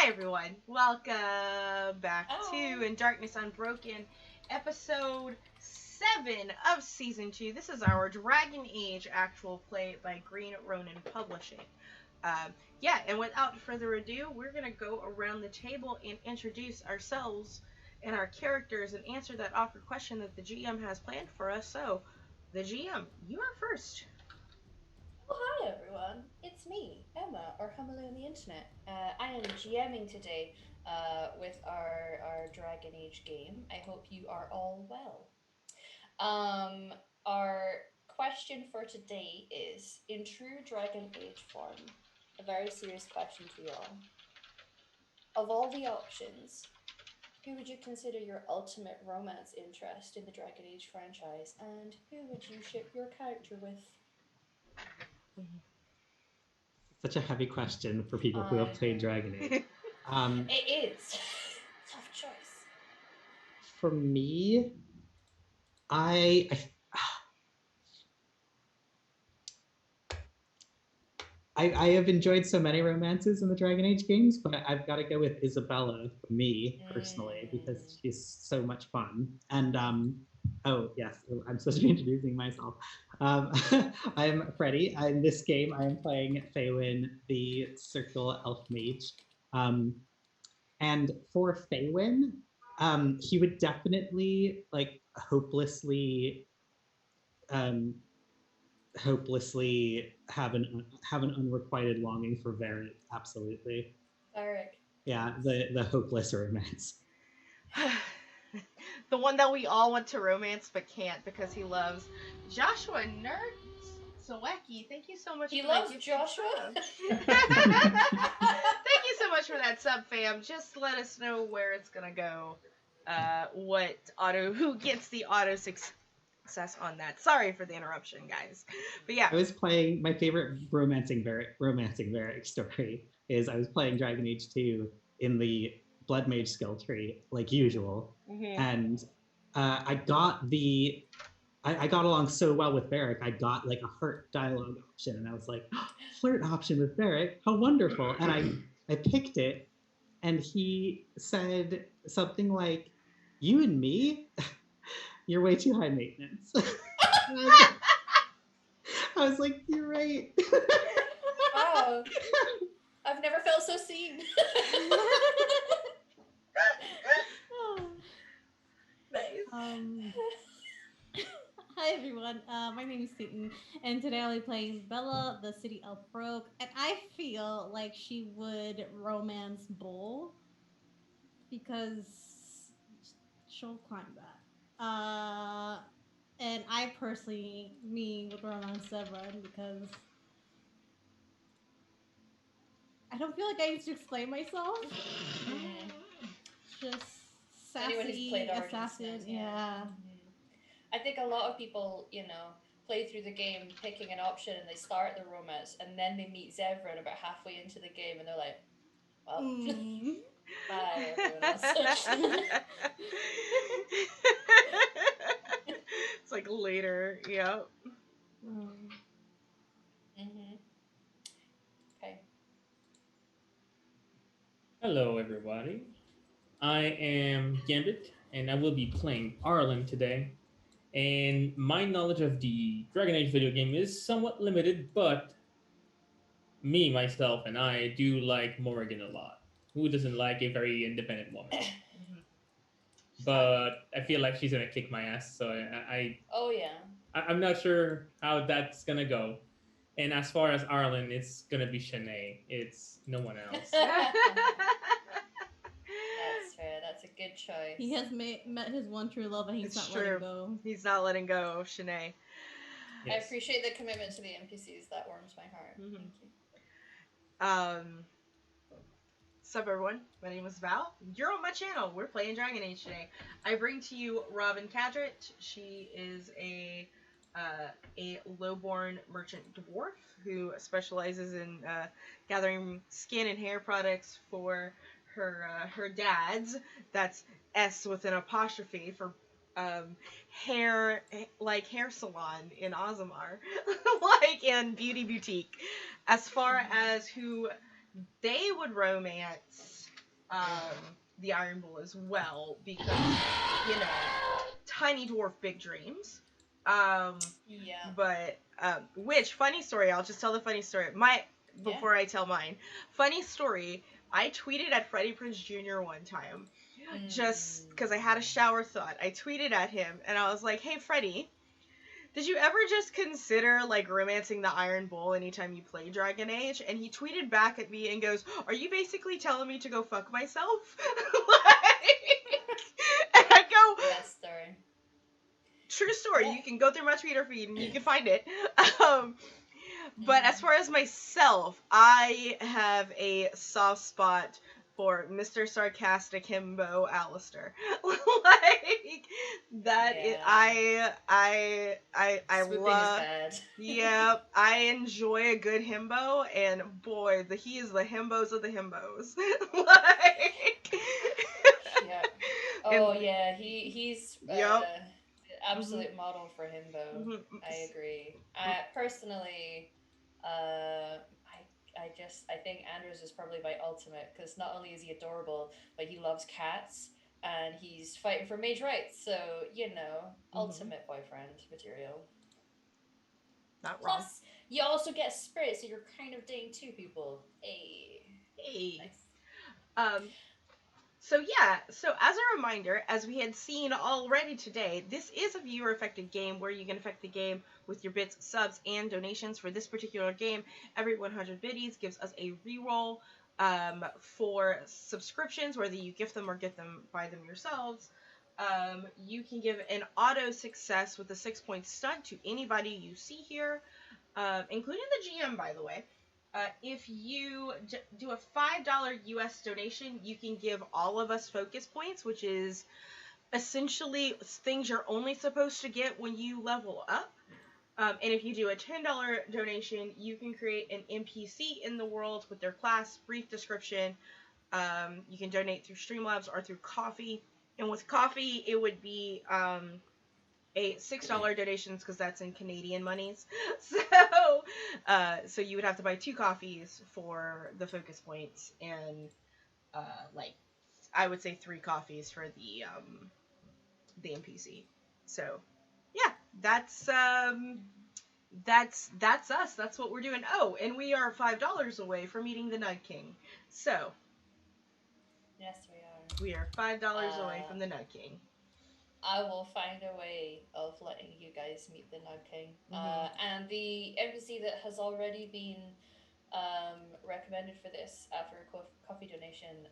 Hi everyone, welcome back to In Darkness Unbroken, episode 7 of season 2. This is our Dragon Age actual play by Green Ronin Publishing. And without further ado, we're going to go around the table and introduce ourselves and our characters and answer that awkward question that the GM has planned for us. So, the GM, you are first. Oh, hi everyone, it's me, Emma, or Humalo on the internet. I am GMing today with our Dragon Age game. I hope you are all well. Our question for today is, in true Dragon Age form, a very serious question to you all. Of all the options, who would you consider your ultimate romance interest in the Dragon Age franchise, and who would you ship your character with? Such a heavy question for people who have played Dragon Age. It is. Tough choice. For me, I have enjoyed so many romances in the Dragon Age games, but I've got to go with Isabella for me personally because she's so much fun. And oh yes, I'm supposed to be introducing myself. I'm Freddie. In this game, I am playing Faywin, the Circle Elf Mage. And for Faywin, he would definitely hopelessly have an unrequited longing for Varric. Absolutely. Varric. Yeah, the hopeless romance. The one that we all want to romance but can't because he loves Joshua Sawecki. Thank you so much. He loves Joshua. Thank you so much for that sub, fam. Just let us know where it's gonna go. Who gets the auto success on that. Sorry for the interruption, guys. But yeah, I was playing my favorite romancing Varric story is I was playing Dragon Age 2 in the Blood Mage skill tree like usual, and I got along so well with Varric. I got like a heart dialogue option, and I was like, oh, flirt option with Varric, how wonderful! And I picked it, and he said something like, "You and me, you're way too high maintenance." I was like, "You're right." Wow, I've never felt so seen. Hi everyone, my name is Seaton, and today I'll be playing Bella, the City Elf Rogue, and I feel like she would romance Bull because she'll climb that. And I personally, would romance Severin because I don't feel like I need to explain myself. Just sassy, assassin, yeah. I think a lot of people, play through the game picking an option and they start the romance and then they meet Zevran about halfway into the game and they're like, well, bye everyone else. It's like later, yep. Okay. Hello everybody. I am Gambit and I will be playing Arlen today. And my knowledge of the Dragon Age video game is somewhat limited, but myself, and I do like Morrigan a lot. Who doesn't like a very independent woman? But I feel like she's gonna kick my ass, so Oh yeah. I'm not sure how that's gonna go. And as far as Arlen, it's gonna be Shanae. It's no one else. That's fair. That's a good choice. He has met his one true love, and he's not letting go. He's not letting go of Shanae. Yes. I appreciate the commitment to the NPCs. That warms my heart. Thank you. Sup everyone, my name is Val. You're on my channel. We're playing Dragon Age today. I bring to you Robin Cadret. She is a lowborn merchant dwarf who specializes in gathering skin and hair products for her dad's. That's S with an apostrophe for hair salon in Aasimar, and beauty boutique. As far as who they would romance, the Iron Bull as well, because, you know, tiny dwarf, big dreams. Yeah. But which funny story? I'll just tell the funny story. Before I tell mine, funny story. I tweeted at Freddie Prinze Jr. one time, just because I had a shower thought. I tweeted at him and I was like, "Hey, Freddie, did you ever just consider like romancing the Iron Bull anytime you play Dragon Age?" And he tweeted back at me and goes, "Are you basically telling me to go fuck myself?" And I go, Best story. True story. Yeah. You can go through my Twitter feed and you can find it. But as far as myself, I have a soft spot for Mr. Sarcastic Himbo Alistair. Like that is, I Swooping love. is bad. Yeah, I enjoy a good himbo, and boy, he is the himbos of the himbos. Like. Yeah. Oh yeah, he's Yep. absolute model for himbo. Mhm. I agree. I personally, I think Andrews is probably my ultimate, because not only is he adorable, but he loves cats and he's fighting for mage rights. So ultimate boyfriend material. Not wrong. Plus, you also get spirit, so you're kind of dating two people. Hey. Nice. So as a reminder, as we had seen already today, this is a viewer-affected game where you can affect the game with your bits, subs, and donations. For this particular game, every 100 biddies gives us a reroll for subscriptions, whether you gift them or get them by them yourselves. You can give an auto success with a 6-point stunt to anybody you see here, including the GM, by the way. If you do a $5 US donation, you can give all of us focus points, which is essentially things you're only supposed to get when you level up. And if you do a $10 donation, you can create an NPC in the world with their class, brief description. You can donate through Streamlabs or through Coffee. And with Coffee, it would be a $6 donations, because that's in Canadian monies. So you would have to buy 2 coffees for the focus points, and I would say 3 coffees for the NPC. So yeah, that's us. That's what we're doing. Oh, and we are $5 away from meeting the Nug King. So Yes, we are. We are $5 away from the Nug King. I will find a way of letting you guys meet the Nug King. And the NPC that has already been recommended for this after a coffee donation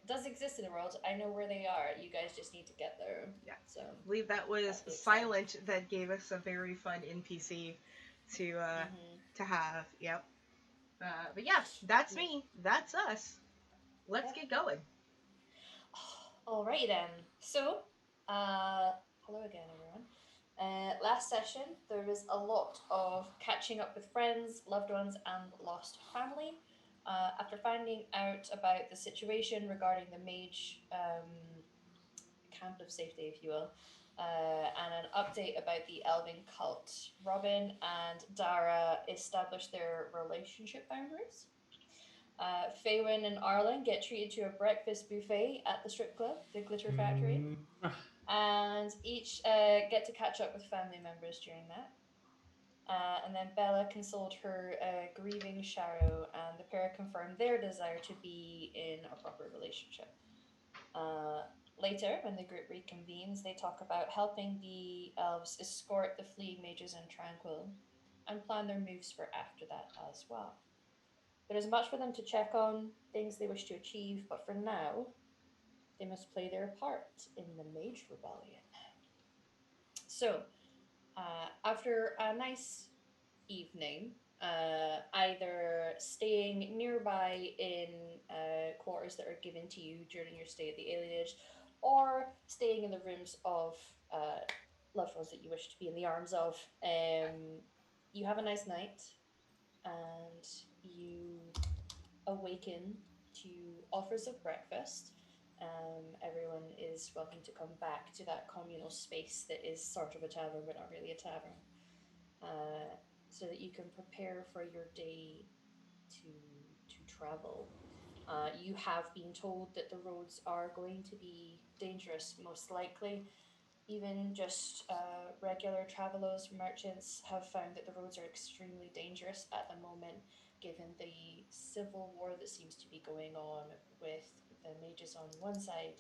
does exist in the world. I know where they are. You guys just need to get there. Yeah. So I believe that was Silent that gave us a very fun NPC to have. Yep. But yeah, that's me. That's us. Let's get going. Alrighty then. So, hello again, everyone. Last session, there was a lot of catching up with friends, loved ones, and lost family. After finding out about the situation regarding the mage camp of safety, if you will, and an update about the elven cult, Robin and Dara established their relationship boundaries. Faywin and Arlen get treated to a breakfast buffet at the strip club, the Glitter Factory, and each get to catch up with family members during that. And then Bella consoled her grieving Sharo, and the pair confirmed their desire to be in a proper relationship. Later, when the group reconvenes, they talk about helping the elves escort the fleeing mages in Tranquil and plan their moves for after that as well. There is much for them to check on, things they wish to achieve, but for now, they must play their part in the Mage Rebellion. So, after a nice evening, either staying nearby in quarters that are given to you during your stay at the alienage, or staying in the rooms of loved ones that you wish to be in the arms of, you have a nice night, and you awaken to offers of breakfast. Everyone is welcome to come back to that communal space that is sort of a tavern, but not really a tavern, so that you can prepare for your day to travel. You have been told that the roads are going to be dangerous, most likely. Even just regular travelers, merchants have found that the roads are extremely dangerous at the moment, given the civil war that seems to be going on with the mages on one side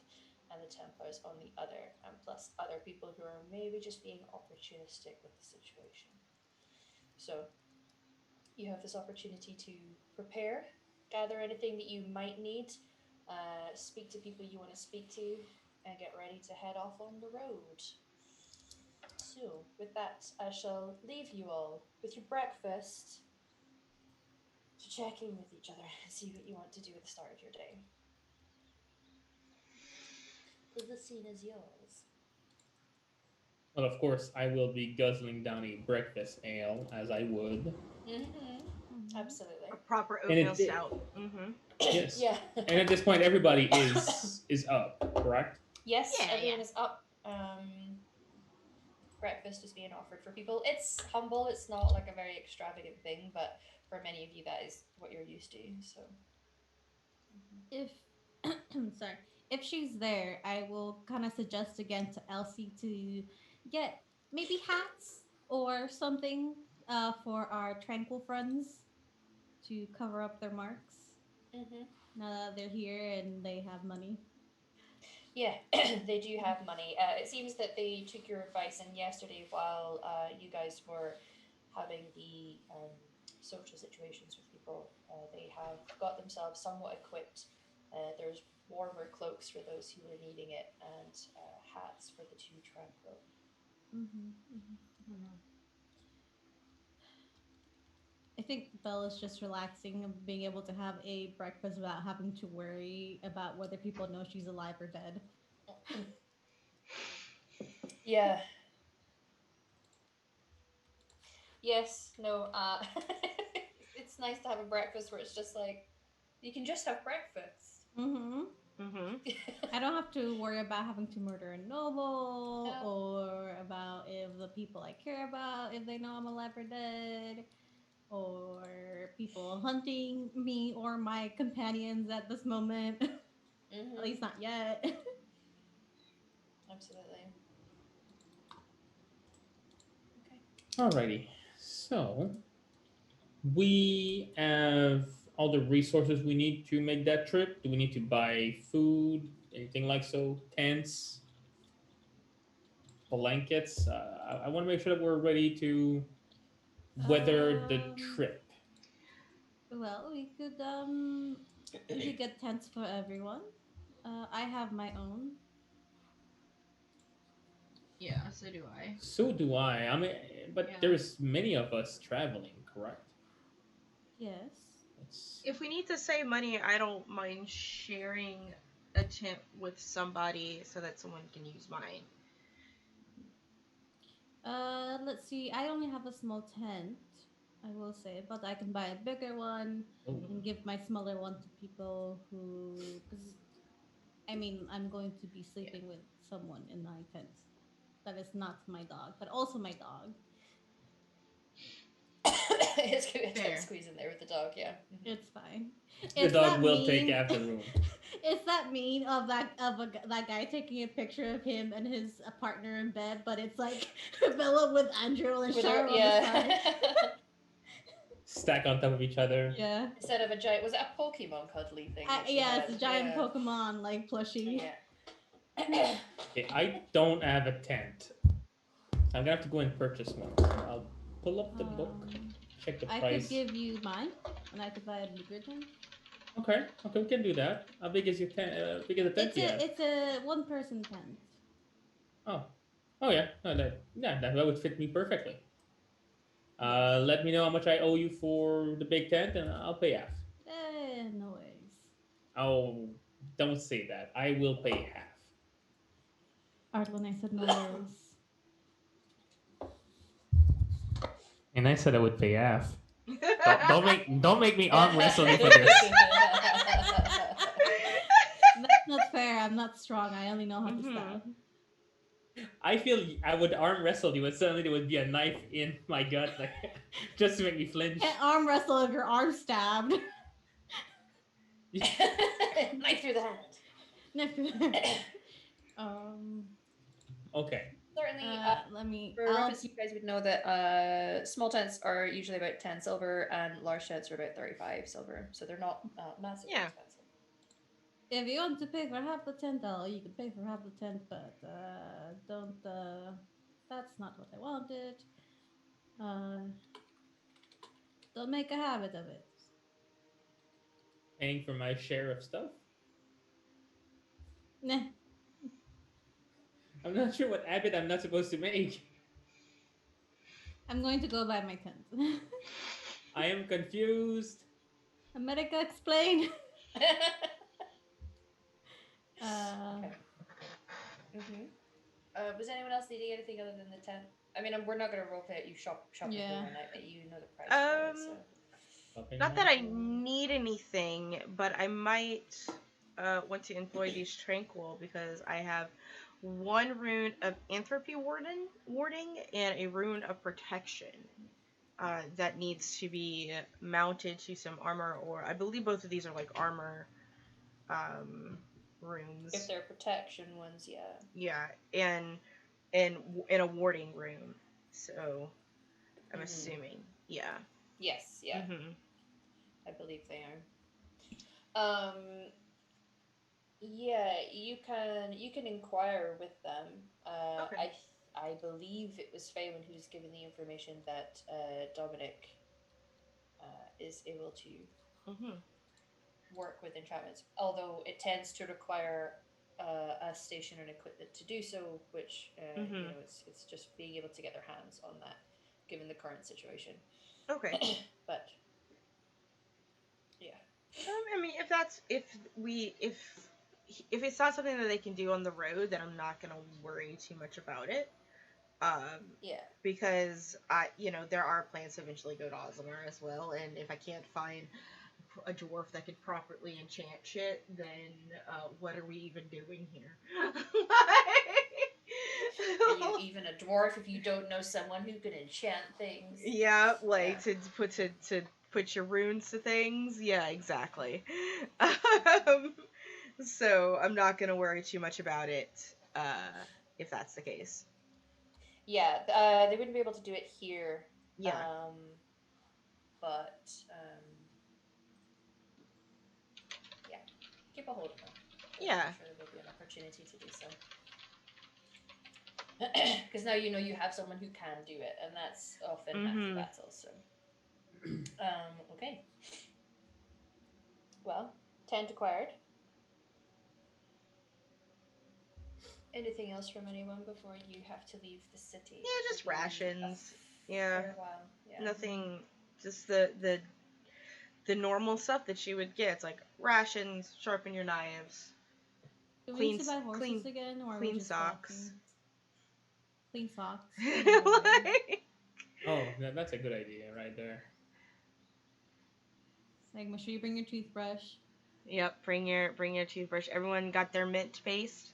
and the Templars on the other, and plus other people who are maybe just being opportunistic with the situation. So, you have this opportunity to prepare, gather anything that you might need, speak to people you want to speak to, and get ready to head off on the road. So, with that, I shall leave you all with your breakfast to check in with each other and see what you want to do at the start of your day. The scene is yours. Well, of course, I will be guzzling down a breakfast ale as I would. Absolutely. A proper And oatmeal stout. yes. Yeah. And at this point, everybody is up, correct? Yes, Yeah, everyone yeah. is up. Breakfast is being offered for people. It's humble. It's not like a very extravagant thing, but for many of you, that is what you're used to. So, If sorry, if she's there, I will kind of suggest again to Elsie to get maybe hats or something for our tranquil friends to cover up their marks now that they're here and they have money. yeah, they do have money. It seems that they took your advice, and yesterday, while you guys were having the social situations with people, they have got themselves somewhat equipped. There's warmer cloaks for those who were needing it, and hats for the two tranquil. I don't know. I think Bella's just relaxing and being able to have a breakfast without having to worry about whether people know she's alive or dead. Yeah. Yes. No. It's nice to have a breakfast where it's just like you can just have breakfast. I don't have to worry about having to murder a noble No. or about if the people I care about, if they know I'm alive or dead, or people hunting me or my companions at this moment. At least not yet. Absolutely. Okay. Alrighty. So we have all the resources we need to make that trip. Do we need to buy food, anything like so? Tents, blankets. I want to make sure that we're ready to weather the Um, trip. well, we could get tents for everyone. I have my own. Yeah, so do I. So do I. I mean, but Yeah. there's many of us traveling, correct? Yes. It's If we need to save money, I don't mind sharing a tent with somebody so that someone can use mine. Let's see. I only have a small tent, I will say, but I can buy a bigger one oh, and give my smaller one to people who, because I mean, I'm going to be sleeping with someone in my tent. That is not my dog, but also my dog. It's gonna be a Fair. tight squeeze in there with the dog. Yeah. It's fine. the It's dog that will take mean. after room. It's that mean of that guy taking a picture of him and his partner in bed, but it's like Bella with Andrew and With Cheryl her, on the side. Stack on top of each other. Yeah. Instead of a giant, was it a Pokemon cuddly thing? That she Yeah, had? it's a giant Yeah. Pokemon like plushie. Yeah. Okay, I don't have a tent. I'm gonna have to go and purchase one. I'll pull up the book, check the I price. could give you mine, and I could buy a bigger tent. Okay, we can do that. How big is your tent? Big is the tent you have? It's a one person tent. Oh yeah. No, that would fit me perfectly. Let me know how much I owe you for the big tent, and I'll pay half. No worries. Oh, don't say that. I will pay half. Arlen, I said no worries. And I said I would pay half. Don't make me arm wrestle you for this. That's not fair. I'm not strong. I only know how to stab. I feel I would arm wrestle you, and suddenly there would be a knife in my gut, like just to make me flinch. Can't arm wrestle if your arm's stabbed. Knife through the hand. Knife through the hand. Okay. Certainly, Let me. for reference, you guys would know that small tents are usually about 10 silver and large tents are about 35 silver. So they're not massively expensive. If you want to pay for half the tent, you can pay for half the tent, but don't. That's not what I wanted. Don't make a habit of it. Paying for my share of stuff? Nah. I'm not sure what habit I'm not supposed to make. I'm going to go buy my tent. I am confused. America, explain. Okay. Was anyone else needing anything other than the tent? I mean, we're not going to roleplay it. You shop with them and you know the price for it, so. Not that I need anything, but I might want to employ these tranquil because I have 1 rune of entropy warding and a rune of protection that needs to be mounted to some armor, or I believe both of these are like armor runes. If they're protection ones, yeah. Yeah, and a warding rune. So I'm assuming, yeah. Yes, yeah. I believe they are. Yeah, you can inquire with them. Okay. I believe it was Faywin who's given the information that Dominic is able to work with enchantments, although it tends to require a station and equipment to do so, which you know, it's just being able to get their hands on that, given the current situation. Okay. But yeah. I mean, if it's not something that they can do on the road, then I'm not gonna worry too much about it. Yeah. Because there are plans to eventually go to Ozamar as well, and if I can't find a dwarf that could properly enchant shit, then what are we even doing here? Are you even a dwarf if you don't know someone who can enchant things? Yeah, to put your runes to things. Yeah, exactly. So I'm not gonna worry too much about it if that's the case. Yeah, they wouldn't be able to do it here. Yeah. But yeah, keep a hold of them. Yeah. I'm sure there will be an opportunity to do so. Because now you know you have someone who can do it, and that's often half the battle. So, okay. Well, tent acquired. Anything else from anyone before you have to leave the city? Yeah, just rations. Yeah. For a while. Yeah. Nothing. Just the normal stuff that you would get. It's like rations, sharpen your knives. Do we need to buy horses again, or clean we just socks. Clean socks. Oh, that's a good idea right there. Like, make sure you bring your toothbrush. Yep, bring your toothbrush. Everyone got their mint paste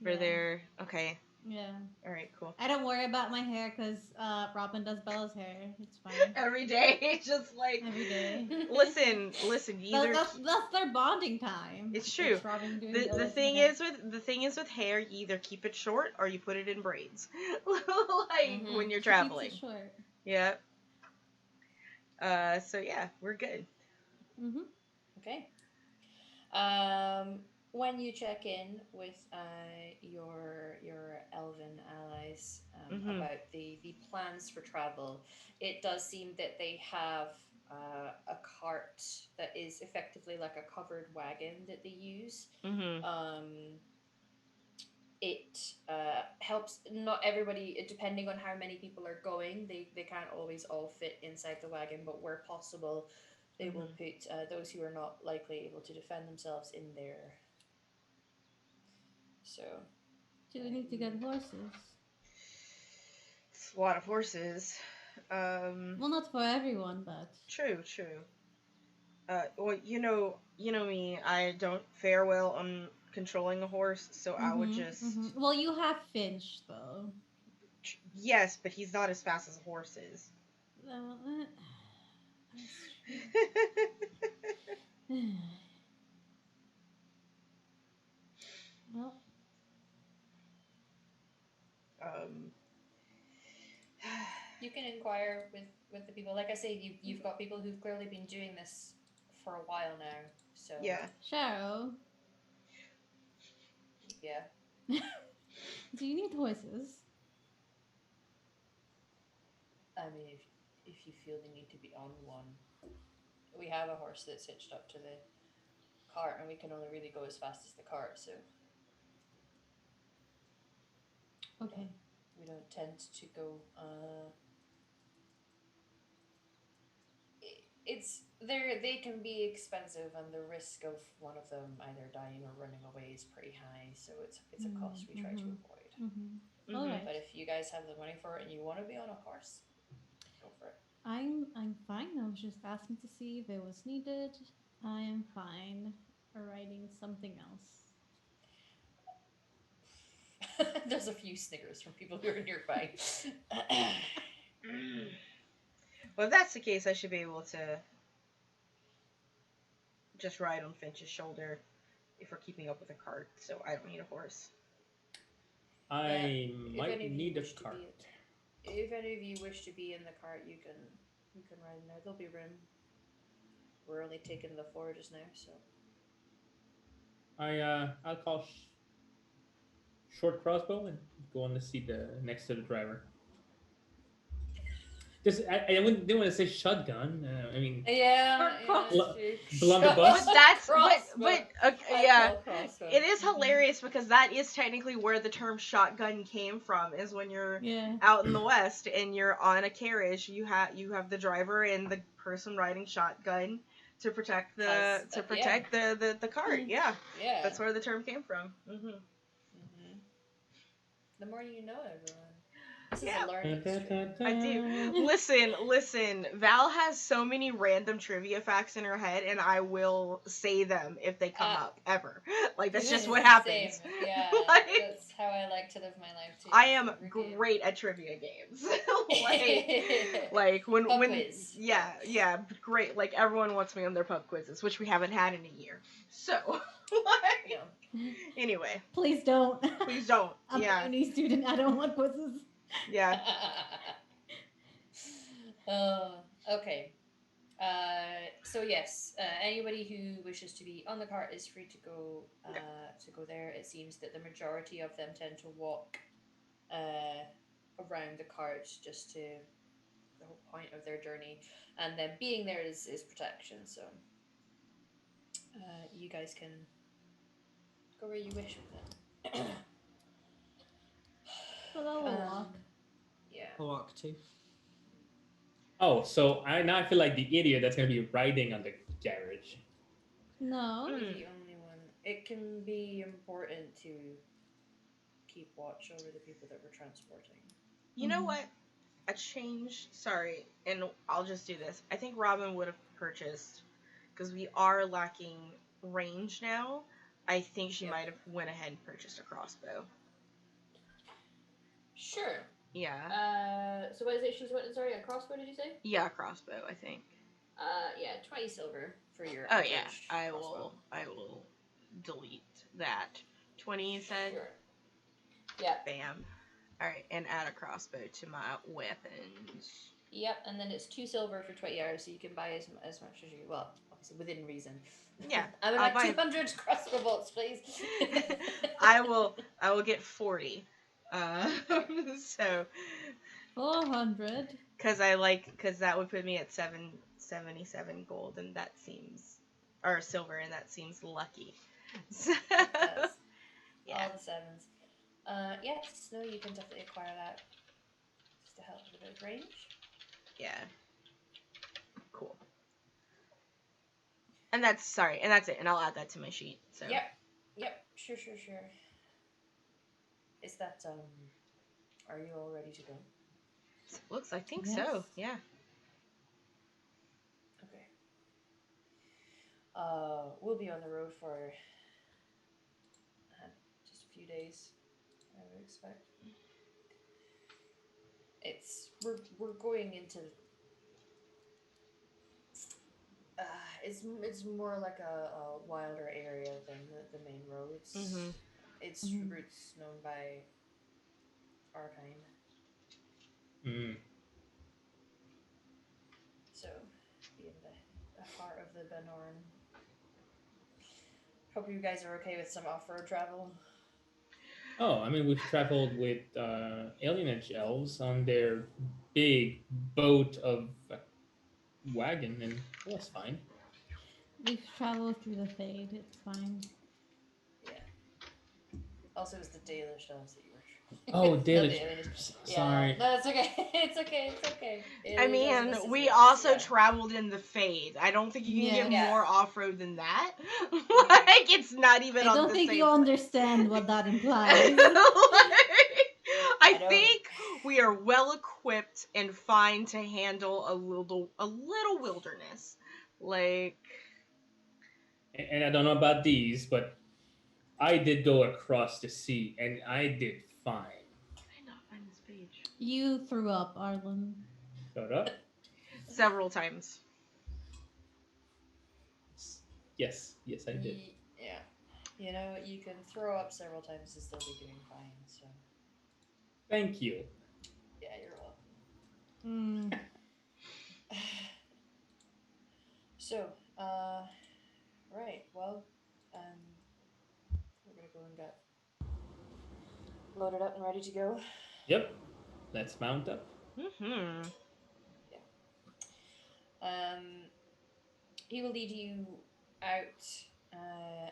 for their. Okay. Yeah. All right, cool. I don't worry about my hair because Robin does Bella's hair. It's fine. Every day, just like every day. Listen. That's their bonding time. It's true. The thing is with hair, you either keep it short or you put it in braids, when you're traveling. Keeps it short. Yeah. So yeah, we're good. Okay. When you check in with your elven allies about the plans for travel, it does seem that they have a cart that is effectively like a covered wagon that they use. It helps not everybody, depending on how many people are going, they can't always all fit inside the wagon, but where possible they will put those who are not likely able to defend themselves in there. So, do we need to get horses? It's a lot of horses. Well, not for everyone, but true. Well, you know me. I don't fare well on controlling a horse, so I would just. Well, you have Finch though. Yes, but he's not as fast as a horse is. can inquire with the people. Like I say, you've got people who've clearly been doing this for a while now. So Yeah. Cheryl, yeah. do you need horses? I mean, if you feel the need to be on one, we have a horse that's hitched up to the cart, and we can only really go as fast as the cart. So Okay. we don't tend to go. They can be expensive, and the risk of one of them either dying or running away is pretty high. So it's a cost we try to avoid. Mm-hmm. All right. But if you guys have the money for it and you want to be on a horse, go for it. I'm fine. I was just asking to see if it was needed. I am fine writing something else. There's a few sniggers from people who are nearby. Well, if that's the case, I should be able to just ride on Finch's shoulder if we're keeping up with a cart, so I don't need a horse. I If might any of you need a wish to cart. If any of you wish to be in the cart, you can ride in there. There'll be room. We're only taking the forages now, so I'll call short crossbow and go on the seat next to the driver. Just I didn't want to say shotgun. I mean, yeah, blunderbuss. But that's Crossbow. yeah, Crossbow. it is hilarious because that is technically where the term shotgun came from. Is when you're out in the West and you're on a carriage, you have the driver and the person riding shotgun to protect the cart. Yeah, that's where the term came from. Mm-hmm. Mm-hmm. The more you know, everyone. This is a learning stream. I do. Listen. Val has so many random trivia facts in her head, and I will say them if they come up ever. Like that's just what happens. Same. Yeah, that's how I like to live my life too. I am great at trivia games. like when quiz. Yeah, great. Like everyone wants me on their pub quizzes, which we haven't had in a year. So. Anyway. Please don't. Please don't. I'm a uni student. I don't want quizzes. Yeah. Okay. So yes, anybody who wishes to be on the cart is free to go there. It seems that the majority of them tend to walk around the cart just to the whole point of their journey, and then being there is protection. So you guys can go where you wish with it. Well, I'll walk. Yeah. I'll walk too. Oh, so now I feel like the idiot that's gonna be riding on the carriage. No. You're the only one. It can be important to keep watch over the people that we're transporting. You know what? A change. Sorry, and I'll just do this. I think Robin would have purchased because we are lacking range now. I think she might have went ahead and purchased a crossbow. Sure. Yeah. So what is it? She's what? Sorry, a crossbow? Did you say? Yeah, a crossbow. I think. Yeah, 20 silver for your. Oh yeah, I crossbow. will delete that. 20 you said. Sure. Yeah. Bam. All right, and add a crossbow to my weapons. Yep, and then it's 2 silver for 20 hours, so you can buy as much as you obviously within reason. Yeah, I would like 200 crossbow bolts, please. I will get 40. So 400. Because that would put me at 777 gold, and that seems, or silver, and that seems lucky. So, yeah. All the sevens. Yes, no, you can definitely acquire that just to help with a bit of range. Yeah. Cool. And that's it, and I'll add that to my sheet. So. Yep. Sure. Is that are you all ready to go? I think so. Yeah. Okay. We'll be on the road for just a few days, I would expect. We're going into it's more like a wilder area than the main roads. Mm-hmm. It's routes known by our kind. Mm. heart of the Benorn. Hope you guys are okay with some off-road travel. Oh, I mean, we've traveled with Alienage elves on their big boat of wagon, and it was fine. We've traveled through the Fade. It's fine. Yeah. Also, it was the Dalish elves that you were. Oh, Not Dalish. the Alienish. Yeah. Sorry. No, it's okay. It's okay. It's okay. I Alienish elves mean, versus we Alienish, also yeah. traveled in the Fade. I don't think you can get Yeah. more off-road than that. Like, it's not even I on don't the think same you plane. understand what that implies. I don't. think we are well equipped and fine to handle a little wilderness. Like, And I don't know about these, but I did go across the sea, and I did fine. I not find this page. You threw up, Arlen. Shut up. Several times. Yes, I did. Yeah. You know, you can throw up several times and still be doing fine. So. Thank you. Yeah, you're welcome. Mm. So, right. Well, we're gonna go and get loaded up and ready to go. Yep. Let's mount up. Mm-hmm. He will lead you out,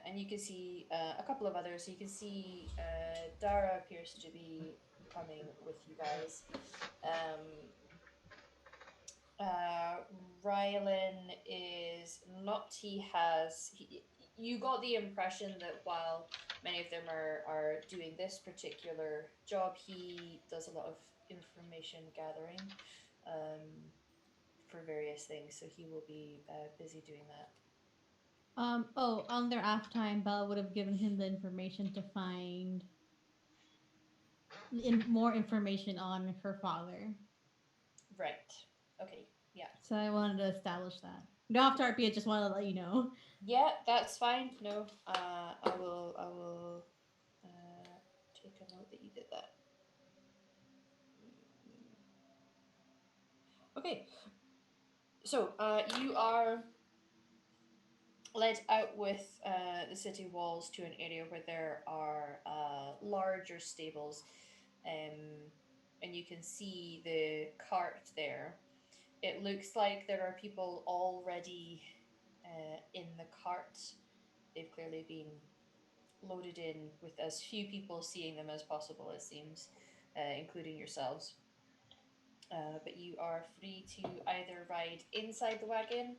and you can see a couple of others. So you can see Dara appears to be coming with you guys. Rylan is not. You got the impression that while many of them are doing this particular job, he does a lot of information gathering. For various things, so he will be busy doing that. On their off time, Bella would have given him the information to find more information on her father. Right. Okay. Yeah. So I wanted to establish that. You don't have to RP. I just want to let you know. Yeah, that's fine. No, I will take a note that you did that. Okay. So, you are led out with the city walls to an area where there are larger stables, and you can see the cart there. It looks like there are people already in the cart. They've clearly been loaded in with as few people seeing them as possible, it seems, including yourselves. But you are free to either ride inside the wagon.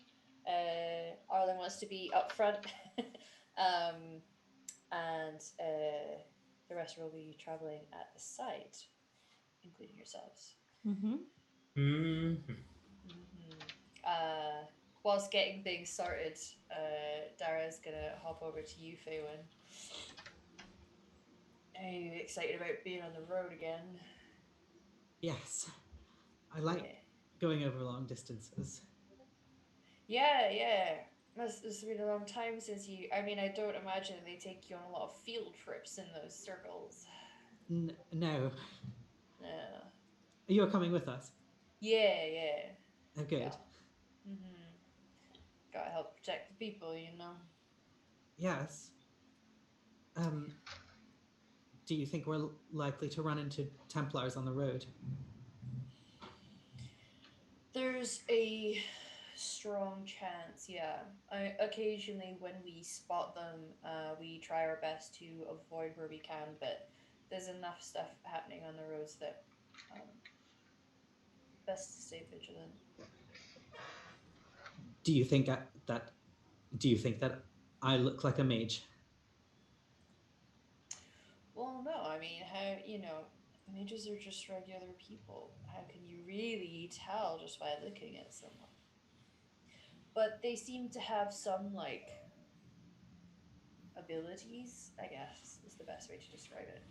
Arlen wants to be up front, and the rest will be traveling at the side, including yourselves. Mm-hmm. Mm-hmm. Whilst getting things sorted, Dara's gonna hop over to you, Faywin. Are you excited about being on the road again? Yes. I like going over long distances. Yeah. It's been a long time since you. I mean, I don't imagine they take you on a lot of field trips in those circles. No. Yeah. You're coming with us? Yeah. Oh, good. Yeah. Gotta help protect the people, you know. Yes. Do you think we're likely to run into Templars on the road? There's a strong chance, yeah. Occasionally, when we spot them, we try our best to avoid where we can, but there's enough stuff happening on the roads that best to stay vigilant. Do you think that I look like a mage? Well, no, I mean, mages are just regular people. How can you really tell just by looking at someone? But they seem to have some, abilities, I guess, is the best way to describe it.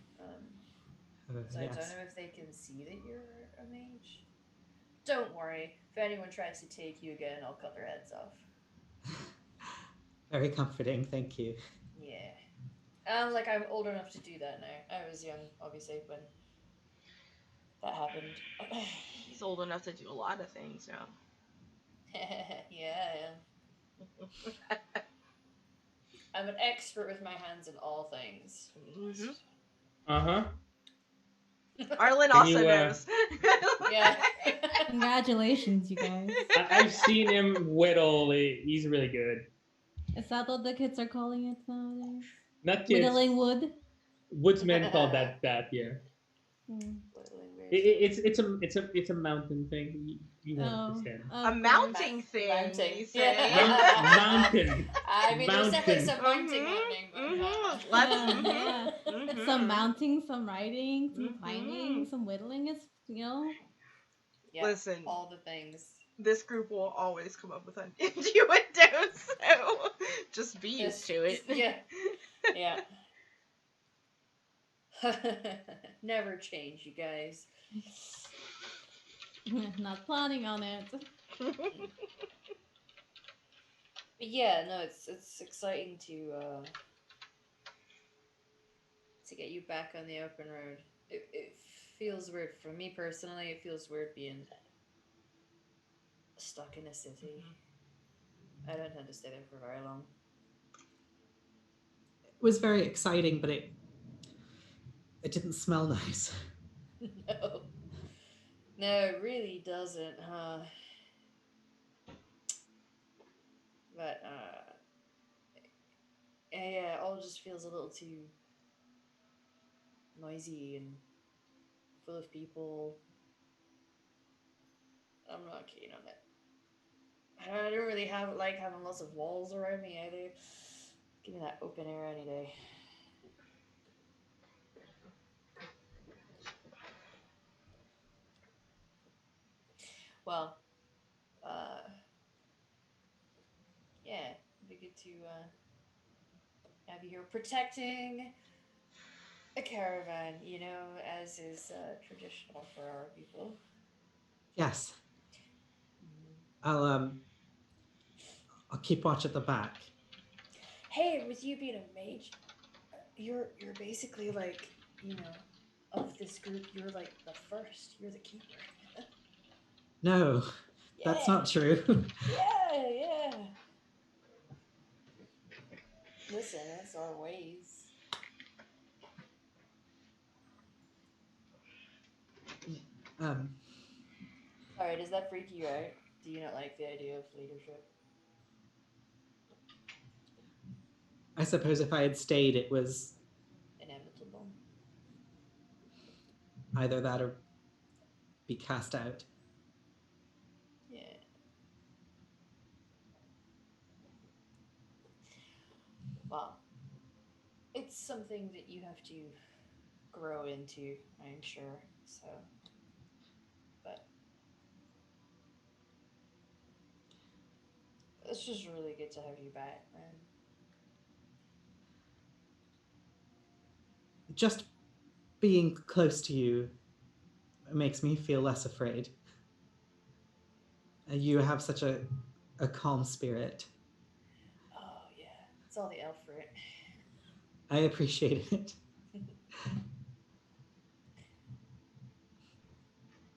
So yes. I don't know if they can see that you're a mage. Don't worry. If anyone tries to take you again, I'll cut their heads off. Very comforting, thank you. Yeah. I'm old enough to do that now. I was young, obviously, when that happened. He's old enough to do a lot of things now. Yeah. I'm an expert with my hands in all things. Mm-hmm. Uh-huh. Arlen Can also you knows. Yeah. Congratulations, you guys. I've seen him whittle. He's really good. Is that what the kids are calling it nowadays? Not kids. Whittling wood? Woodsmen call that yeah. Hmm. It's a mountain thing. You won't understand. A mounting thing, Mounting. you say? Mountain. I mean, there's definitely some mounting Mhm, happening, but mhm. Yeah, Let's- yeah. mhm, It's mhm. some mounting, some writing, some Mhm. climbing, some whittling. It's, you know. yeah, Listen. all the things. This group will always come up with innuendos, so just be used to it. Yeah. Yeah. Never change, you guys. Not planning on it. But yeah, no, it's exciting to get you back on the open road. It feels weird for me personally. It feels weird being stuck in a city. I don't tend to stay there for very long. It was very exciting, but it didn't smell nice. No. No, it really doesn't, huh? But yeah, it all just feels a little too noisy and full of people. I'm not keen on it. I don't really like having lots of walls around me either. Give me that open air any day. Well, yeah, it'd be good to have you here protecting a caravan, as is traditional for our people. Yes. I'll keep watch at the back. Hey, with you being a mage, you're basically like, of this group, you're like the first. You're the keeper. No, that's not true. Yeah. Listen, that's our ways. Sorry, does that freak you out? Do you not like the idea of leadership? I suppose if I had stayed, it was Inevitable. either that or be cast out. Yeah. Well, it's something that you have to grow into, I'm sure. So, but it's just really good to have you back, man. Just being close to you makes me feel less afraid. You have such a calm spirit. Oh yeah, it's all the elf fruit. I appreciate it.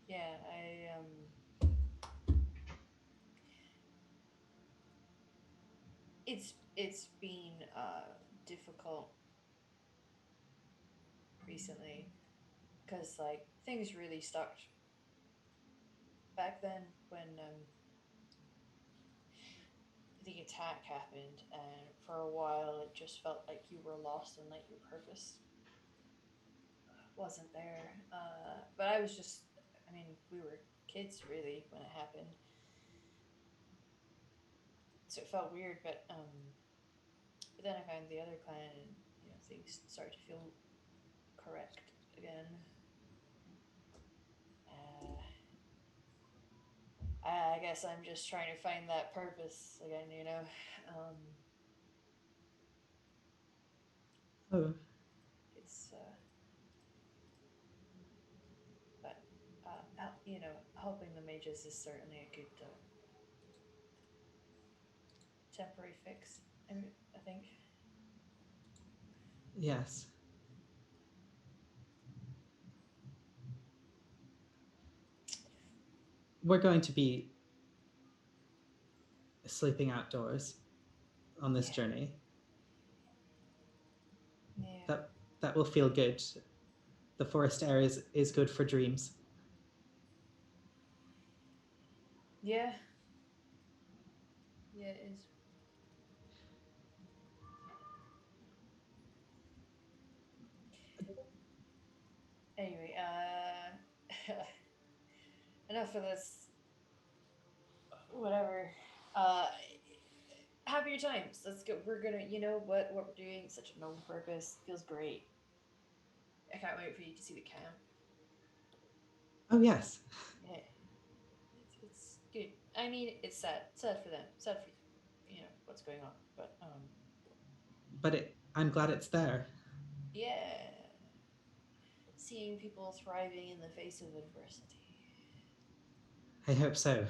Yeah, it's been difficult recently because like things really stuck back then when the attack happened, and for a while it just felt like you were lost and like your purpose wasn't there. But I mean, we were kids really when it happened, so it felt weird. But then I found the other clan, and things started to feel correct again. Uh, I guess I'm just trying to find that purpose again. Oh, It's but helping the mages is certainly a good temporary fix. I think. yes. We're going to be sleeping outdoors. on this Yeah. journey. Yeah. That will feel good. The forest air is good for dreams. Yeah. Yeah, it is. Anyway, enough of this. Whatever. Uh, happier times. Let's go. We're gonna, you know what we're doing. Such a noble purpose. Feels great. I can't wait for you to see the camp. Oh yes. Yeah, it's good. I mean, it's sad. Sad for them. Sad for what's going on. But But I'm glad it's there. yeah, seeing people thriving in the face of adversity. I hope so.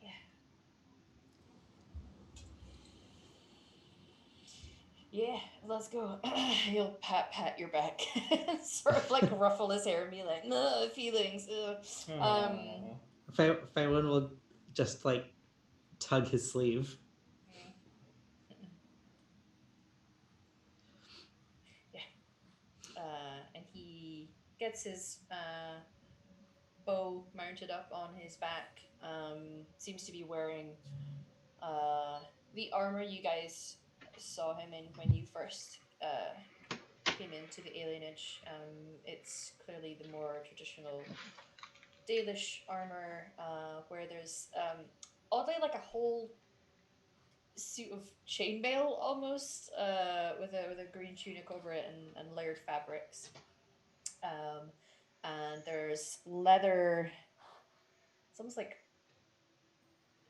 Yeah. Yeah, let's go. He'll pat your back, sort of like ruffle his hair and be like, "No feelings." Aw. Faewon will just like tug his sleeve. Yeah. And he gets his bow mounted up on his back. Seems to be wearing the armor you guys saw him in when you first came into the alienage. It's clearly the more traditional Dalish armor, where there's oddly like a whole suit of chainmail almost, with a green tunic over it and layered fabrics. And there's leather. It's almost like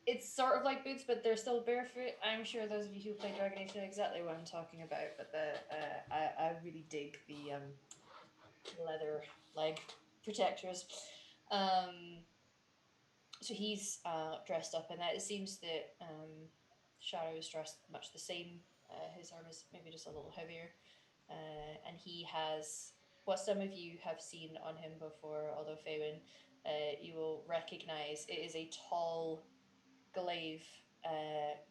it's sort of like boots, but they're still barefoot. I'm sure those of you who play Dragon Age know exactly what I'm talking about. But I really dig the leather leg protectors. So he's dressed up in that. It seems that Shadow is dressed much the same. His armor is maybe just a little heavier, and he has what some of you have seen on him before. Although Faewin, you will recognize it is a tall glaive,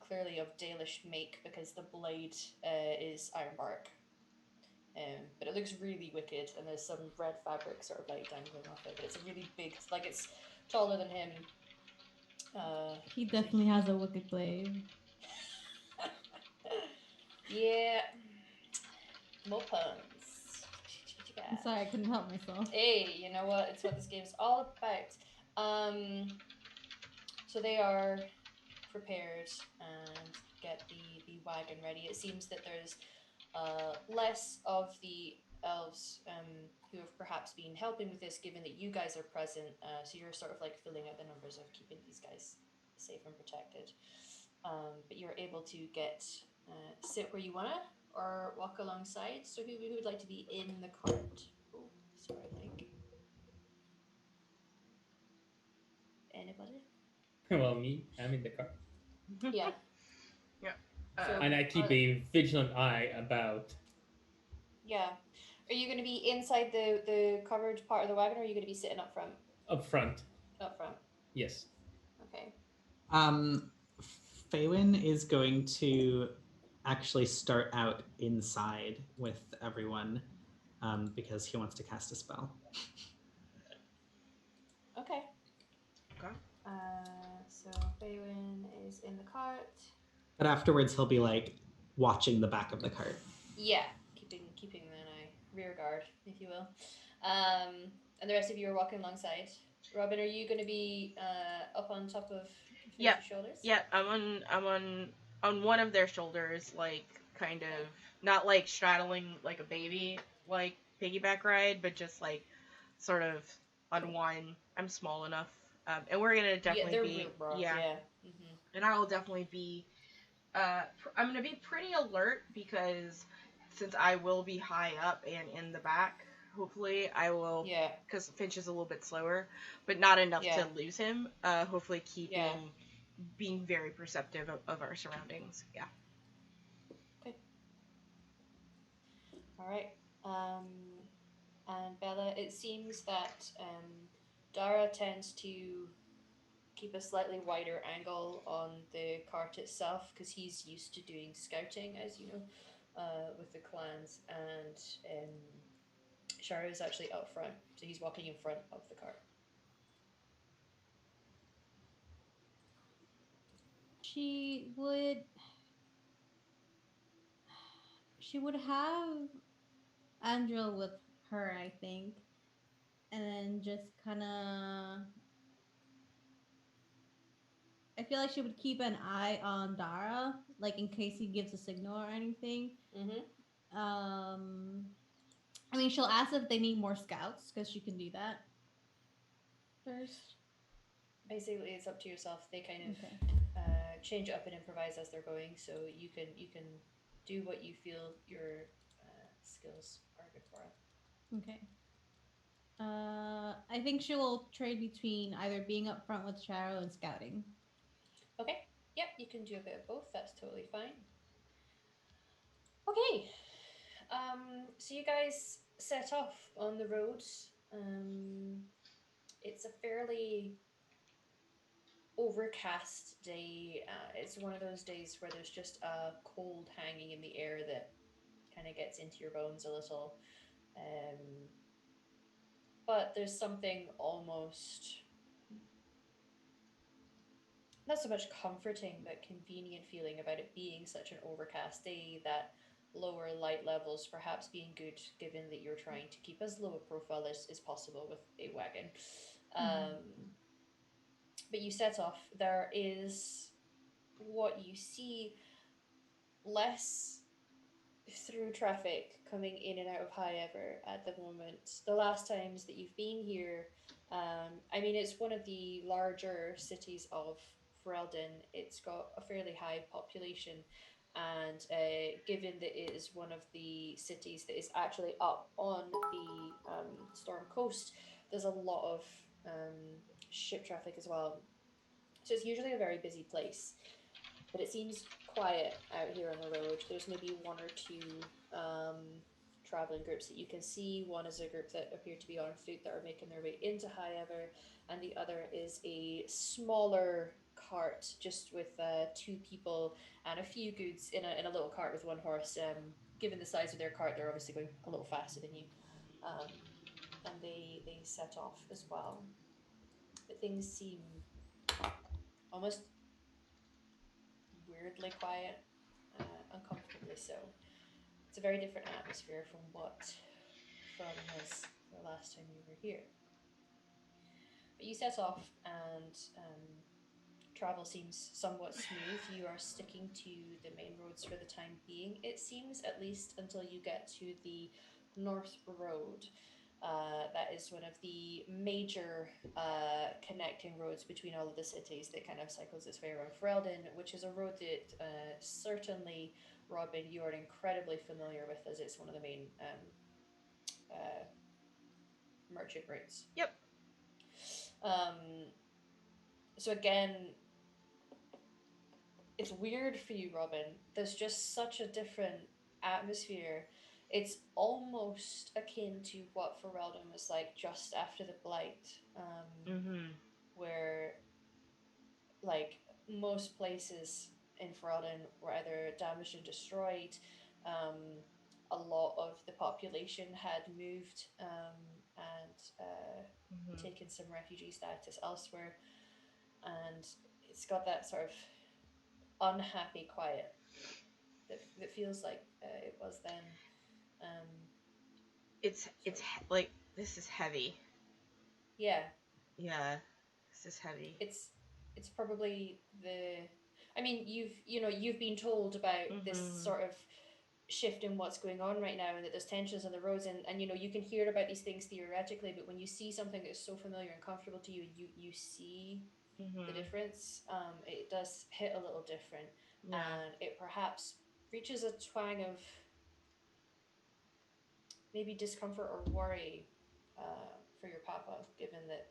clearly of Dalish make because the blade is ironbark. But it looks really wicked, and there's some red fabric sort of like dangling off it. But it's a really big, like it's taller than him. He definitely has a wicked glaive. Yeah, more puns. I'm sorry, I couldn't help myself. Hey, you know what? It's what this game's all about. So they are prepared and get the wagon ready. It seems that there's less of the elves who have perhaps been helping with this, given that you guys are present. So you're sort of like filling out the numbers of keeping these guys safe and protected. But you're able to sit where you wanna or walk alongside. So who would like to be in the cart? Oh, sorry, Link. Anybody? Well, me, I'm in the car. Yeah. Yeah. And I keep a vigilant eye about. Yeah. Are you going to be inside the covered part of the wagon, or are you going to be sitting up front? Up front. Up front. Yes. Okay. Faewin is going to actually start out inside with everyone, because he wants to cast a spell. Okay. Okay. So Faewin is in the cart. But afterwards, he'll be like watching the back of the cart. Yeah, keeping an eye, rear guard, if you will. And the rest of you are walking alongside. Robin, are you going to be up on top of Finch's shoulders? Yeah, I'm on one of their shoulders, like kind of not like straddling like a baby, like piggyback ride, but just like sort of on one. I'm small enough, and we're gonna definitely be real broad, yeah. Mm-hmm. And I will definitely be. I'm gonna be pretty alert because since I will be high up and in the back, hopefully I will. Yeah. Because Finch is a little bit slower, but not enough to lose him. Hopefully keeping. Being very perceptive of our surroundings. Yeah. Okay. All right. And Bella, it seems that Dara tends to keep a slightly wider angle on the cart itself because he's used to doing scouting, as you know, with the clans, and Shara is actually up front, so he's walking in front of the cart. She would have Andrew with her, I think, and then just kind of. I feel like she would keep an eye on Dara, like in case he gives a signal or anything. Mm-hmm. I mean, she'll ask if they need more scouts because she can do that first. Basically, it's up to yourself. They kind of Okay. change it up and improvise as they're going, so you can do what you feel your skills are good for. Okay. I think she will trade between either being up front with Sharo and scouting. Okay. Yep, you can do a bit of both. That's totally fine. Okay. So you guys set off on the road. It's a fairly overcast day. It's one of those days where there's just a cold hanging in the air that kind of gets into your bones a little. But there's something almost not so much comforting but convenient feeling about it being such an overcast day that lower light levels perhaps being good given that you're trying to keep as low a profile as possible with a wagon. But you set off. There is what you see less through traffic coming in and out of High Ever at the moment. The last times that you've been here, I mean, it's one of the larger cities of Ferelden. It's got a fairly high population, and given that it is one of the cities that is actually up on the Storm Coast, there's a lot of ship traffic as well. So it's usually a very busy place, but it seems quiet out here on the road. There's maybe one or two traveling groups that you can see. One is a group that appear to be on foot that are making their way into High Ever, and the other is a smaller cart just with two people and a few goods in a little cart with one horse. Given the size of their cart, they're obviously going a little faster than you. And they set off as well. But things seem almost weirdly quiet, uncomfortably so. It's a very different atmosphere from what Ferelden was the last time you were here. But you set off and travel seems somewhat smooth. You are sticking to the main roads for the time being, it seems, at least until you get to the North Road. That is one of the major connecting roads between all of the cities that kind of cycles its way around Ferelden, which is a road that certainly, Robin, you are incredibly familiar with, as it's one of the main merchant routes. Yep. So again, it's weird for you, Robin. There's just such a different atmosphere. It's almost akin to what Ferelden was like just after the Blight, where, like, most places in Ferelden were either damaged and destroyed. A lot of the population had moved and taken some refugee status elsewhere, and it's got that sort of unhappy quiet that feels like it was then. It's like, this is heavy. Yeah, this is heavy. it's probably I mean, you've been told about this sort of shift in what's going on right now, and that there's tensions on the roads, and you can hear about these things theoretically, but when you see something that's so familiar and comfortable to you, you see the difference. It does hit a little different, and it perhaps reaches a twang of maybe discomfort or worry for your papa, given that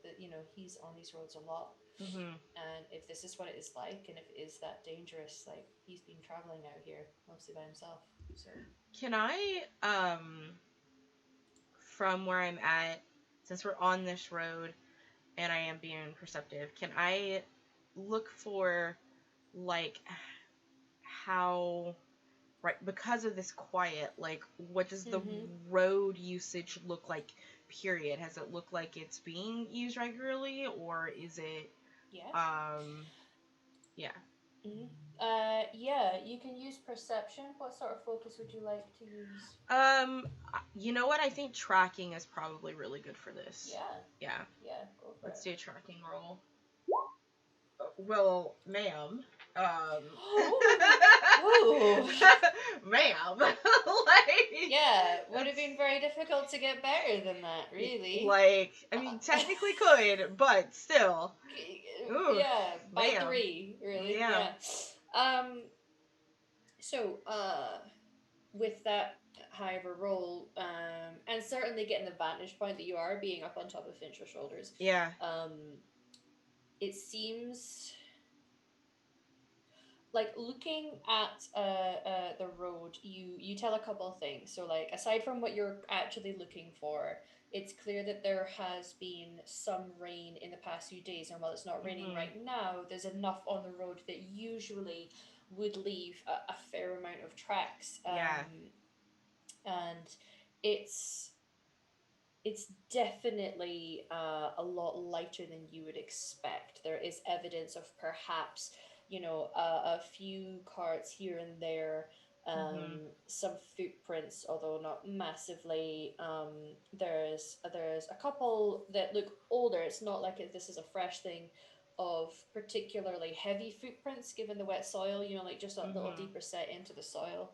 he's on these roads a lot. And if this is what it is like, and if it is that dangerous, like, he's been traveling out here mostly by himself. So can I, from where I'm at, since we're on this road and I am being perceptive, can I look for like how, right, because of this quiet, like what does the road usage look like, period? Has it looked like it's being used regularly, or is it Yeah. Yeah. Yeah, you can use perception. What sort of focus would you like to use? You know what? I think tracking is probably really good for this. Yeah. Yeah. Yeah, go for Let's it. do a tracking roll. Well, ma'am. Ooh. Ma'am. Like. Yeah, would have been very difficult to get better than that, really. Like, I mean, technically could, but still. Ooh, yeah, by ma'am. 3, really. Yeah. So, with that high of a roll, and certainly getting the vantage point that you are being up on top of Fincher's shoulders. Yeah. It seems like looking at the road, you tell a couple of things. So like aside from what you're actually looking for, it's clear that there has been some rain in the past few days, and while it's not raining right now, there's enough on the road that usually would leave a fair amount of tracks. And it's definitely a lot lighter than you would expect. There is evidence of perhaps, a few carts here and there, some footprints, although not massively. There's a couple that look older. It's not like this is a fresh thing of particularly heavy footprints given the wet soil, like just a little deeper set into the soil.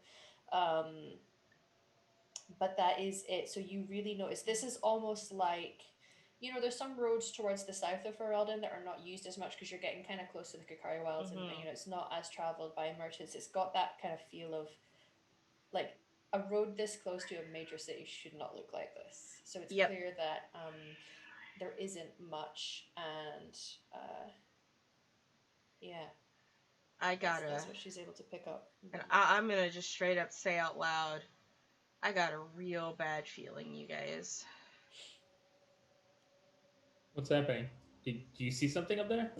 But that is it. So you really notice this is almost like, there's some roads towards the south of Ferelden that are not used as much because you're getting kind of close to the Kakari Wilds, and it's not as traveled by merchants. It's got that kind of feel of like a road this close to a major city should not look like this. So it's clear that there isn't much, and yeah. That's what she's able to pick up. And I'm gonna just straight up say out loud, I got a real bad feeling, you guys. What's happening? Do you see something up there?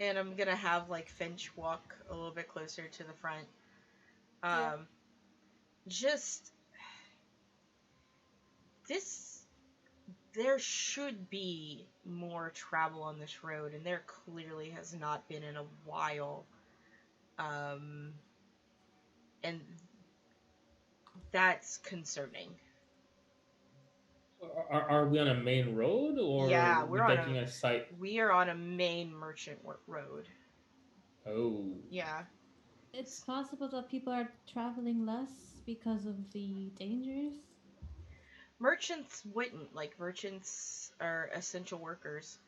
And I'm gonna have like Finch walk a little bit closer to the front. There should be more travel on this road, and there clearly has not been in a while. And that's concerning. Are we on a main road, or we're on a site? We are on a main merchant road. Oh. Yeah. It's possible that people are traveling less because of the dangers. Merchants wouldn't. Like, merchants are essential workers.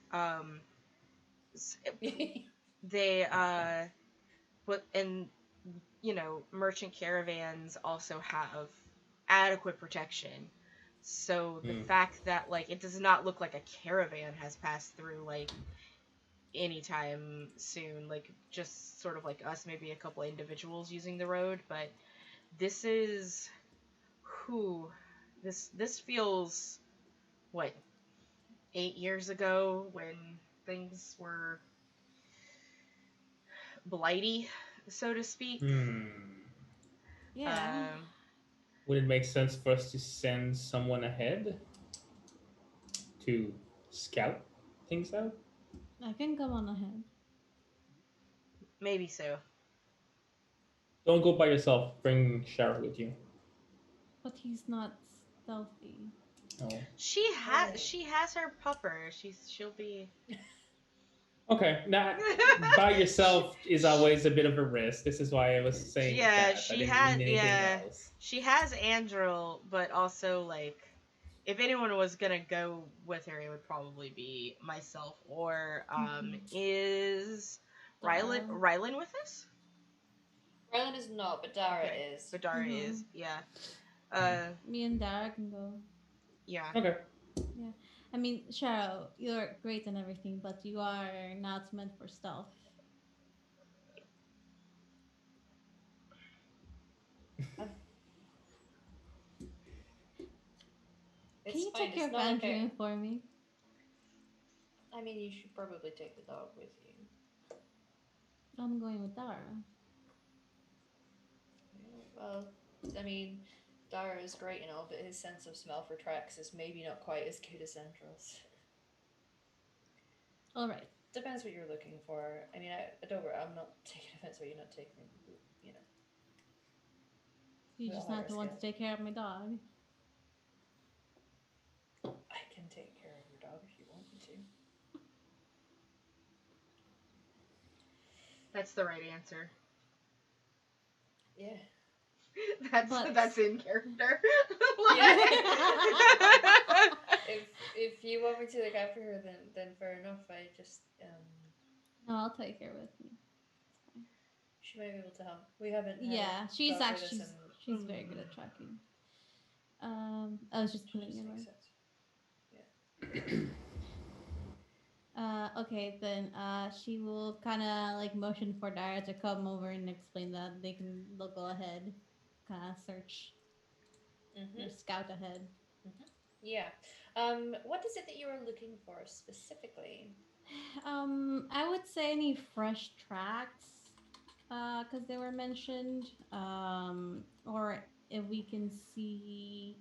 They merchant caravans also have adequate protection. So the fact that like it does not look like a caravan has passed through like anytime soon, like just sort of like us, maybe a couple individuals using the road, but this is this feels 8 years ago when things were blighty, so to speak. Yeah. Would it make sense for us to send someone ahead to scout things out? I can come on ahead. Maybe so. Don't go by yourself. Bring Shara with you. But he's not stealthy. Oh. She has her pupper. She'll be. Okay, now by yourself is always a bit of a risk. This is why I was saying. Yeah, she has Andrel, but also like, if anyone was gonna go with her, it would probably be myself or is Rylan with us? Rylan is not, but Dara is. But Dara is, yeah. Me and Dara can go. Yeah. Okay. Yeah. I mean, Cheryl, you're great and everything, but you are not meant for stealth. Can you check your Evangelion for me? I mean, you should probably take the dog with you. I'm going with Dara. Yeah, well, I mean, Dara is great and all, but his sense of smell for tracks is maybe not quite as good as Central's. All right. Depends what you're looking for. I mean, I don't worry, I'm not taking offense what you're not taking, you know, You we all just have not our the one to skills. take care of my dog. I can take care of your dog if you want me to. That's the right answer. Yeah. That's in character. Yeah. Like- If you want me to look after her, then fair enough. I just No, I'll take her with me. It's fine. she might be able to help. We haven't had Yeah, a she's dog with us actually in she's very good at tracking. I was just putting just it makes right. sense. Okay, then she will kind of like motion for Dara to come over and explain that they'll go ahead, kind of search or Mm-hmm. scout ahead. Yeah. What is it that you are looking for specifically? I would say any fresh tracks, because they were mentioned. Or if we can see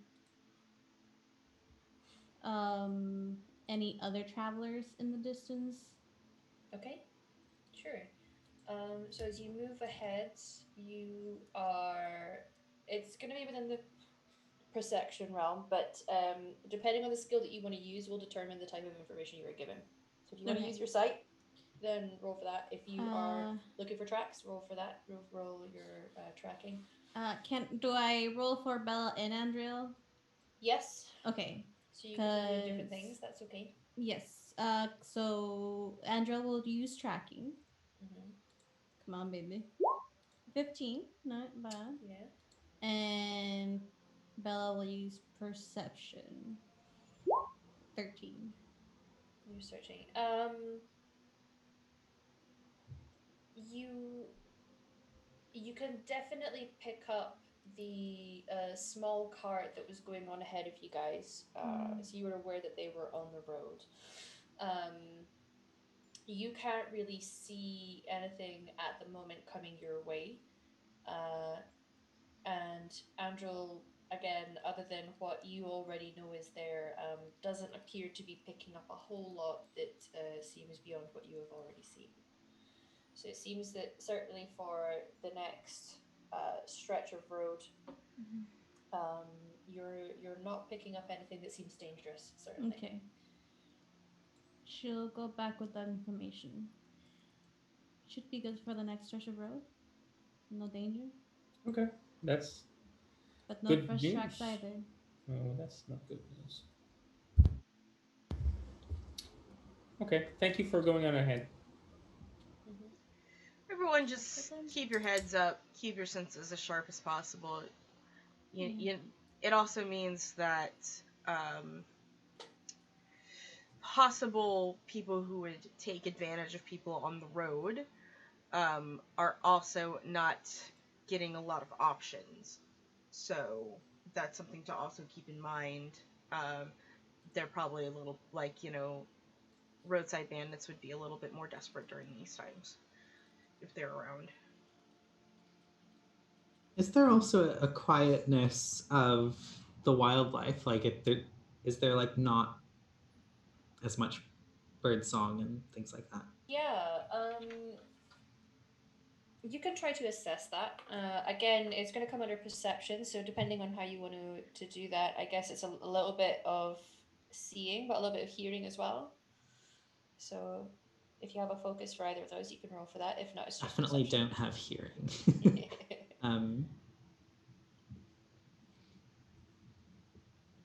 any other travelers in the distance. Okay, sure. So as you move ahead, you are. It's going to be within the perception realm, but depending on the skill that you want to use, will determine the type of information you are given. So if you want to Okay. use your sight, then roll for that. If you are Uh, looking for tracks, roll for that. Roll your tracking. do I roll for Bella and Andriel? Yes. Okay. So you can do different 'Cause- things. That's okay. Yes. So Andriel will use tracking. Mm-hmm. Come on, baby. 15, not bad. Yeah. And Bella will use perception. 13. You're searching. You you can definitely pick up the small cart that was going on ahead of you guys. So you were aware that they were on the road. You can't really see anything at the moment coming your way. Uh, and Andrew, again, other than what you already know is there, doesn't appear to be picking up a whole lot that seems beyond what you have already seen. So it seems that certainly for the next stretch of road, you're not picking up anything that seems dangerous. Certainly. Okay. She'll go back with that information. Should be good for the next stretch of road. No danger. Okay, that's But no good fresh news. tracks either. Oh, that's not good news. Okay, thank you for going on ahead. Everyone, just keep your heads up, keep your senses as sharp as possible. It also means that possible people who would take advantage of people on the road are also not getting a lot of options. So that's something to also keep in mind. They're probably a little, like, roadside bandits would be a little bit more desperate during these times if they're around. Is there also a quietness of the wildlife? Like, is there like not as much bird song and things like that? Yeah. You can try to assess that. Again, it's going to come under perception. So depending on how you want to do that, I guess it's a little bit of seeing, but a little bit of hearing as well. So if you have a focus for either of those, you can roll for that. If not, it's just Definitely perception. don't have hearing.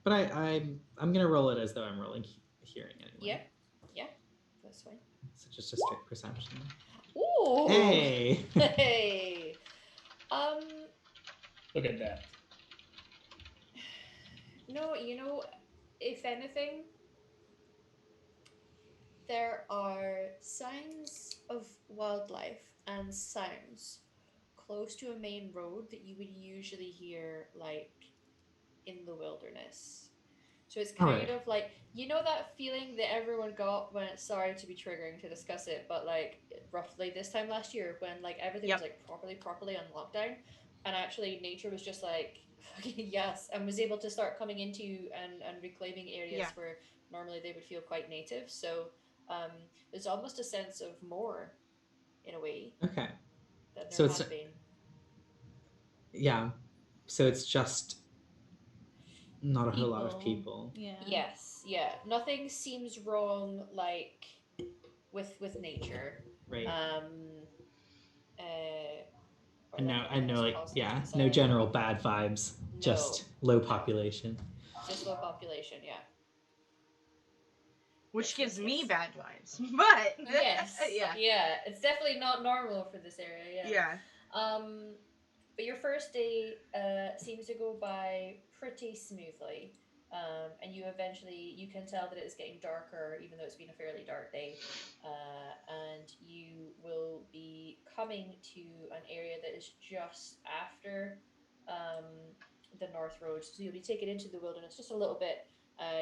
But I'm gonna roll it as though I'm rolling hearing anyway. Yeah, that's fine. So just a strict perception. Ooh. Hey. Hey. Look at that. No, if anything, there are signs of wildlife and sounds close to a main road that you would usually hear, like, in the wilderness. So it's All kind right. of like, you know that feeling that everyone got when, sorry to be triggering to discuss it, but like roughly this time last year when like everything was Yep. like properly on lockdown, and actually nature was just like yes, and was able to start coming into and reclaiming areas Yeah. where normally they would feel quite native. So um, there's almost a sense of more in a way Okay. than there So it's had been. yeah. So it's just not a whole lot of People. people, Yeah. Yes, yeah. Nothing seems wrong like with nature. right? Um or And like no, I anything know, that's like, causing yeah, no concern. general bad vibes, No, just low no. population. Just low population, yeah. Which gives Yes, me yes. bad vibes. But Yes, yeah. yeah. It's definitely not normal for this area, yeah. Yeah. Um, but your first day seems to go by pretty smoothly. And you can tell that it's getting darker, even though it's been a fairly dark day. And you will be coming to an area that is just after um, the North Road. So you'll be taken into the wilderness just a little bit.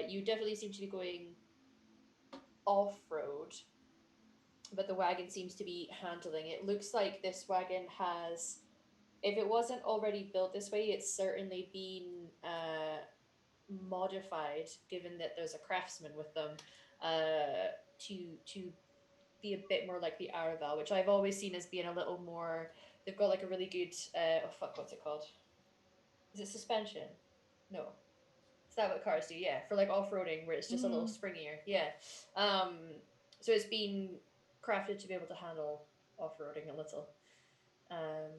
You definitely seem to be going off road, but the wagon seems to be handling it. Looks like this wagon has, if it wasn't already built this way, it's certainly been modified, given that there's a craftsman with them, to be a bit more like the Araval, which I've always seen as being a little more. They've got like a really good oh fuck, what's it called? Is it suspension? No. Is that what cars do? Yeah, for like off roading, where it's just a little springier. Yeah. Um. So it's been crafted to be able to handle off roading a little. Um.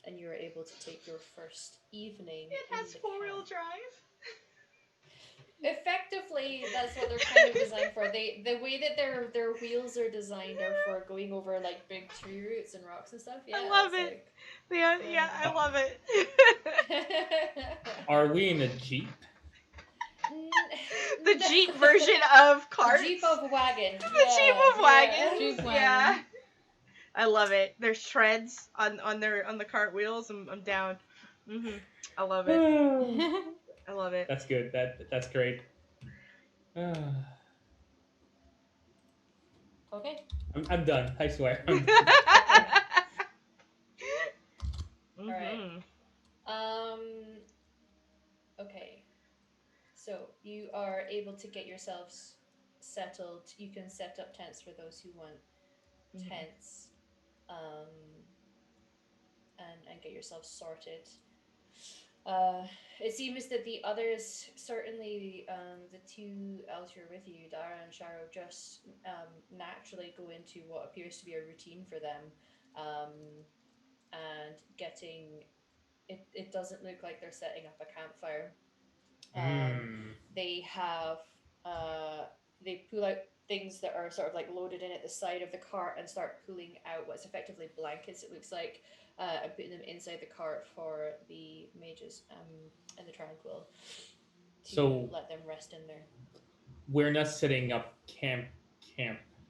And you were able to take your first evening It in has the 4-wheel camp. drive. Effectively, that's what they're kind of designed for. The way that their wheels are designed are for going over like big tree roots and rocks and stuff. Yeah, I love it's it. Yeah, I love it. like Are we in a jeep? The Jeep version of carts. The Jeep of wagon. The Jeep of wagons. Jeep wagon. Yeah. I love it. There's treads on the cart wheels. I'm down. I love it. I love it. That's good. That's great. Okay. I'm done. I swear. I'm done. All right. Okay. So you are able to get yourselves settled. You can set up tents for those who want tents, and get yourselves sorted. It seems that the others, certainly the two elves who are with you, Dara and Sharo, just naturally go into what appears to be a routine for them, and getting it doesn't look like they're setting up a campfire. They have they pull out things that are sort of like loaded in at the side of the cart and start pulling out what's effectively blankets, it looks like, and putting them inside the cart for the mages and the tranquil to So- let them rest in there. We're not setting up camp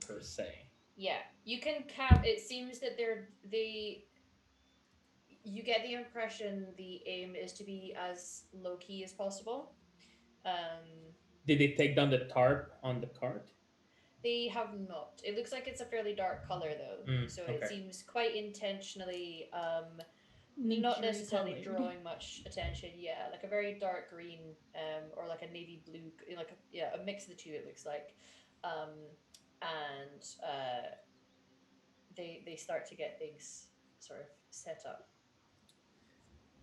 per se. Yeah, you can camp. It seems that you get the impression the aim is to be as low key as possible. Did they take down the tarp on the cart? They have not. It looks like it's a fairly dark color though, so it okay. seems quite intentionally Nature not necessarily colored. drawing much attention. Yeah, like a very dark green, or like a navy blue, like a mix of the two. It looks like, and they start to get things sort of set up.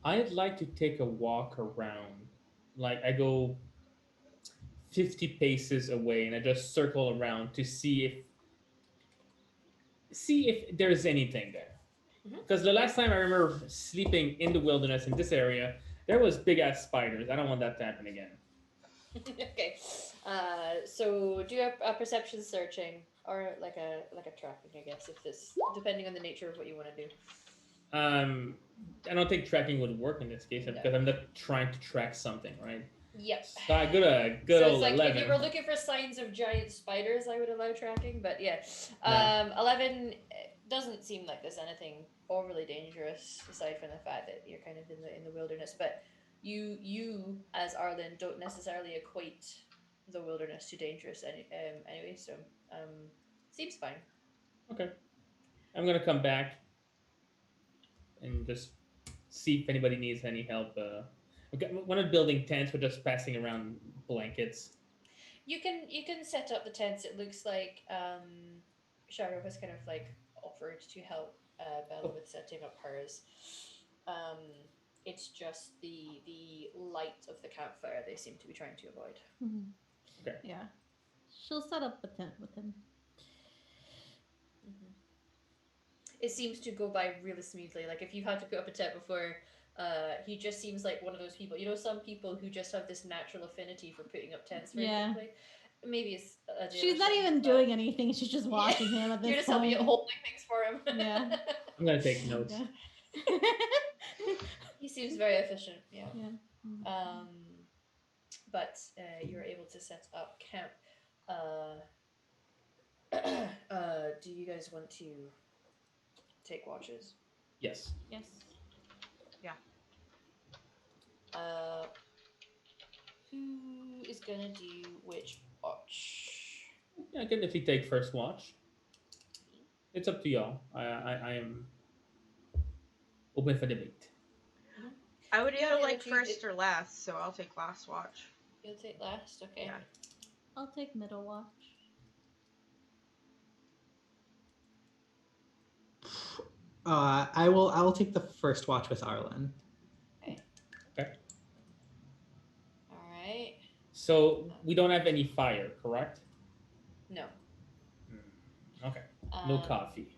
I'd like to take a walk around. Like I go 50 paces away and I just circle around to see if there's anything there. Because the last time I remember sleeping in the wilderness in this area, there was big ass spiders. I don't want that to happen again. Okay, so do a perception searching or like a tracking, I guess, if this depending on the nature of what you want to do. I don't think tracking would work in this case because I'm not trying to track something, right? Yep. So I got a good So old it's like 11. if you were looking for signs of giant spiders, I would allow tracking. But yeah, Yeah. 11 doesn't seem like there's anything overly dangerous aside from the fact that you're kind of in the wilderness. But you as Arlen don't necessarily equate the wilderness to dangerous anyway, so seems fine. Okay. I'm gonna come back and just see if anybody needs any help. Okay, we're not building tents. We're just passing around blankets. You can set up the tents. It looks like Shadow has kind of like offered to help Bella with setting up hers. Um, it's just the light of the campfire they seem to be trying to avoid. Mhm. Okay. Yeah. She'll set up a tent with him. Hmm. It seems to go by really smoothly. Like if you've had to put up a tent before, he just seems like one of those people. You know, some people who just have this natural affinity for putting up tents very Yeah. quickly. Maybe it's a She's not even doing anything. She's just watching him at this You're just point. holding things for him. Yeah. I'm gonna take notes. Yeah. He seems very efficient. Yeah. Yeah. But you're able to set up camp. Do you guys want to take watches? Yes. Yes. Who is gonna do which watch? Yeah, I can definitely take first watch. It's up to y'all. I am open for debate. I would Yeah, either yeah, like but you- first or last, so I'll take last watch. You'll take last, okay? Yeah. I'll take middle watch. I will take the first watch with Arlen. Okay. All right. So we don't have any fire, correct? No. Okay. No Um, coffee.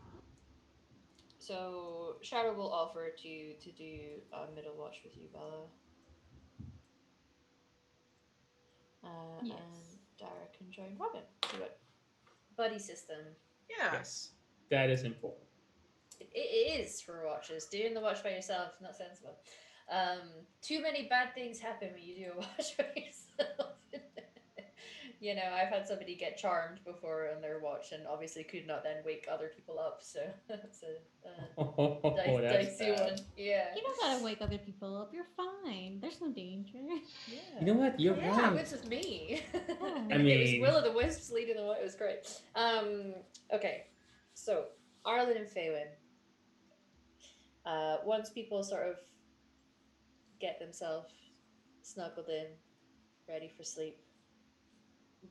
So Shadow will offer to do a middle watch with you, Bella. Yes. And Dara can join Robin. Do it. Buddy system. Yeah. Yes. That is important. It is for watches. Doing the watch by yourself is not sensible. Too many bad things happen when you do a watch by yourself. You know, I've had somebody get charmed before on their watch and obviously could not then wake other people up. So that's a That's dicey bad. one. Yeah. You don't gotta wake other people up. You're fine. There's no danger. Yeah. You know what? You're Yeah, right. this is me. I It mean- was Will of the Wisps leading the way. It was great. Okay, so Arlen and Faywin. Once people sort of get themselves snuggled in, ready for sleep,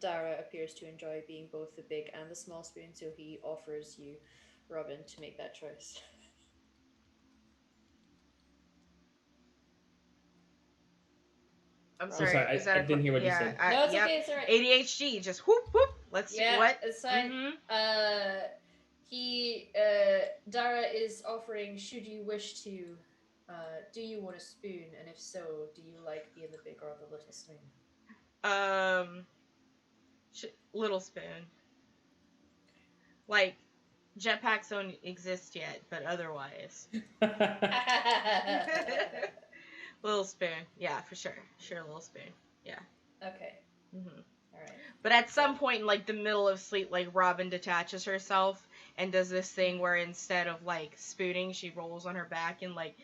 Dara appears to enjoy being both the big and the small spoon, so he offers you, Robin, to make that choice. I'm Oh, sorry. sorry, is that I didn't hear what you yeah, said. No, it's yep. okay. It's alright. ADHD. Just whoop whoop. Let's Yeah, see what. it's fine. Mhm. Dara is offering, should you wish to, do you want a spoon, and if so, do you like being the big or the little spoon? Little spoon. Like, jetpacks don't exist yet, but otherwise. Little spoon. Yeah, for sure. Sure, little spoon. Yeah. Okay, hmm alright. But at some point in, like, the middle of sleep, like, Robin detaches herself and does this thing where instead of, like, spooning, she rolls on her back and, like,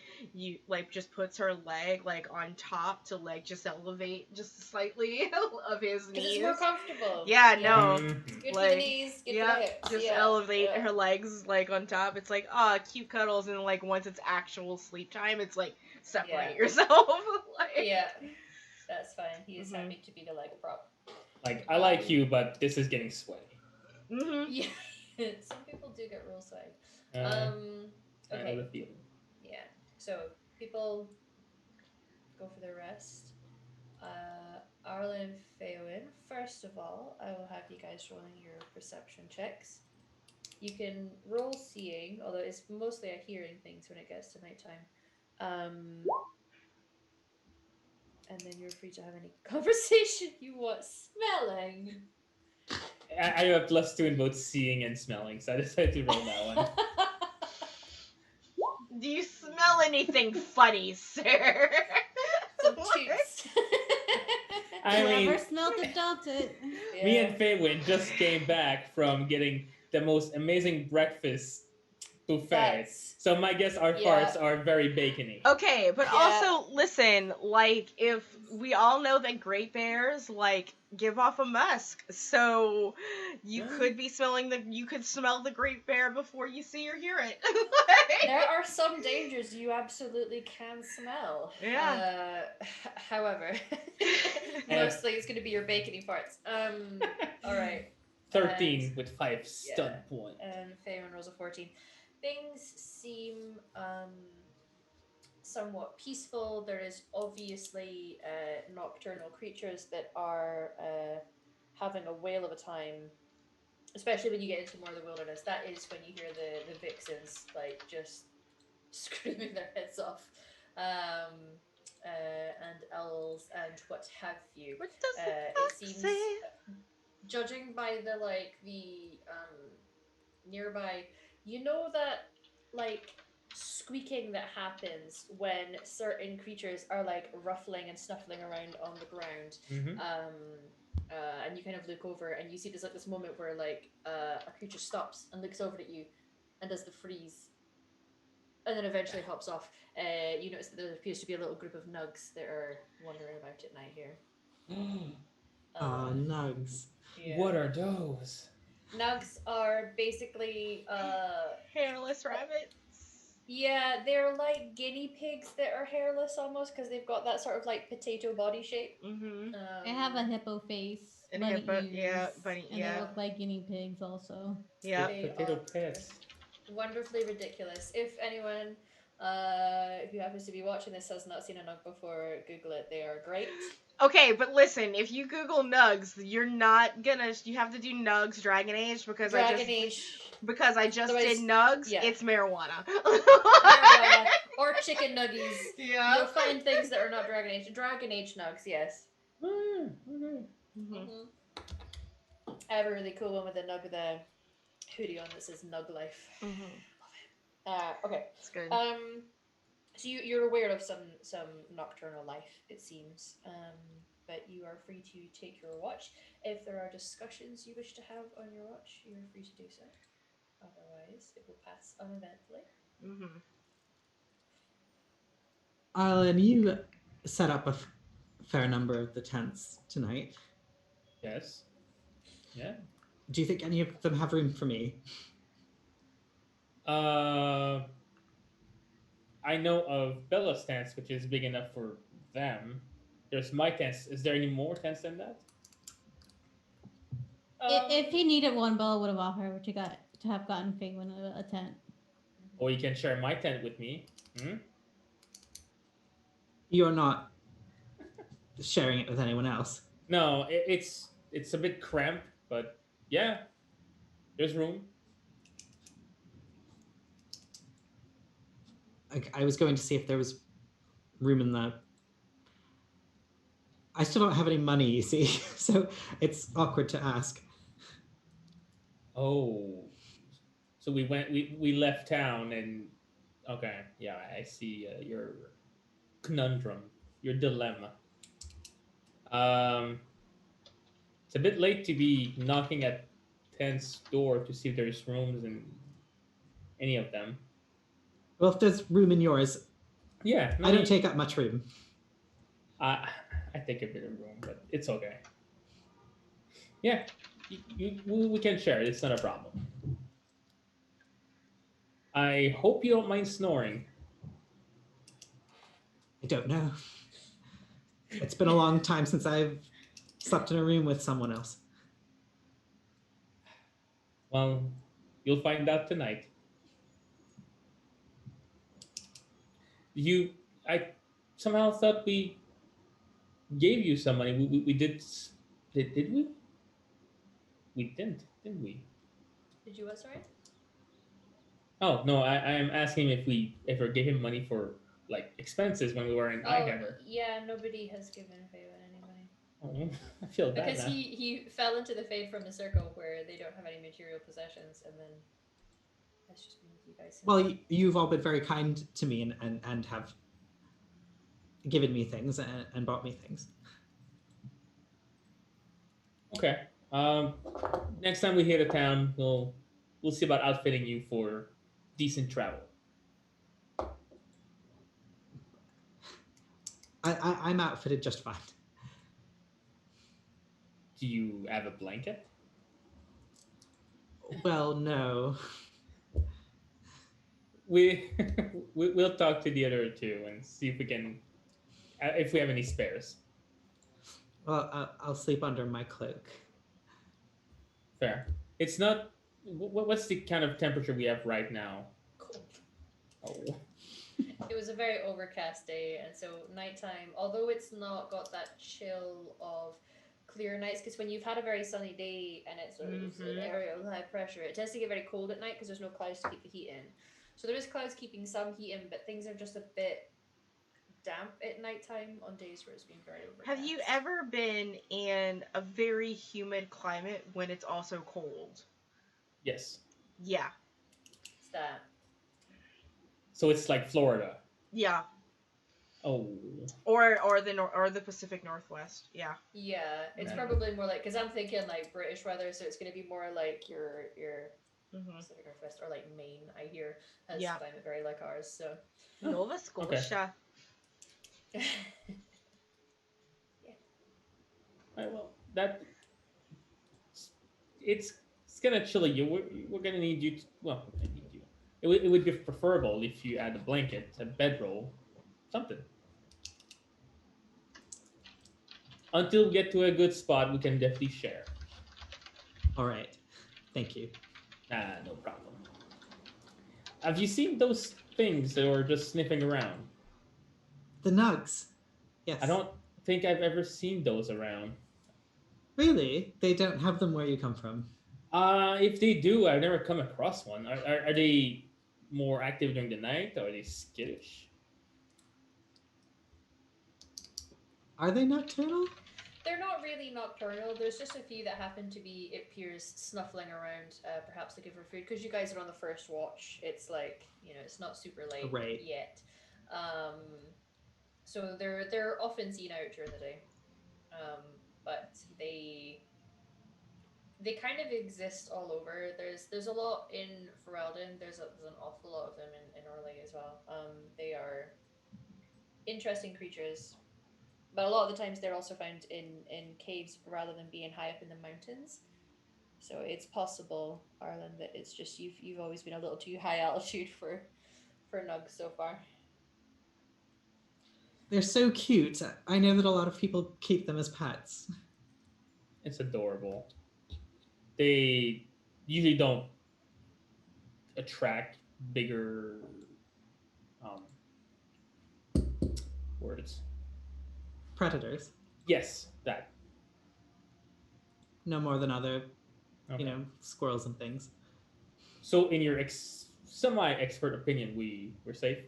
just puts her leg, like, on top to, like, just elevate just slightly of his Because knees. it's more comfortable. Yeah, no. Mhm. Good for Like, the knees, good for the hips. just yeah, elevate yeah. her legs, like, on top. It's like, cute cuddles, and, like, once it's actual sleep time, it's like, separate Yeah. yourself. Like, Yeah, that's fine. He is Mhm. happy to be the leg prop. Like, I like you, but this is getting sweaty. hmm Yeah, some people do get real side. I know Okay, the feeling. yeah. So people go for the rest. Arlen Faywin, first of all, I will have you guys rolling your perception checks. You can roll seeing, although it's mostly a hearing things when it gets to nighttime. And then you're free to have any conversation you want. Smelling. I have +2 in both seeing and smelling, so I decided to roll that one. Do you smell anything funny, sir? Some toots. I mean, Whoever smelled it dumped it. me and Faywin just came back from getting the most amazing breakfast buffet. That's- So my guess our Yeah. farts are very bacony. Okay, but Yeah. also listen, like if we all know that Great Bears like give off a musk, so you could be you could smell the Great Bear before you see or hear it. There are some dangers you absolutely can smell. Yeah. However, mostly it's going to be your bacony farts. All right. 13 with 5 stun points. And Feynman rolls a 14. Things seem somewhat peaceful. There is obviously nocturnal creatures that are having a whale of a time, especially when you get into more of the wilderness. That is when you hear the vixens like just screaming their heads off, and owls and what have you. What does It seems, judging by the nearby, you know that like squeaking that happens when certain creatures are like ruffling and snuffling around on the ground. Mm-hmm. And you kind of look over and you see there's like this moment where like a creature stops and looks over at you and does the freeze and then eventually hops off. You notice that there appears to be a little group of nugs that are wandering about at night here. Nugs. Yeah. What are those? Nugs are basically hairless rabbits? Yeah, they're like guinea pigs that are hairless almost because they've got that sort of like potato body shape. Mm-hmm. They have a hippo face. And bunny hippo, ears, bunny, and they look like guinea pigs also. Yeah. Potato pets. Wonderfully ridiculous. If anyone who happens to be watching this has not seen a nug before, Google it. They are great. Okay, but listen, if you Google nugs, you're not gonna. You have to do nugs Dragon Age because I just did nugs. Yeah. It's marijuana. Marijuana or chicken nuggies. Yeah. You'll find things that are not Dragon Age. Dragon Age nugs, yes. Mm-hmm. I have a really cool one with a nug with a hoodie on that says Nug Life. Mm-hmm. Okay. It's good. So you're aware of some nocturnal life, it seems, but you are free to take your watch. If there are discussions you wish to have on your watch, you are free to do so. Otherwise, it will pass uneventfully. Mm-hmm. Alan, you set up a fair number of the tents tonight. Yes. Yeah. Do you think any of them have room for me? I know of Bella's tents, which is big enough for them. There's my tents. Is there any more tents than that? If he needed one, Bella would have offered to have gotten Figwin a tent. Or you can share my tent with me. You're not sharing it with anyone else. No, it's a bit cramped, but yeah, there's room. I was going to see if there was room in the... I still don't have any money, you see, so it's awkward to ask. Oh, so we left town and okay, yeah, I see your conundrum, your dilemma. It's a bit late to be knocking at Tent's door to see if there's rooms in any of them. Well, if there's room in yours, yeah, I don't take up much room. I take a bit of room, but it's okay. Yeah, we can share. It's not a problem. I hope you don't mind snoring. I don't know. It's been a long time since I've slept in a room with someone else. Well, you'll find out tonight. I somehow thought we gave you some money. We did we? We didn't we? Did you what, sorry? Oh no, I am asking if we ever gave him money for like expenses when we were in Ihammer. Yeah, nobody has given Faven any money. Oh, I feel bad because now. he fell into the Fade from the Circle where they don't have any material possessions, and then that's just been with you guys. Well, you've all been very kind to me and have given me things and bought me things. Okay. Next time we hit a town, we'll see about outfitting you for decent travel. I'm outfitted just fine. Do you have a blanket? Well, no. We'll talk to the other two and see if we can if we have any spares. Well, I'll sleep under my cloak. Fair. It's not. What's the kind of temperature we have right now? Cold. Oh. It was a very overcast day, and so nighttime, although it's not got that chill of clear nights, because when you've had a very sunny day and it's an area of high pressure, it tends to get very cold at night because there's no clouds to keep the heat in. So there is clouds keeping some heat in, but things are just a bit damp at nighttime on days where it's been very overcast. Have you ever been in a very humid climate when it's also cold? Yes. Yeah. It's that. So it's like Florida. Yeah. Oh. Or the Pacific Northwest. Yeah. Yeah, it's Yeah. probably more like, because I'm thinking like British weather, so it's going to be more like your Pacific Northwest, or like Maine. I hear has climate very like ours. So Nova Scotia. yeah. Right, well, that it's gonna chill you. We're gonna need you. I need you. It would be preferable if you add a blanket, a bedroll, something. Until we get to a good spot, we can definitely share. All right. Thank you. No problem. Have you seen those things that are just sniffing around? The nugs. Yes. I don't think I've ever seen those around. Really? They don't have them where you come from? If they do, I've never come across one. Are they more active during the night, or are they skittish? Are they nocturnal? They're not really nocturnal. There's just a few that happen to be, it appears, snuffling around, perhaps looking for food. Because you guys are on the first watch, it's like, it's not super late yet. So they're often seen out during the day, but they kind of exist all over. There's a lot in Ferelden. There's an awful lot of them in Orlais as well. They are interesting creatures. But a lot of the times they're also found in caves rather than being high up in the mountains. So it's possible, Arlen, that it's just you've always been a little too high altitude for nugs so far. They're so cute. I know that a lot of people keep them as pets. It's adorable. They usually don't attract bigger words. Predators. Yes, that. No more than other, squirrels and things. So, in your semi-expert opinion, we're safe?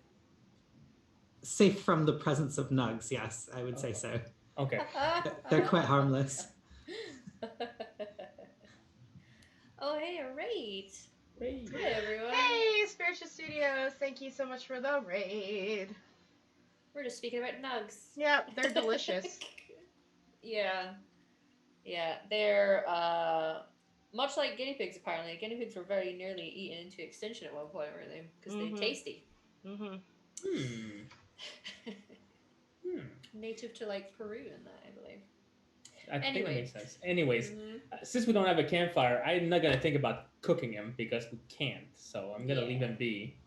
Safe from the presence of nugs, yes, I would say so. Okay. They're quite harmless. Oh, hey, a raid. Raid. Hi, everyone. Hey, Spiritual Studios. Thank you so much for the raid. We're just speaking about nugs. Yep, they're delicious. Yeah. They're much like guinea pigs. Apparently, guinea pigs were very nearly eaten into extinction at one point, were they? Because they're tasty. Native to like Peru and that, I believe. I think that makes sense. Anyways, since we don't have a campfire, I'm not gonna think about cooking them because we can't. So I'm gonna leave them be.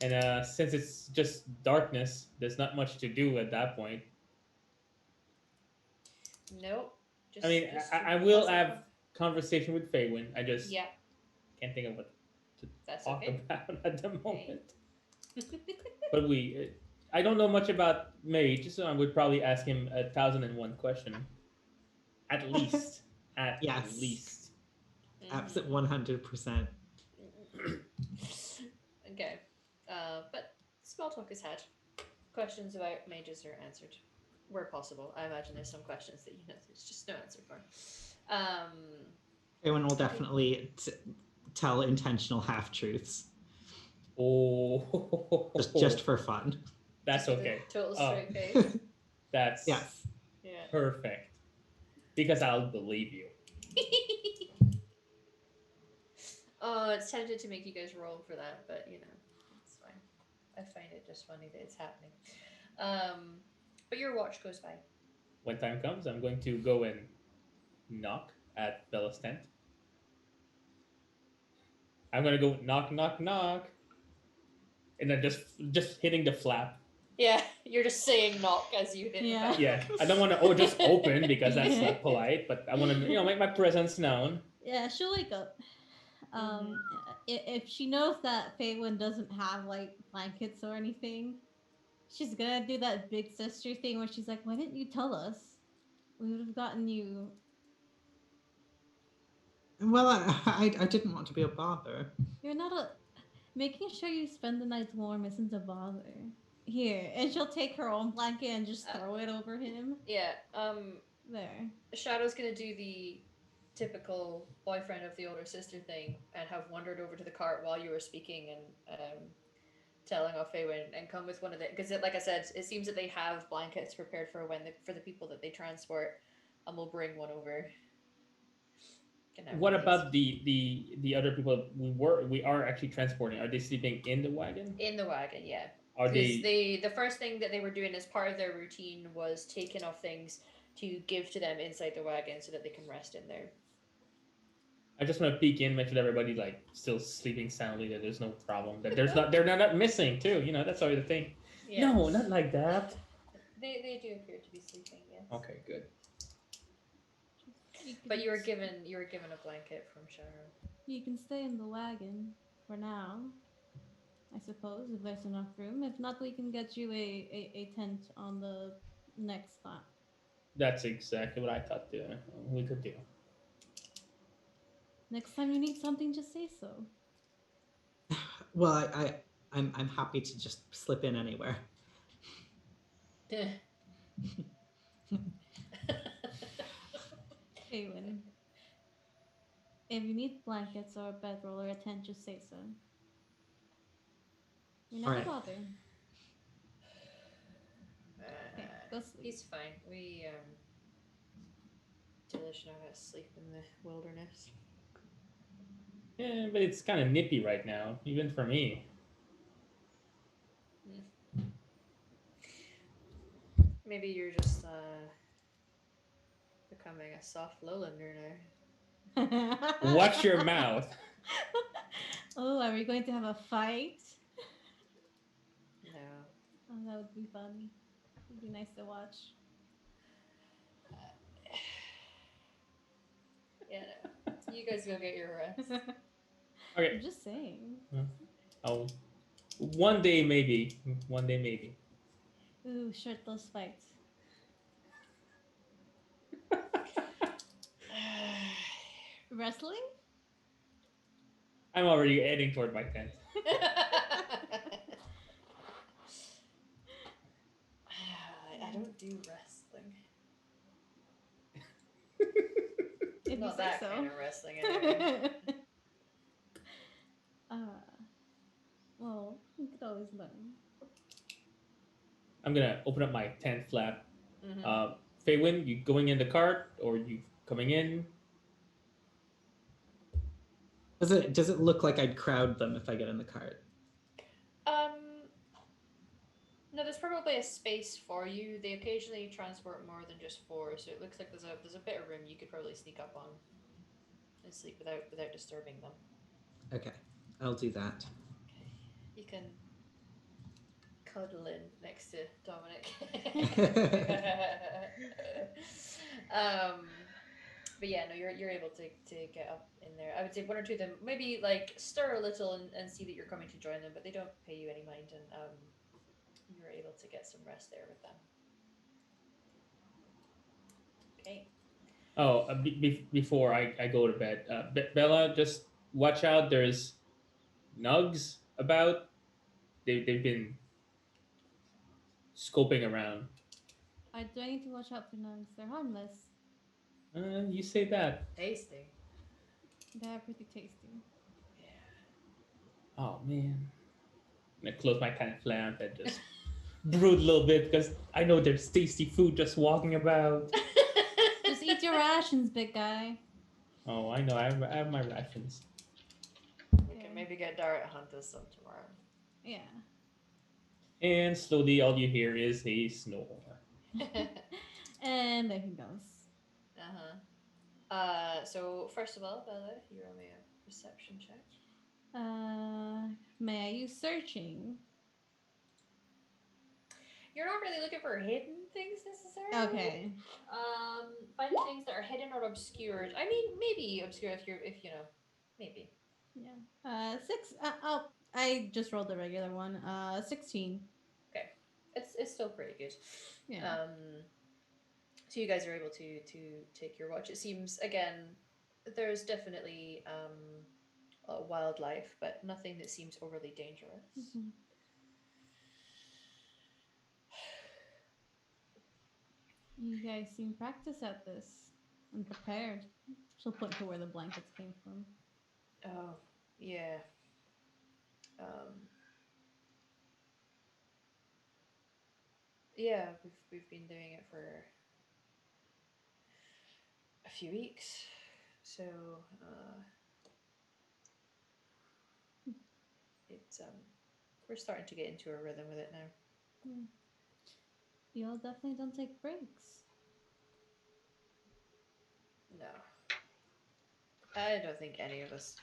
And since it's just darkness, there's not much to do at that point. Nope. I will have conversation with Faywin. I just can't think of what to talk about at the moment. But I don't know much about Mage, so I would probably ask him 1,001 question. At least. At least. Absolute 100%. Okay. But small talk is had. Questions about mages are answered where possible. I imagine there's some questions that there's just no answer for. Everyone will definitely tell intentional half-truths. Oh. Just for fun. That's okay. Total straight face. That's perfect. Because I'll believe you. Oh, it's tempted to make you guys roll for that, but it's fine. I find it just funny that it's happening. But your watch goes by. When time comes, I'm going to go and knock at Bella's tent. I'm gonna go knock, knock, knock, and then just hitting the flap. Yeah, you're just saying knock as you hit. Yeah. Yeah, I don't want to just open because that's Yeah. not polite, but I want to make my presence known. Yeah, she'll wake up. If she knows that Faywin doesn't have like blankets or anything, she's gonna do that big sister thing where she's like, "Why didn't you tell us? We would have gotten you." Well, I didn't want to be a bother. You're not a. Making sure you spend the night warm isn't a bother. Here, and she'll take her own blanket and just throw it over him. Yeah. There. Shadow's gonna do the typical boyfriend of the older sister thing and have wandered over to the cart while you were speaking and telling off Faywin and come with one of the, because like I said, it seems that they have blankets prepared for for the people that they transport, and we'll bring one over. What about the other people we are actually transporting? Are they sleeping in the wagon? In the wagon, yeah. Are they the first thing that they were doing as part of their routine was taking off things to give to them inside the wagon so that they can rest in there. I just want to peek in, make sure everybody like still sleeping soundly, that there's no problem, that they're not missing too. That's always the thing. Yeah. No, not like that. They do appear to be sleeping, yes. Okay, good. But you were given a blanket from Sharon. You can stay in the wagon for now, I suppose, if there's enough room. If not, we can get you a tent on the next spot. That's exactly what I thought we could do. Next time you need something, just say so. Well, I'm happy to just slip in anywhere. Faywin, if you need blankets or a bedroll or a tent, just say so. You're not a bother. Okay, go sleep. He's fine. We Delish know how to sleep in the wilderness. Yeah, but it's kind of nippy right now, even for me. Maybe you're just becoming a soft lowlander now. Watch your mouth. Oh, are we going to have a fight? No. Oh, that would be fun. It'd be nice to watch. Yeah, no. You guys go get your rest. Okay. I'm just saying. Oh, one day maybe. One day maybe. Ooh, shirtless fights. Wrestling? I'm already heading toward my tent. I don't do wrestling. If Not you say that so. kind of wrestling anyway. Well, you could always learn. I'm gonna open up my tent flap. Mm-hmm. Faywin, you going in the cart or you coming in? Does it look like I'd crowd them if I get in the cart? No, there's probably a space for you. They occasionally transport more than just 4, so it looks like there's a bit of room you could probably sneak up on and sleep without disturbing them. Okay, I'll do that. Okay. You can cuddle in next to Dominic. But yeah, no, you're able to get up in there. I would say 1 or 2 of them maybe like stir a little and see that you're coming to join them, but they don't pay you any mind, and you're able to get some rest there with them. Okay. Oh, before I go to bed, Bella, just watch out. There's nugs about. They've been scoping around. I do need to watch out for nugs. They're harmless. You say that. Tasty. They're pretty tasty. Yeah. Oh man. I'm gonna close my tent flap and just brood a little bit because I know there's tasty food just walking about. Just eat your rations, big guy. Oh, I know. I have my rations. maybe get Dara to hunt us some tomorrow. Yeah. And slowly, all you hear is a snore. And there he goes. So first of all, Bella, you roll me a perception check. May I use searching? You're not really looking for hidden things necessarily. Okay. Finding things that are hidden or obscured. I mean, maybe obscure if you know, maybe. Yeah. Six. Oh, I just rolled the regular one. 16. Okay, it's still pretty good. Yeah. So you guys are able to take your watch. It seems again, there's definitely wildlife, but nothing that seems overly dangerous. Mhm. You guys seem practiced at this and prepared. She'll point to where the blankets came from. Oh yeah. Um, yeah, we've been doing it for a few weeks, so it's we're starting to get into a rhythm with it now. Hmm. Y'all definitely don't take breaks. No, I don't think any of us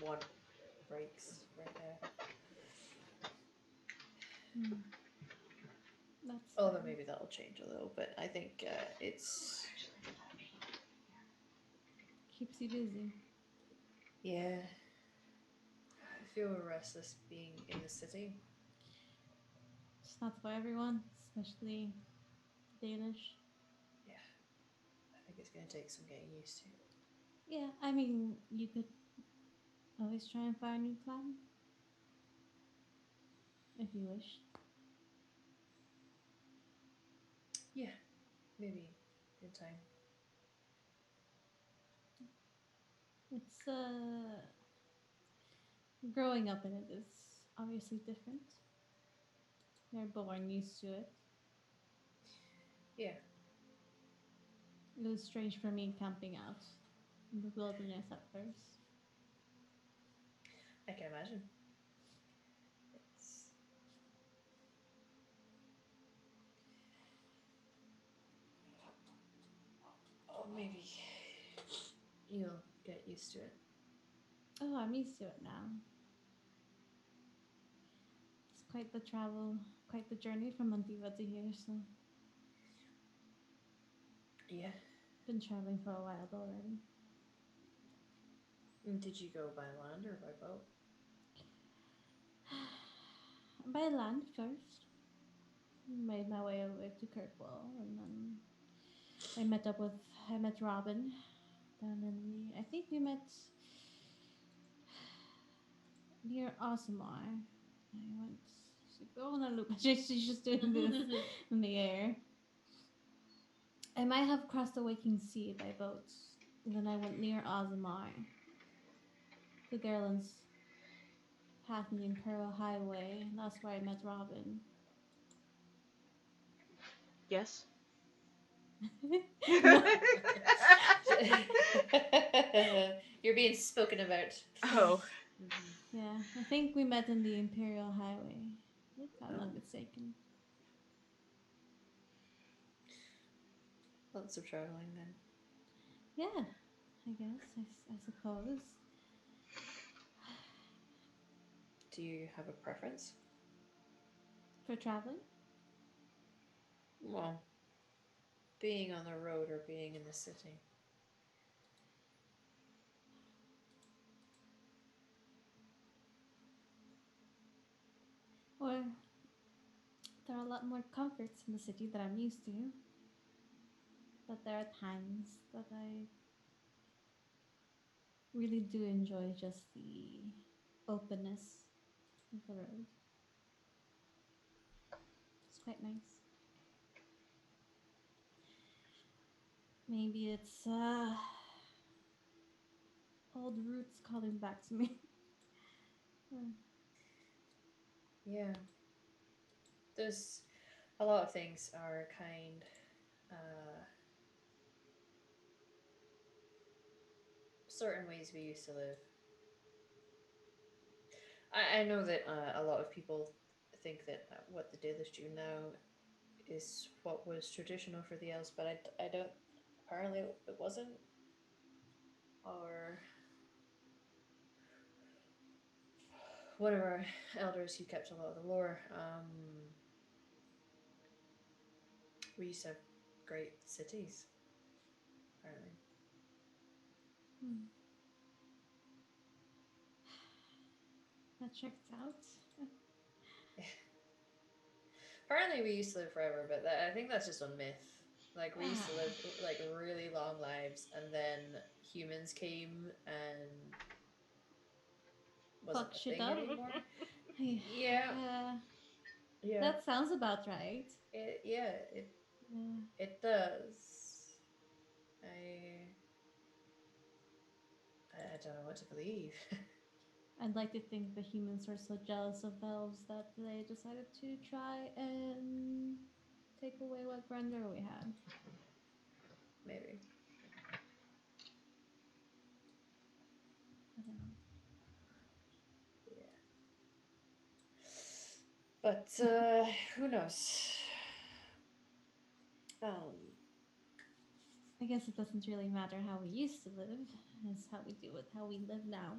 want breaks right now. Hmm. That's Although fair. maybe that'll change a little, but I think it's Keeps you busy. yeah. I feel restless being in the city. It's not for everyone, especially Danish. Yeah, I think it's gonna take some getting used to. Yeah, I mean, you could always try and find a new clan if you wish. Yeah, maybe in time. It's growing up in it is obviously different. You're born used to it. Yeah, It was strange for me camping out in the wilderness at first. I can imagine. It's oh maybe you'll get used to it. Oh, I'm used to it now. It's quite the travel, quite the journey from Antigua to here, so Yeah. been traveling for a while already. Did you go by land or by boat? By land first. Made my way over to Kirkwall, and then I met Robin down in the. I think we met near Osamar. I went. She go on a loop. She's just doing this in the air. I might have crossed the Waking Sea by boat, and then I went near Osamar. The Garlands path in the Imperial Highway. And that's where I met Robin. Yes. No. You're being spoken about. Oh. Yeah, I think we met in the Imperial Highway, if I'm not mistaken. Lots of traveling then. Yeah, I guess, I suppose. Do you have a preference? For traveling? Well, being on the road or being in the city. Or there are a lot more comforts in the city that I'm used to. But there are times that I really do enjoy just the openness of the road. It's quite nice. Maybe it's old roots calling back to me. Yeah. There's a lot of things are kind uh certain ways we used to live I know that a lot of people think that what the Dalish do now is what was traditional for the elves, but I don't. Apparently, it wasn't. Or one of our elders who kept a lot of the lore. We used to have great cities. Apparently, Hmm. That checks out. apparently we used to live forever, but I think that's just a myth. Like we used to live like really long lives, and then humans came and wasn't Fuck a shit thing up. anymore. Yeah. Yeah, yeah, That sounds about right. yeah, Yeah. it does. I I don't know what to believe. I'd like to think the humans are so jealous of elves that they decided to try and take away what grandeur we had. Maybe. I don't know. Yeah. But who knows? Um, I guess it doesn't really matter how we used to live, it's how we do it, how we live now.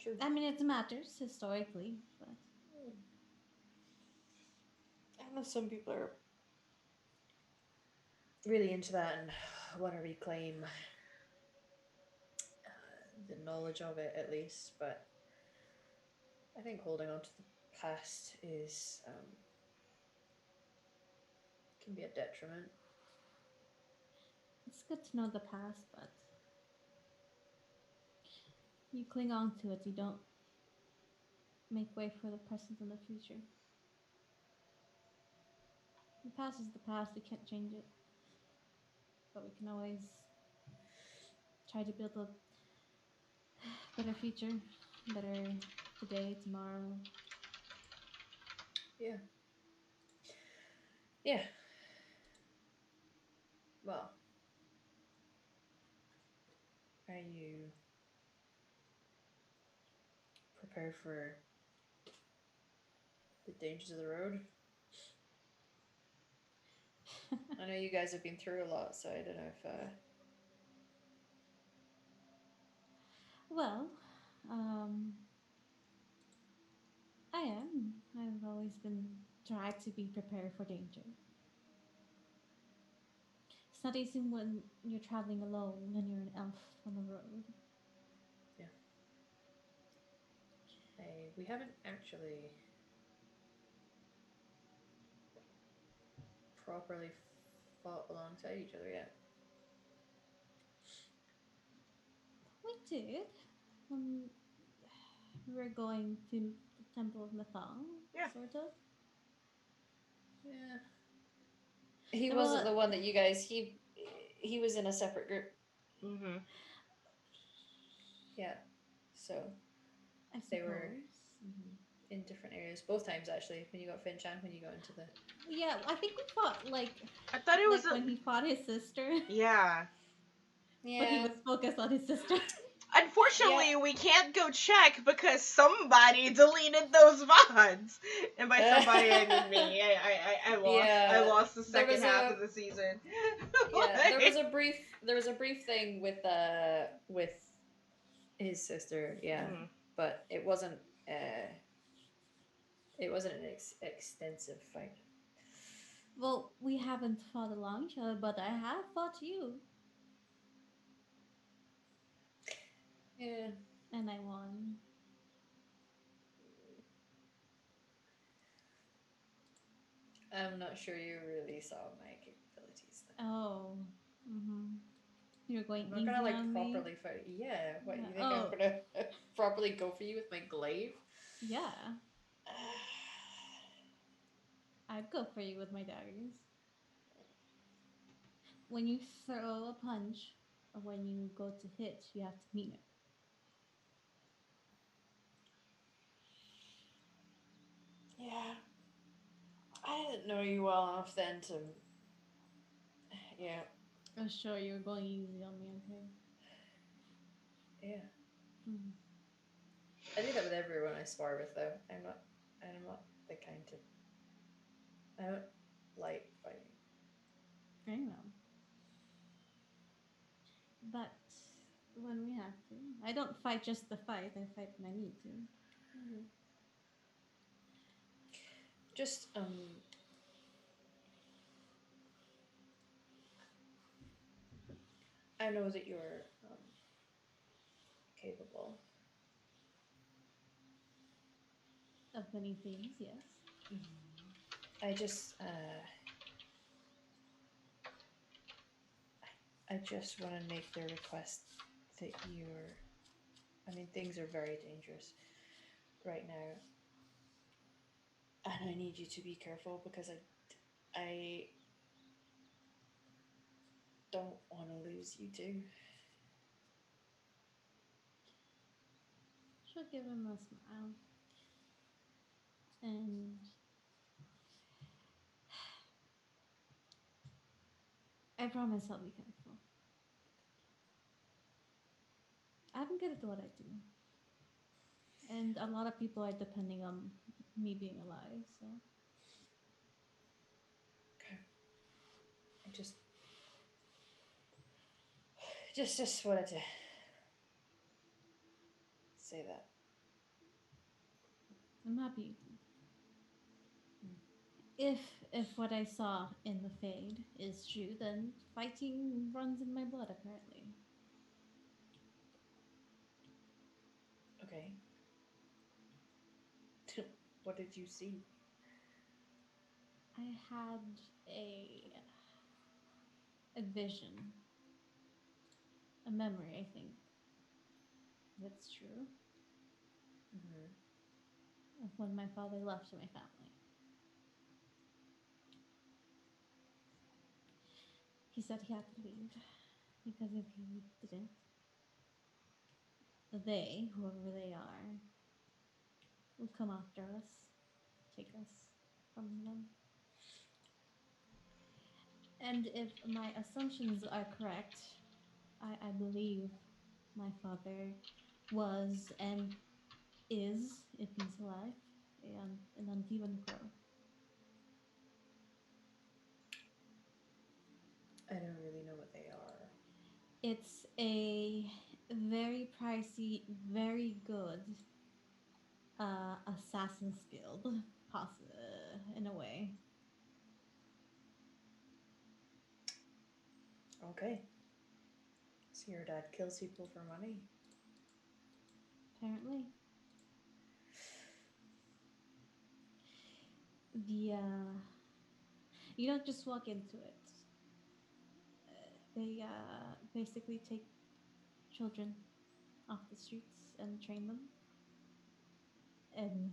true. I mean, it matters historically, but I know some people are really into that and want to reclaim the knowledge of it at least, but I think holding on to the past is can be a detriment. it's good to know the past, but you cling on to it, you don't make way for the present and the future. The past is the past, we can't change it, but we can always try to build a better future, better today, tomorrow. Yeah. Yeah. Well, are you prepared for the dangers of the road? I know you guys have been through a lot, so I don't know if Well, um, I am. I've always been tried to be prepared for danger. It's not easy when you're traveling alone and you're an elf on the road. yeah. We haven't actually properly fought alongside each other yet. We did. Um, we were going to the Temple of Nathal, Yeah. sort of. Yeah. He wasn't Well, the one that you guys he was in a separate group. Mm-hmm. Yeah. So I they were suppose. in different areas both times actually. When you got Finchan, when you got into the Yeah, I think we fought I thought it was like when he fought his sister, yeah. but he yeah was focused on his sister. yeah Unfortunately, we can't go check because somebody deleted those VODs, and by somebody I mean me. I yeah. lost the There second was half a of the season. yeah. Like- There was a brief thing with his sister. Yeah, Mhm. but it wasn't an extensive fight. Well, we haven't fought along each other, but I have fought you, Yeah. and I won. I'm not sure you really saw my capabilities then. Oh, mm-hmm. You're going I'm not easy gonna like on me. properly fight. Yeah, what Yeah. you think I'm Oh, gonna properly go for you with my glaive? yeah. I'd go for you with my daggers. When you throw a punch, or when you go to hit, you have to mean it. Yeah, I didn't know you well enough then to. Yeah, Oh, sure, you're going easy on me, okay? yeah. Mm. I do that with everyone I spar with, though. I'm not the kind to. I don't like fighting. I know. But when we have to, I don't fight just the fight. I fight when I need to. Mm-hmm. Just I know that you're capable. Of many things, yes. I just I just want to make the request that you're. I mean, things are very dangerous right now, and I need you to be careful because I don't want to lose you too. She'll give him a smile. And I promise I'll be careful. I'm good at what I do. And a lot of people are depending on me being alive, so. Okay. I just wanted to say that. I'm happy you do. If what I saw in the fade is true, then fighting runs in my blood apparently. Okay. What did you see? I had a vision, a memory, I think. That's true. Mm-hmm. Of when my father left my family. He said he had to leave because if he didn't, they, whoever they are, will come after us, take us from them. And if my assumptions are correct, I believe my father was and is, if he's alive, an Antivan Crow. I don't really know what they are. It's a very pricey, very good assassin's guild, in a way. Okay. So your dad kills people for money? Apparently. The you don't just walk into it. They basically take children off the streets and train them, and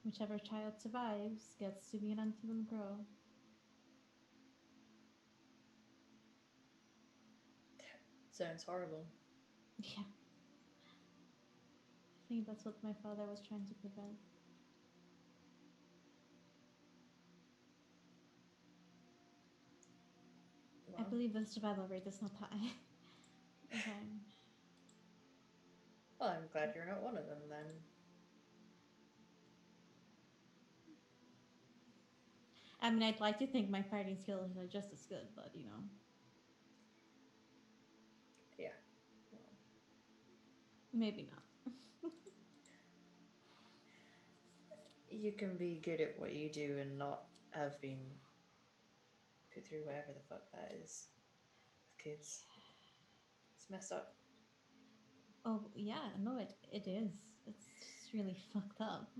whichever child survives gets to be an Antivan Crow. Sounds horrible. Yeah. I think that's what my father was trying to prevent. I Well, believe the survival rate is not high. Okay. well, I'm glad you're not one of them then. I mean, I'd like to think my fighting skills are just as good, but you know. Yeah. Well, Maybe not. you can be good at what you do and not have been put through whatever the fuck that is with kids. It's messed up. Oh yeah, no, it is. It's just really fucked up.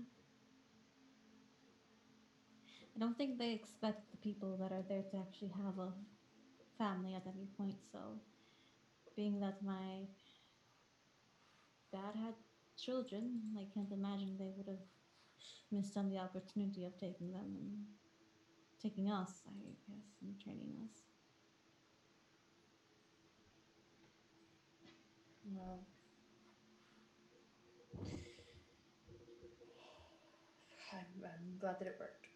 I don't think they expect the people that are there to actually have a family at any point. So, being that my dad had children, I can't imagine they would have missed on the opportunity of taking them and taking us, I guess, and training us. Well, I'm glad that it worked.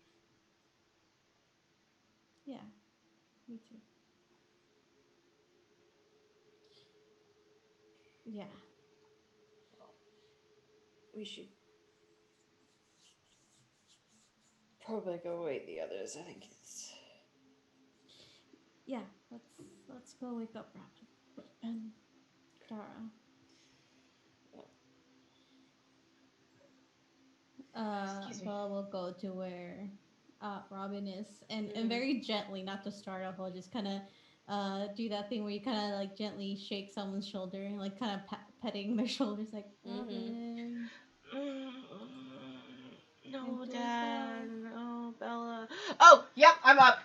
Yeah, me too. Yeah. Well, we should probably go wake the others. I think it's Yeah, let's go wake up Robin and Dara. Excuse me. Bella will go to where Robin is, and very gently, not to startle her, just kind of do that thing where you kind of like gently shake someone's shoulder and like kind of petting their shoulders, like Robin. No, Into Dad. the No, Bella. Oh, yep, I'm up.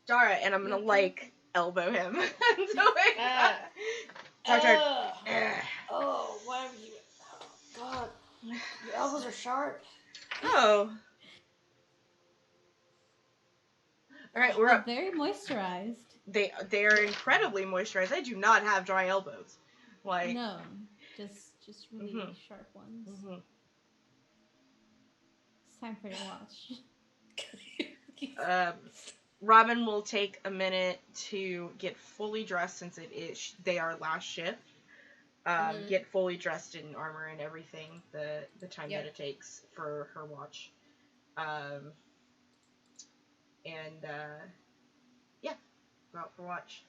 Dara, and I'm gonna like elbow him. Sorry, turn. Oh, why have you? Oh, God, your elbows are sharp. Oh. All right, we're but up. very moisturized. They are incredibly moisturized. I do not have dry elbows. Like No, just really sharp ones. It's time for your watch. Robin will take a minute to get fully dressed since they are last shift. Get fully dressed in armor and everything. The time that it takes for her watch. Go out for watch.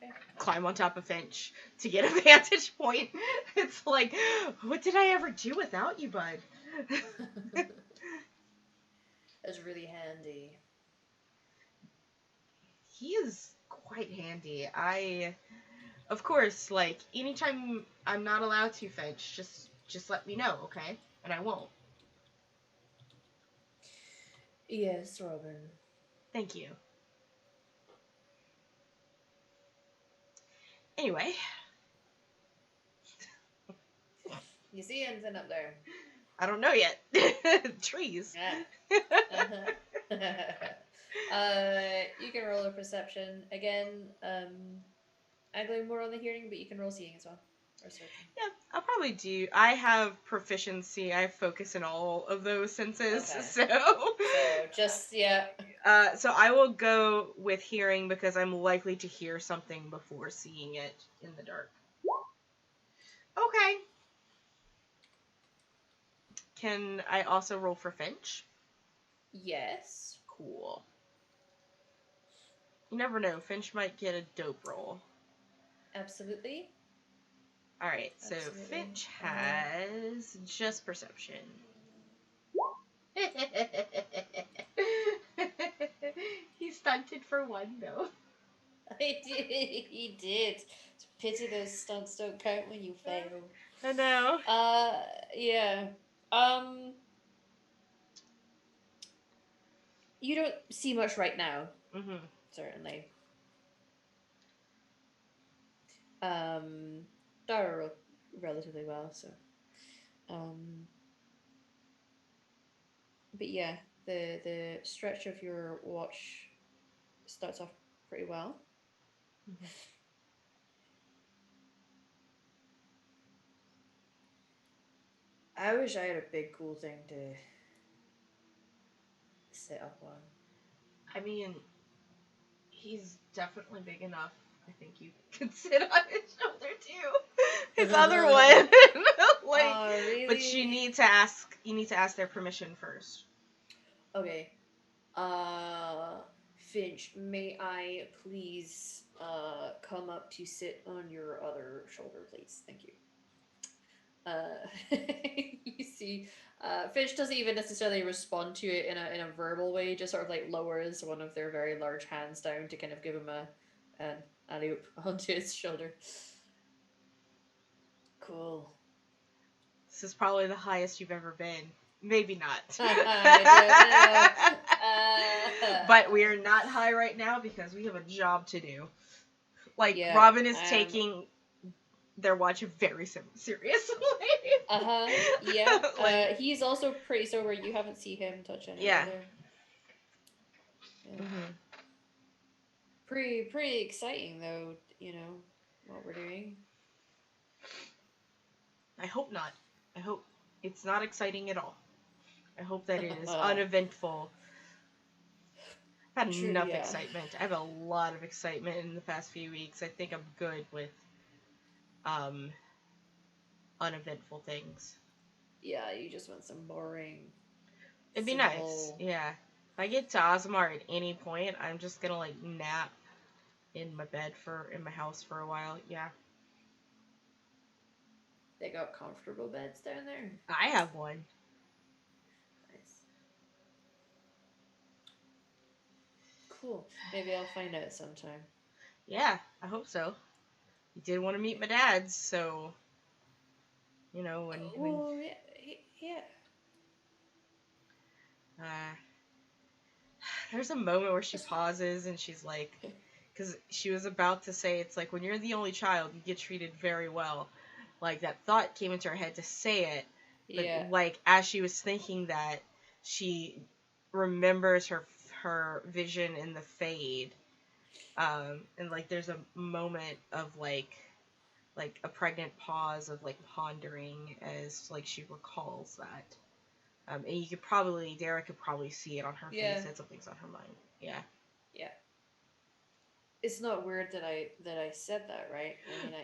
Okay. Climb on top of Finch to get a vantage point. It's like, what did I ever do without you, bud? That's really handy. He is quite handy. Of course, like, anytime I'm not allowed to, Finch, just let me know, okay? And I won't. Yes, Robin. Thank you. Anyway. You see anything up there? I don't know yet. Trees. Yeah. You can roll a perception. Again, I'm going more on the hearing, but you can roll seeing as well. Or searching. Yeah, I'll probably do. I have proficiency. I focus in all of those senses. Okay. So just, yeah. So I will go with hearing because I'm likely to hear something before seeing it in the dark. Okay. Can I also roll for Finch? Yes. Cool. You never know. Finch might get a dope roll. Absolutely. Alright, so Finch has just perception. He stunted for one, though. He did. It's a pity those stunts don't count when you fail. I know. Yeah. You don't see much right now. Mm-hmm. Certainly. Dara rolled relatively well, so. But yeah, the stretch of your watch starts off pretty well. Mm-hmm. I wish I had a big cool thing to sit up on. I mean, he's definitely big enough. I think you can sit on his shoulder too. His other one. Like, really? But you need to ask their permission first. Okay. Finch, may I please come up to sit on your other shoulder, please? Thank you. You see, Finch doesn't even necessarily respond to it in a verbal way, just sort of like lowers one of their very large hands down to kind of give him an alley-oop onto his shoulder. Cool. This is probably the highest you've ever been. Maybe not. I don't know. But we are not high right now because we have a job to do. Like, Yeah, Robin is taking their watch very seriously. Yeah. He's also pretty sober. You haven't seen him touch any other. Yeah. Mm-hmm. Pretty exciting though, you know, what we're doing. I hope not. I hope it's not exciting at all. I hope that it is uneventful. I've had enough excitement. I have a lot of excitement in the past few weeks. I think I'm good with uneventful things. Yeah, you just want some boring. It'd be nice. Yeah. If I get to Ozmar at any point, I'm just gonna like nap in my house for a while. Yeah. They got comfortable beds down there. I have one. Nice. Cool. Maybe I'll find out sometime. Yeah, I hope so. You did want to meet my dad's, so you know when. Yeah. There's a moment where she pauses and she's like, because she was about to say, it's like when you're the only child, you get treated very well. Like that thought came into her head to say it, but like as she was thinking that, she remembers her vision in the fade, and like there's a moment of like a pregnant pause of like pondering as like she recalls that. And you could probably, Dara could probably see it on her face that something's on her mind. Yeah. Yeah. It's not weird that I said that, right? I mean,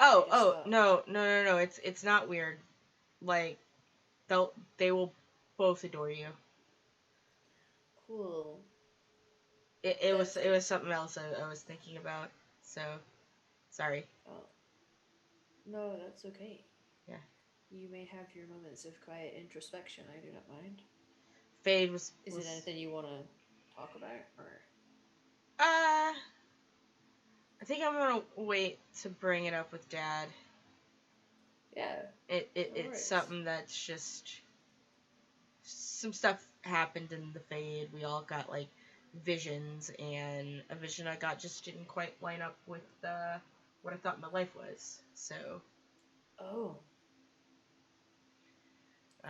No. It's not weird. Like, they will both adore you. Cool. It was something else I was thinking about. So, sorry. Oh. No, that's okay. Yeah. You may have your moments of quiet introspection. I do not mind. Fade was. Is it anything you want to talk about, or? I think I'm gonna wait to bring it up with Dad. Yeah. It's something that's just some stuff happened in the fade. We all got like visions, and a vision I got just didn't quite line up with what I thought my life was. So. Oh.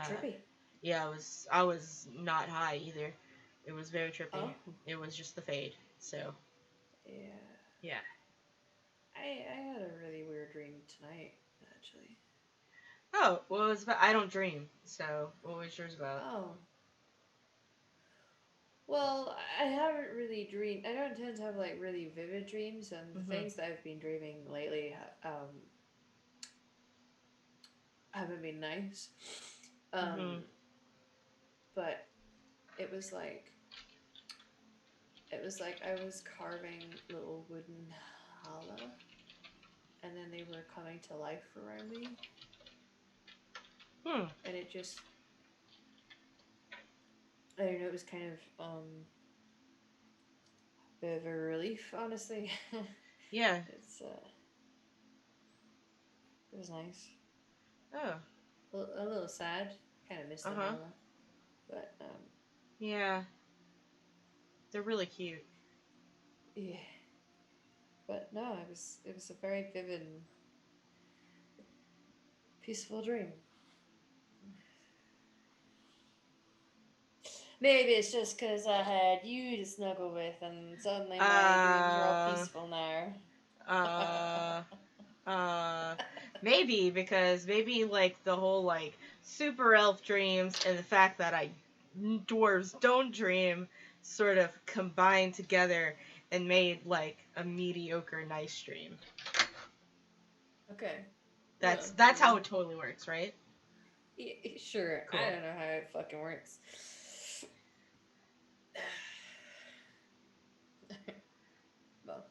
Trippy. Yeah, I was not high either. It was very trippy. Oh. It was just the fade. So. Yeah. Yeah. I had a really weird dream tonight, actually. Oh, well, it was about, I don't dream. So, what was yours about? Oh. Well, I haven't really dreamed. I don't tend to have like really vivid dreams, and the things that I've been dreaming lately haven't been nice. But it was like I was carving little wooden hala, and then they were coming to life around me. And it just, I don't know, it was kind of bit of a relief, honestly. Yeah. It was nice. Oh. A little sad. Kind of missed the hala. But yeah. They're really cute. Yeah. But no, it was a very vivid, peaceful dream. Maybe it's just because I had you to snuggle with, and suddenly my dreams are all peaceful now. Maybe, because maybe, like, the whole, like, super elf dreams and the fact that dwarves don't dream sort of combined together and made, like, a mediocre nice dream. Okay. That's how it totally works, right? Yeah, sure. Cool. I don't know how it fucking works. Well.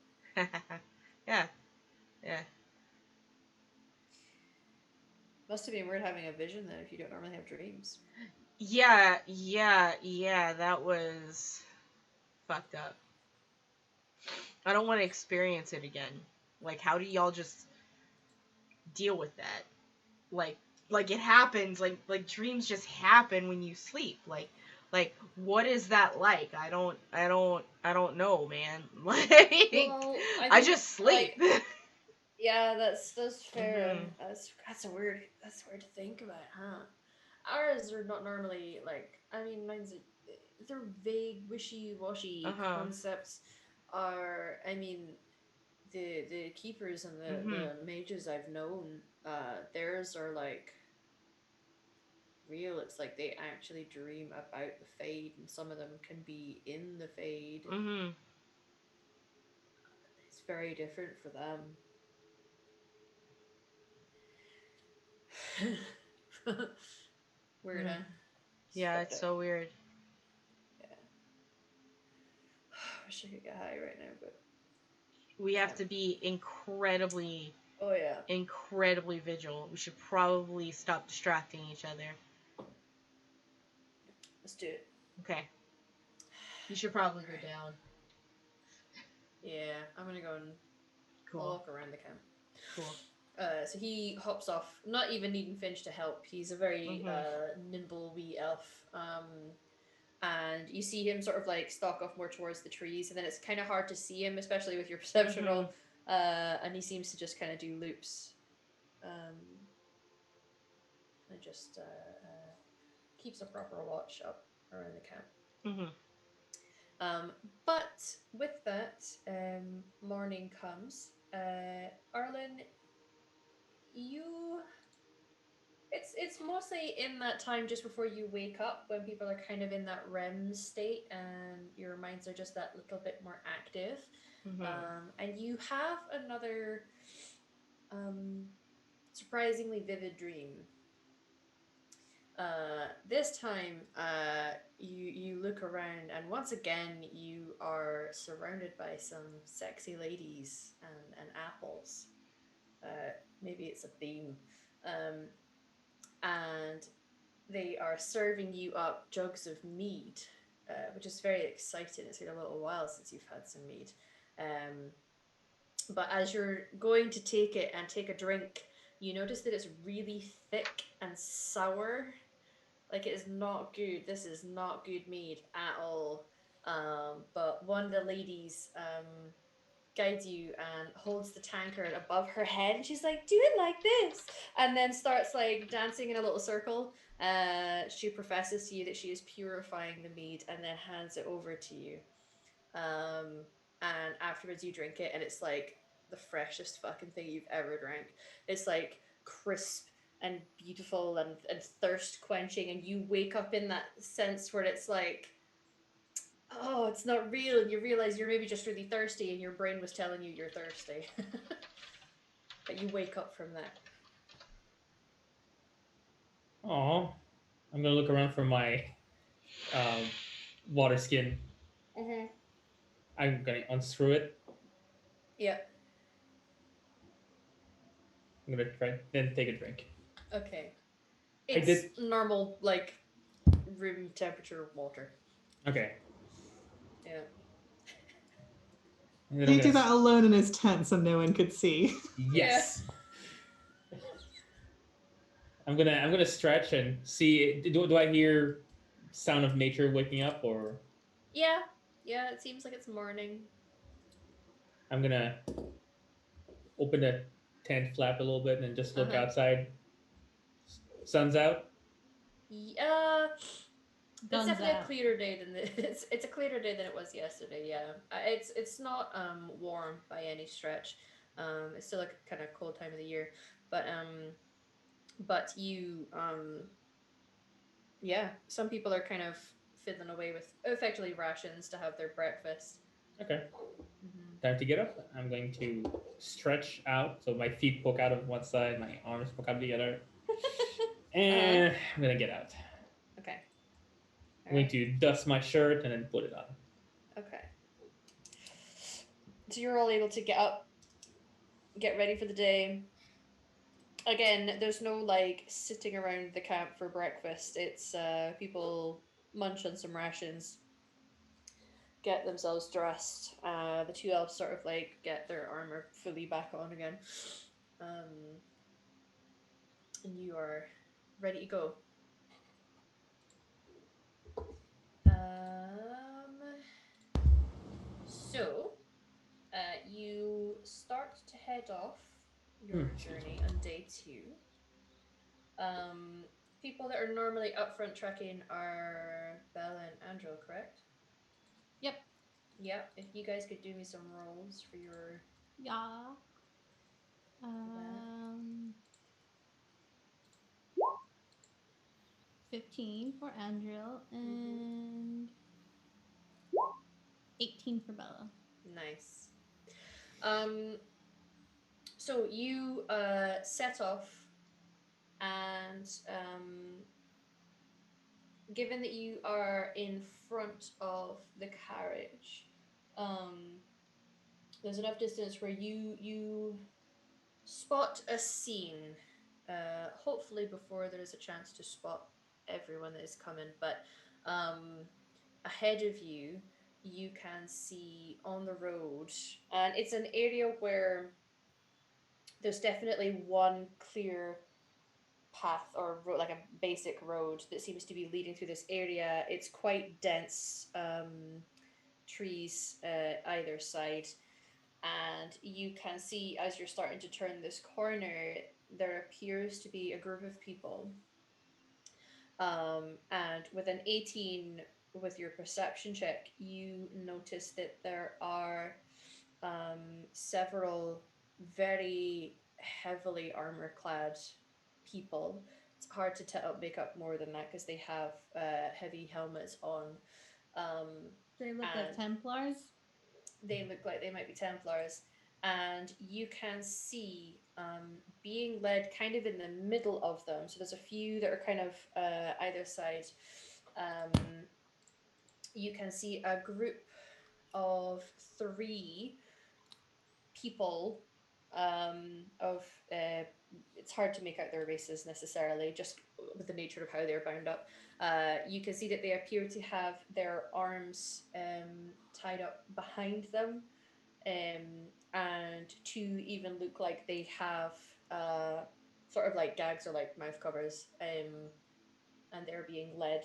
Yeah. Must have been weird having a vision then if you don't normally have dreams. Yeah, that was fucked up. I don't want to experience it again. Like, how do y'all just deal with that? Like it happens, like dreams just happen when you sleep. Like what is that like? I don't know, man. Like, well, I just sleep. Like, yeah, that's fair. That's weird to think about, huh? Ours are not normally like, I mean, mine's they're vague, wishy-washy concepts. Are, I mean, the keepers and the mages I've known, theirs are like real. It's like they actually dream about the fade, and some of them can be in the fade. It's very different for them. Weird, huh? Yeah, it's so weird. Yeah. I wish I could get high right now, but we have to be incredibly vigilant. We should probably stop distracting each other. Let's do it. Okay. You should probably go down. Yeah, I'm gonna go and walk around the camp. Cool. So he hops off, not even needing Finch to help. He's a very nimble wee elf. And you see him sort of like stalk off more towards the trees, and then it's kind of hard to see him, especially with your perception roll. And he seems to just kind of do loops. And just keeps a proper watch up around the camp. But with that, morning comes. Arlen, it's mostly in that time just before you wake up when people are kind of in that REM state and your minds are just that little bit more active. And you have another surprisingly vivid dream. This time, you look around, and once again, you are surrounded by some sexy ladies and apples. Maybe it's a theme. And they are serving you up jugs of mead, which is very exciting. It's been a little while since you've had some mead. But as you're going to take it and take a drink, you notice that it's really thick and sour. Like, it is not good. This is not good mead at all. But one of the ladies guides you and holds the tankard above her head, and she's like, "Do it like this," and then starts like dancing in a little circle. She professes to you that she is purifying the mead and then hands it over to you. And afterwards you drink it, and it's like the freshest fucking thing you've ever drank. It's like crisp and beautiful and thirst quenching, and you wake up in that sense where it's like, oh, it's not real, and you realize you're maybe just really thirsty and your brain was telling you you're thirsty. But you wake up from that. Aw. I'm gonna look around for my water skin. I'm gonna unscrew it. Yeah. I'm gonna try, then take a drink. Okay. It's normal, like, room temperature water. Okay. Yeah. Did he do that alone in his tent so no one could see? Yes. Yeah. I'm gonna stretch and see. Do I hear sound of nature waking up, or? Yeah. It seems like it's morning. I'm gonna open the tent flap a little bit and just look outside. Sun's out. Yeah. It's definitely a clearer day than it's a clearer day than it was yesterday. Yeah, it's not warm by any stretch. It's still a kind of cold time of the year, but you yeah, some people are kind of fiddling away with effectively rations to have their breakfast. Okay. Time to get up. I'm going to stretch out so my feet poke out of one side, my arms poke out of the other, and I'm gonna get out. Okay. I'm going to dust my shirt and then put it on. Okay. So you're all able to get up, get ready for the day. Again, there's no like sitting around the camp for breakfast. It's people munch on some rations, get themselves dressed. The two elves sort of like get their armor fully back on again. And you are ready to go. So, you start to head off your journey on day 2. People that are normally up front trekking are Bella and Andrew, correct? Yep. Yep. If you guys could do me some rolls for your... Yeah. 15 for Andrew and 18 for Bella. Nice. So you set off And given that you are in front of the carriage, um, there's enough distance where you spot a scene. Hopefully, before there is a chance to spot everyone that is coming, but ahead of you, you can see on the road, and it's an area where there's definitely one clear path or road, like a basic road that seems to be leading through this area. It's quite dense, trees either side, and you can see as you're starting to turn this corner, there appears to be a group of people. And with an 18 with your perception check, you notice that there are several very heavily armor clad people. It's hard to make up more than that because they have heavy helmets on. Um, They look and like Templars. they look like they might be Templars. And you can see being led kind of in the middle of them. So there's a few that are kind of either side. Um, you can see a group of three people of it's hard to make out their races necessarily, just with the nature of how they're bound up. You can see that they appear to have their arms tied up behind them, and to even look like they have sort of like gags or like mouth covers, and they're being led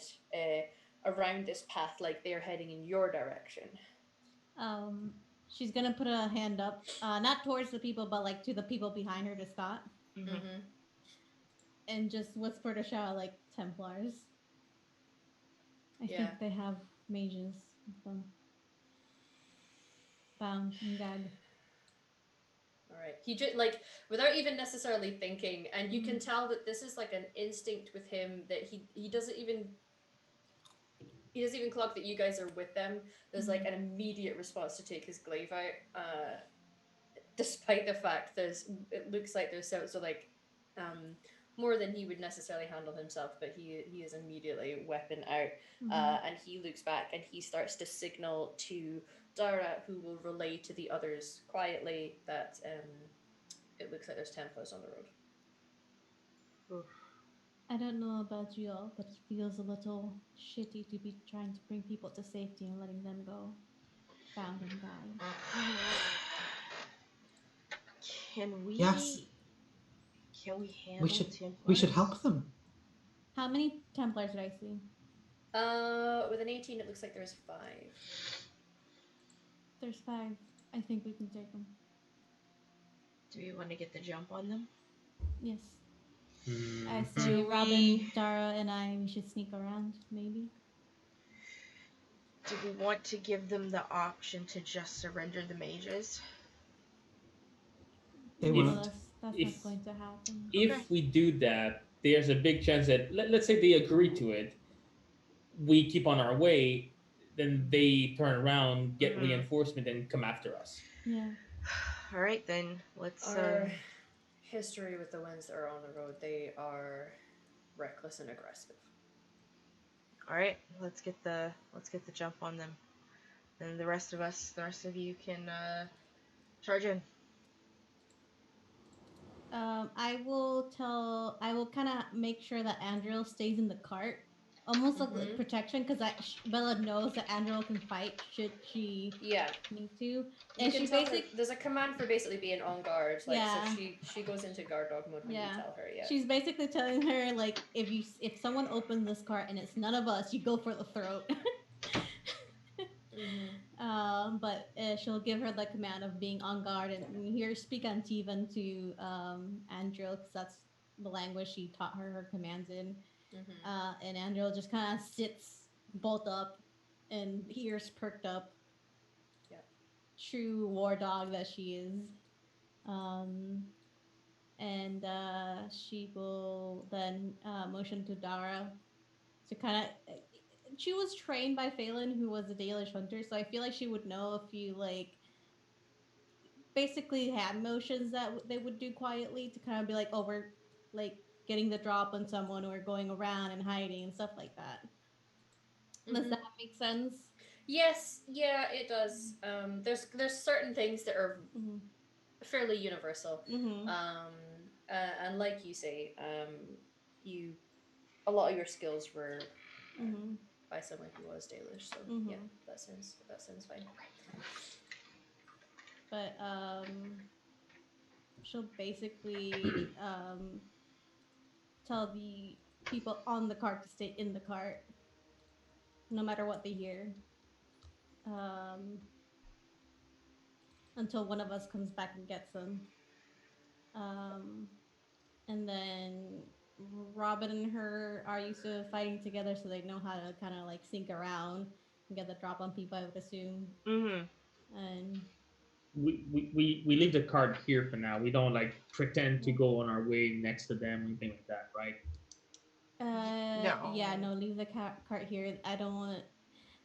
around this path like they're heading in your direction. Um, she's gonna put a hand up, not towards the people, but like to the people behind her to stop, Mm-hmm. Mm-hmm. and just whisper to shout like Templars. I Yeah. think they have mages with them, bound and gagged. All right. He just like without even necessarily thinking, and you can Mhm. tell that this is like an instinct with him that he doesn't even clock that you guys are with them. There's like an immediate response to take his glaive out, despite the fact it looks like there's so like um more than he would necessarily handle himself, but he is immediately weapon out, and he looks back and he starts to signal to Dara, who will relay to the others quietly that it looks like there's Templars on the road. Oof. I don't know about you all, but it feels a little shitty to be trying to bring people to safety and letting them go bound and gagged. Can we? Yes, Can we handle we should Templars? we should help them. How many Templars did I see? With an 18, it looks like there's 5. There's 5. I think we can take them. Do we want to get the jump on them? Yes. Hmm. I Do say we- Robin, Dara, and we should sneak around, maybe. Do we want to give them the option to just surrender the mages? They No, won't. that's if- not going to happen. If Okay. we do that, there's a big chance that let's say they agree to it, we keep on our way, then they turn around, get Mhm. reinforcement, and come after us. Yeah. All right, then let's. Our history with the ones that are on the road, they are reckless and aggressive. All right, let's get the jump on them. Then the rest of you can charge in. I will kind of make sure that Andrew stays in the cart, almost like Mhm. protection, because Bella knows that Andrew can fight should she Yeah, need to. you And can she tell her, basically, there's a command for basically being on guard. Like, Yeah. so she goes into guard dog mode when you Yeah. tell her. Yeah. she's basically telling her like, if someone opens this cart and it's none of us, you go for the throat. Mm-hmm. But she'll give her the command of being on guard, and you hear speak on Tivan to Andrew, because that's the language she taught her commands in. Mm-hmm. And Andrew just kind of sits bolt up and ears perked up. Yep. True war dog that she is. And she will then motion to Dara to kind of. She was trained by Phelan, who was a Dalish hunter, so I feel like she would know if you like basically had motions that they would do quietly to kind of be like, oh, we're like getting the drop on someone or going around and hiding and stuff like that. Does that make sense? Yes, yeah, it does. There's certain things that are fairly universal. And like you say, you a lot of your skills were by someone who was Dalish, so yeah, that sounds fine. But she'll basically tell the people on the cart to stay in the cart, no matter what they hear, until one of us comes back and gets them. And then Robin and her are used to fighting together, so they know how to kind of like sneak around and get the drop on people, I would assume. And we leave the cart here for now. We don't like pretend to go on our way next to them or anything like that, right? No. Yeah, no, leave the cart here. I don't want.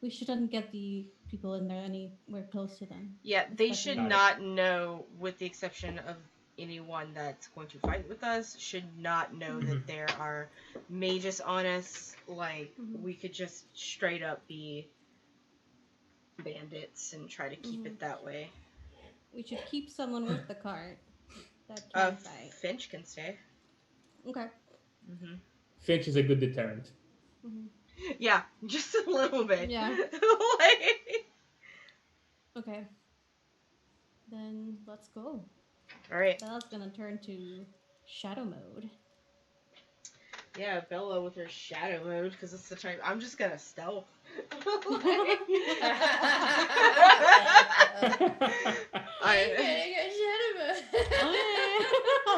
We shouldn't get the people in there anywhere close to them. Yeah, they should not know, with the exception of anyone that's going to fight with us, should not know that there are mages on us. Like, we could just straight up be bandits and try to keep it that way. We should keep someone with the cart that can fight. Finch can stay. Okay. Finch is a good deterrent. Yeah, just a little bit. Yeah. Like... Okay. Then let's go. All right. Bella's gonna turn to shadow mode. Yeah, Bella with her shadow mode, because it's the time. I'm just gonna stealth.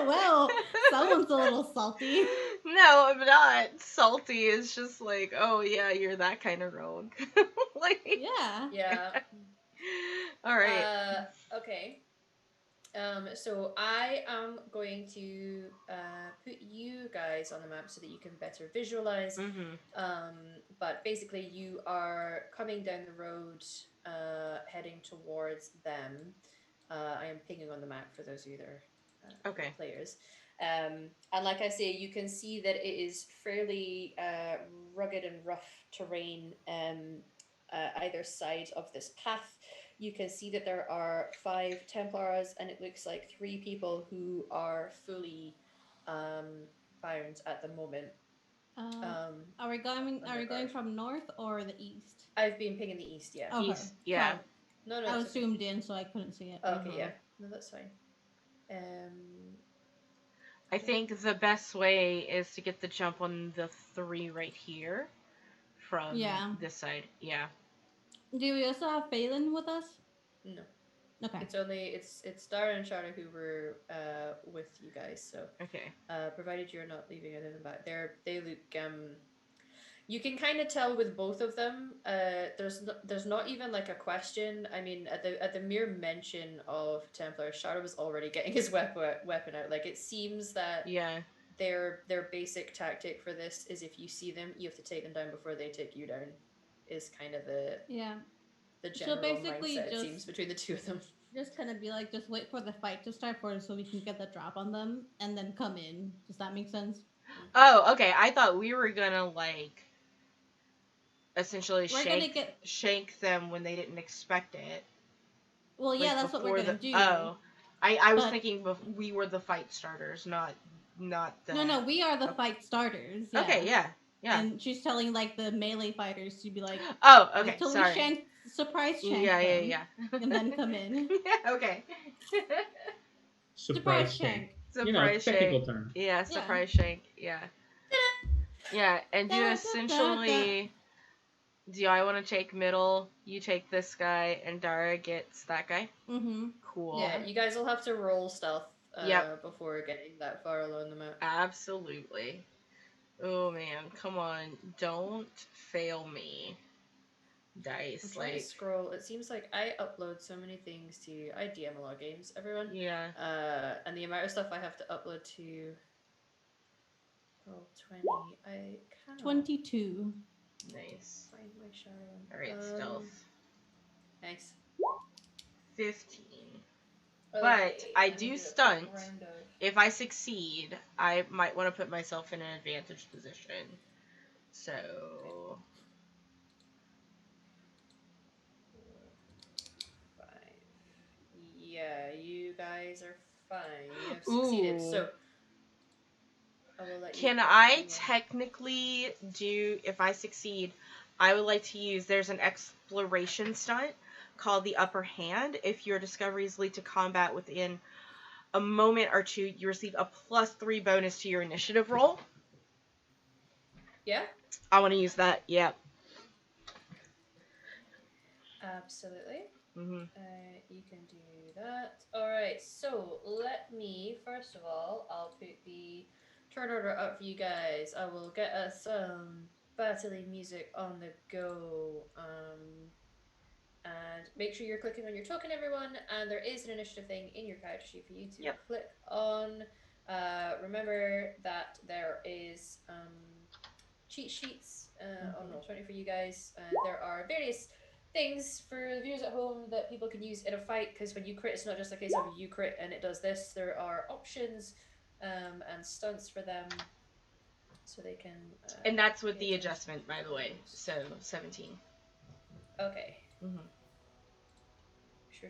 Well, someone's a little salty. No, I'm not. Salty is just like, oh yeah, you're that kind of rogue. Like, yeah. All right. Okay. So I am going to put you guys on the map so that you can better visualize. But basically, you are coming down the road, heading towards them. I am pinging on the map for those of you that are players. And like I say, you can see that it is fairly rugged and rough terrain either side of this path. You can see that there are 5 Templars, and it looks like 3 people who are fully bound at the moment. Are we going from north or the east? I've been pinging the east, yeah. Okay. East, yeah. No, I was zoomed in, so I couldn't see it. Okay, yeah. No, that's fine. I think the best way is to get the jump on the 3 right here from this side. Yeah. Do we also have Phelan with us? No. Okay. It's Dara and Shara who were with you guys. So provided you're not leaving any of them back, they look. You can kind of tell with both of them. There's not even like a question. I mean, at the mere mention of Templar, Shara was already getting his weapon out. Like, it seems that their basic tactic for this is, if you see them, you have to take them down before they take you down. Is kind of the general mindset, it seems, between the two of them. Just kind of be like, just wait for the fight to start first so we can get the drop on them and then come in. Does that make sense? Oh, okay. I thought we were gonna, like, essentially shank them when they didn't expect it. Well, yeah, that's what we're gonna do. Oh. I was thinking we were the fight starters, not the... No, we are the fight starters. Yeah. Okay, yeah. Yeah. And she's telling, like, the melee fighters to be like, oh, okay, sorry. Surprise shank Yeah. And then come in. Yeah, okay. Surprise shank. Surprise shank. Technical term. Yeah, surprise shank. Yeah. Yeah, and you essentially... Do I want to take middle? You take this guy, and Dara gets that guy? Cool. Yeah, you guys will have to roll stealth before getting that far along the map. Absolutely. Oh man, come on. Don't fail me. Dice. I'm trying to scroll. It seems like I upload so many things to... I DM a lot of games, everyone. Yeah. And the amount of stuff I have to upload to... Roll 20. I cannot... 22. Nice. Find my Sharon. Alright, stealth. Nice. 15. But Okay, I let me do a quick stunt. round of... If I succeed, I might want to put myself in an advantage position. So... 4, 5. Yeah, you guys are fine. You have succeeded. Ooh. So I will let you Can pick I anyone. technically do, if I succeed, I would like to use, there's an exploration stunt called the Upper Hand. If your discoveries lead to combat within a moment or two, you receive a +3 bonus to your initiative roll. Yeah? I want to use that, yep. Absolutely. Mm-hmm. You can do that. Alright, so let me, first of all, I'll put the turn order up for you guys. I will get us some battling music on the go. And make sure you're clicking on your token, everyone. And there is an initiative thing in your character sheet for you to click on. Remember that there is cheat sheets on Roll20 for you guys. There are various things for the viewers at home that people can use in a fight, because when you crit, it's not just a case of you crit and it does this. There are options and stunts for them, so they can. And that's with the adjustment, by the way. So 17. Okay. Mm-hmm. Sure.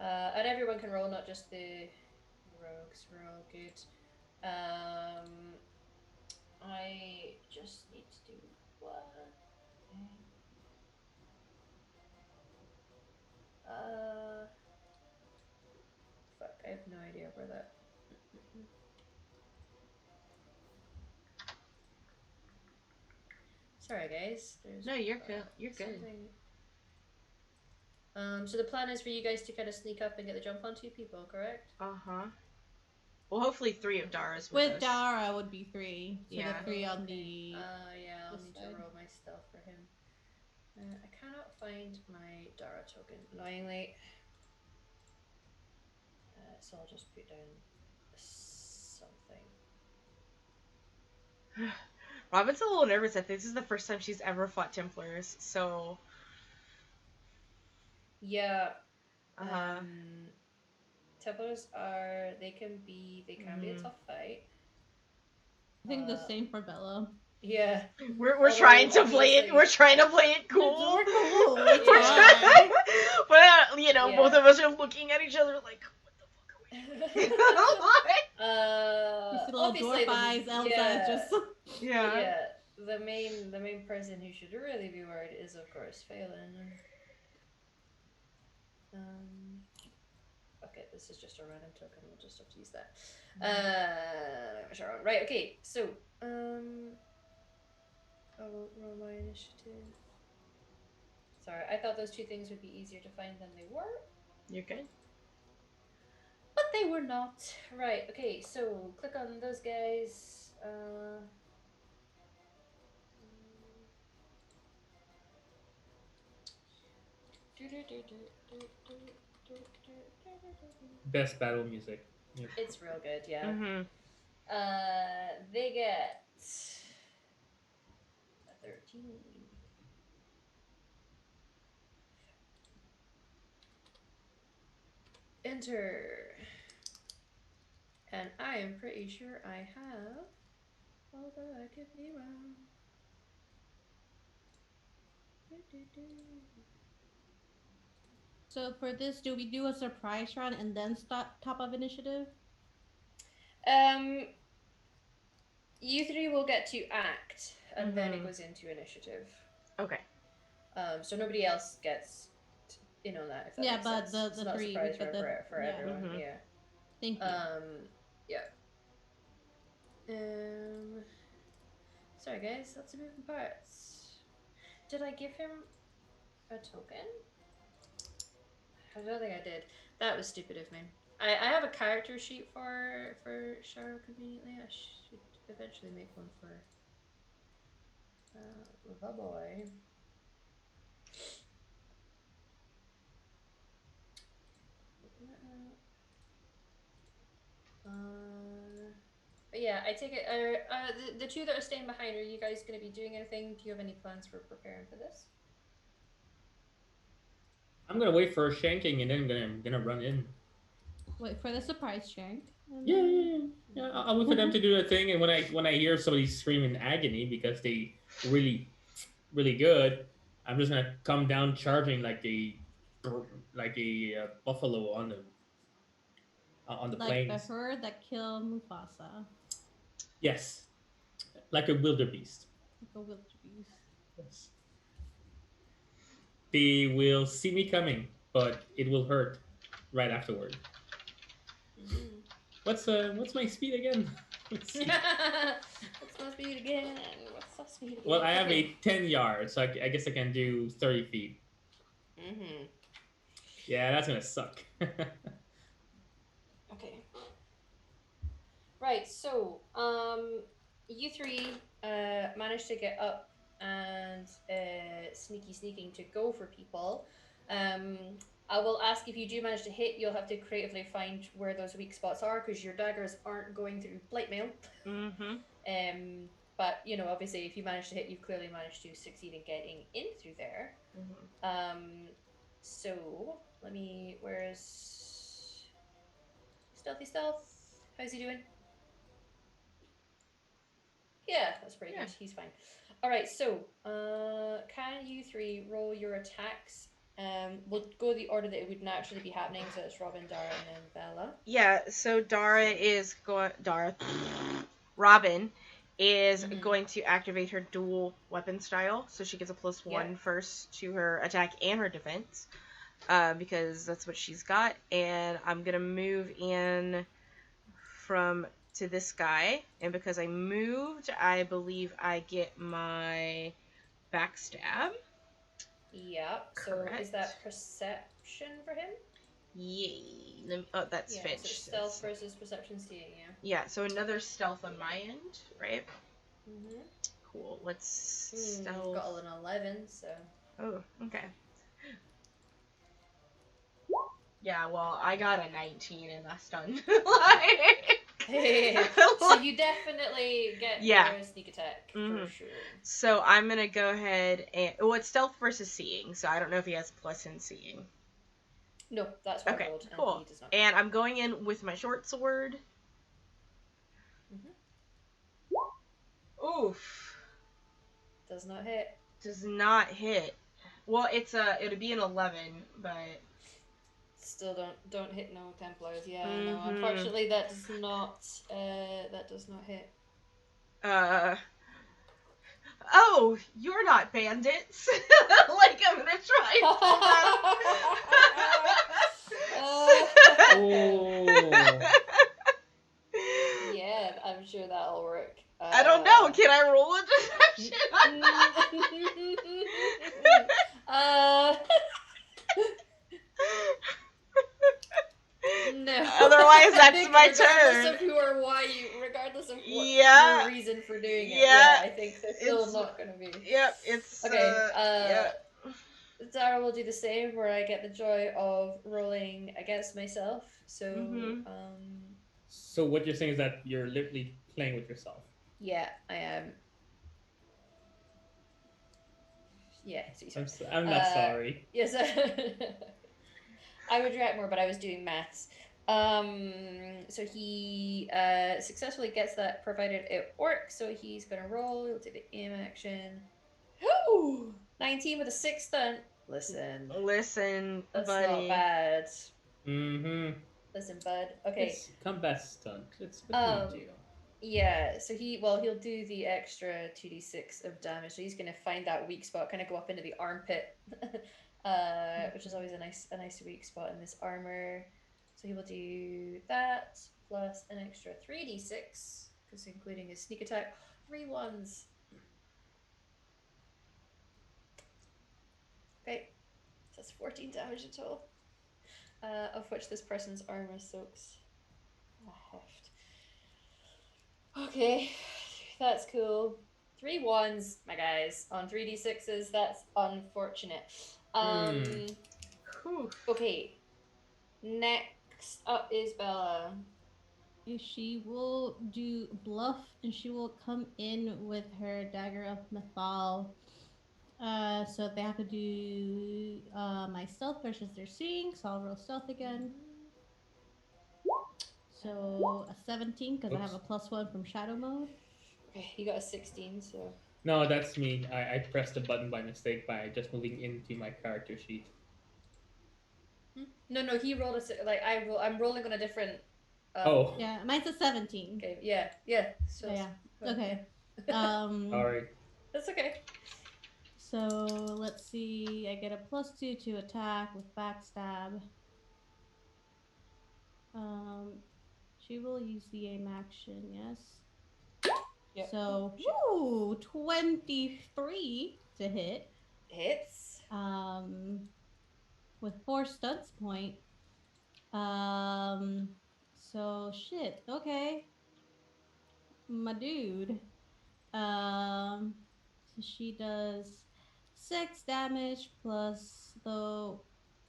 And everyone can roll, not just the rogues. We're all good. I just need to do one thing. Fuck, I have no idea where that. Sorry, guys. No, you're good. You're good. So the plan is for you guys to kind of sneak up and get the jump on 2 people, correct? Uh-huh. Well, hopefully 3 of Dara's with us. Dara would be 3. So Yeah. the 3 on the... yeah, I'll need side. to roll my stuff for him. I cannot find my Dara token, annoyingly. So I'll just put down something. Robin's a little nervous. I think this is the first time she's ever fought Templars, so... Yeah. Uh-huh. Templars are... They can be a tough fight. I think the same for Bella. Yeah. We're trying to play it. We're trying to play it cool. We're cool. It's Yeah. But you know, both of us are looking at each other like, what the fuck are we doing? Just little dwarf eyes, Elsa, just yeah. The main person who should really be worried is, of course, Phelan. Okay, this is just a random token. We'll just have to use that. Right. Okay. So I will roll my initiative. Sorry, I thought those 2 things would be easier to find than they were. You're good. But they were not. Right, okay, so click on those guys. Best battle music. Yep. It's real good, yeah. Mm-hmm. They get a 13. Enter. And I am pretty sure I have, although I could be wrong. So for this, do we do a surprise run and then start top of initiative? You 3 will get to act, and then it goes into initiative. Okay. So nobody else gets in on that. If that makes but sense. the not 3 a surprise for everyone. Mm-hmm. Yeah. Thank you. Yeah. Sorry, guys. Lots of moving parts. Did I give him a token? I don't think I did. That was stupid of me. I have a character sheet for Cheryl conveniently. I should eventually make one for the boy. But yeah, I take it. The 2 that are staying behind, are you guys going to be doing anything? Do you have any plans for preparing for this? I'm gonna wait for a shanking and then I'm gonna run in. Wait for the surprise shank. And Yeah, then... yeah, yeah. Yeah, I'll wait for them to do their thing, and when I hear somebody scream in agony because they really really good, I'm just gonna come down charging like a buffalo on the Like the plains. herd that killed Mufasa. Yes, like a wildebeest. Like a wildebeest. Yes, they will see me coming, but it will hurt right afterward. Mhm. What's my speed again? Let's see. What's my speed again? What's my speed Well, again? I have Okay. a 10 yards, so I guess I can do 30 feet. Mm-hmm. Yeah, that's gonna suck. Okay. Right, so you three managed to get up and sneaking to go for people. Um, I will ask if you do manage to hit, you'll have to creatively find where those weak spots are because your daggers aren't going through plate mail. Mm-hmm. But you know, obviously, if you manage to hit, you've clearly managed to succeed in getting in through there. Mm-hmm. So let me. Where's stealth? How's he doing? Yeah, that's pretty Yeah. good. He's fine. All right, so can you three roll your attacks? We'll go the order that it would naturally be happening. So it's Robin, Dara, and then Bella. Yeah, so Robin is Mhm. going to activate her dual weapon style, so she gets a +1 Yep. first to her attack and her defense, because that's what she's got. And I'm gonna move in from to this guy, and because I moved, I believe I get my backstab. Yep. So Correct. is that perception for him? Yay! Oh, that's Yeah. Finch. So stealth versus perception seeing. Yeah. Yeah, so another stealth on my end, right? Mhm. Cool. Let's stealth. Got an 11, so. Oh, okay. Yeah, well, I got a 19 and that's done. So you definitely get your sneak attack for sure. So I'm gonna go ahead and it's stealth versus seeing, so I don't know if he has plus in seeing. No, that's what I rolled. Cool. And he does not. And I'm going in with my short sword. Oof. Does not hit. Does not hit. Well, it'd be an 11, but still don't hit no Templars. Yeah, no. Unfortunately, that does not hit. Oh, you're not bandits. Like I'm gonna try and pull that. Yeah, I'm sure that'll work. I don't know. Can I roll a deception? No. Otherwise, that's my turn. Regardless of your reason for doing it. Yeah, I think they're still not going to be. Yep, it's okay. Dara will do the same, where I get the joy of rolling against myself. So, So what you're saying is that you're literally playing with yourself. Yeah, I am. Yeah, I'm not sorry. Yes, I would react more, but I was doing maths. So he successfully gets that, provided it works. So he's gonna roll. He'll take the aim action. 19 with a 6 stunt. Listen, that's buddy. Not bad. Mm-hmm. Listen, bud. Okay. It's combat stunt. It's a big deal. Yeah, so he'll do the extra 2d6 of damage. So he's gonna find that weak spot, kind of go up into the armpit, which is always a nice weak spot in this armor. So he will do that plus an extra 3d6, because including his sneak attack, 3 1s. Okay, so that's 14 damage in total, of which this person's armor soaks a heft. Okay, that's cool. 3 1s, my guys, on 3d6s. That's unfortunate. Okay. Next up is Bella. She will do bluff, and she will come in with her dagger of Mythal So they have to do my stealth versus their seeing. So I'll roll stealth again. So a 17 because I have a Oops. +1 from shadow mode. Okay, you got a 16, so. No, that's me. I pressed the button by mistake by just moving into my character sheet. No, he rolled I'm rolling on a different. Oh, Yeah, mine's a 17. Okay, yeah. So Yeah. Okay. all right. That's okay. So let's see. I get a +2 to attack with backstab. She will use the aim action. Yes. Yep. So, woo, 23 to hit. Hits. With 4 stunts point. So shit. Okay, my dude. So she does 6 damage plus the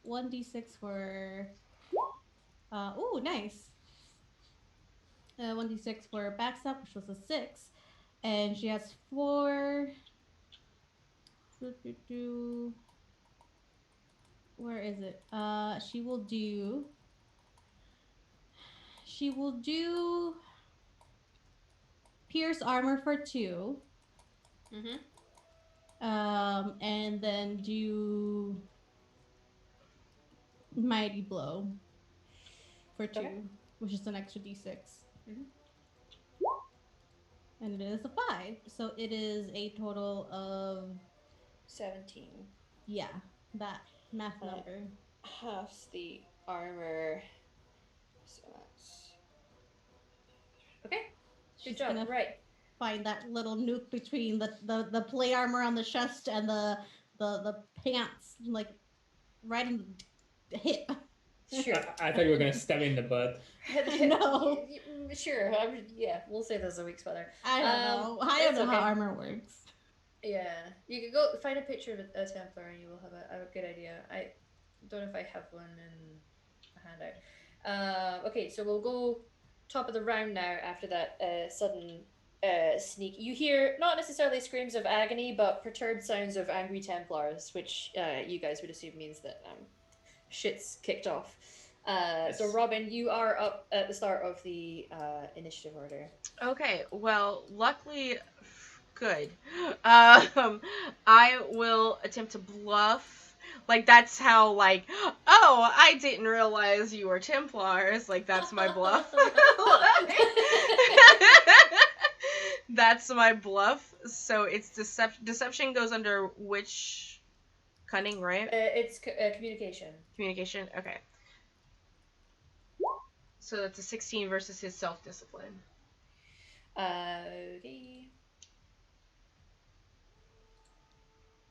1d6 for. Ooh, nice. 1d6 for backstab, which was a 6, and she has 4. Where is it? She will do. She will do pierce armor for 2. And then do mighty blow for 2, Okay. which is an extra d6. Mhm. And it is a 5. So it is a total of 17. yeah, that math number. Half the armor. So that's. Okay. Good She's job. gonna Right. find that little nuke between the plate armor on the chest and the pants, like right in the hip. Sure. I thought you were gonna stab me in the butt. No. Sure. Yeah, we'll say there's a weak spot there. I don't know. I don't it's know how okay. armor works. Yeah, you could go find a picture of a Templar and you will have a good idea. I don't know if I have one in a handout. Okay, so we'll go top of the round now after that sudden sneak. You hear not necessarily screams of agony, but perturbed sounds of angry Templars, which you guys would assume means that shit's kicked off. So Yes. Robin, you are up at the start of the initiative order. Okay, well, luckily, good. I will attempt to bluff. Like, that's how, like, oh, I didn't realize you were Templars. Like, that's my bluff. That's my bluff. So it's deception goes under which cunning, right? It's communication. Communication. Okay. So that's a 16 versus his self-discipline. Okay.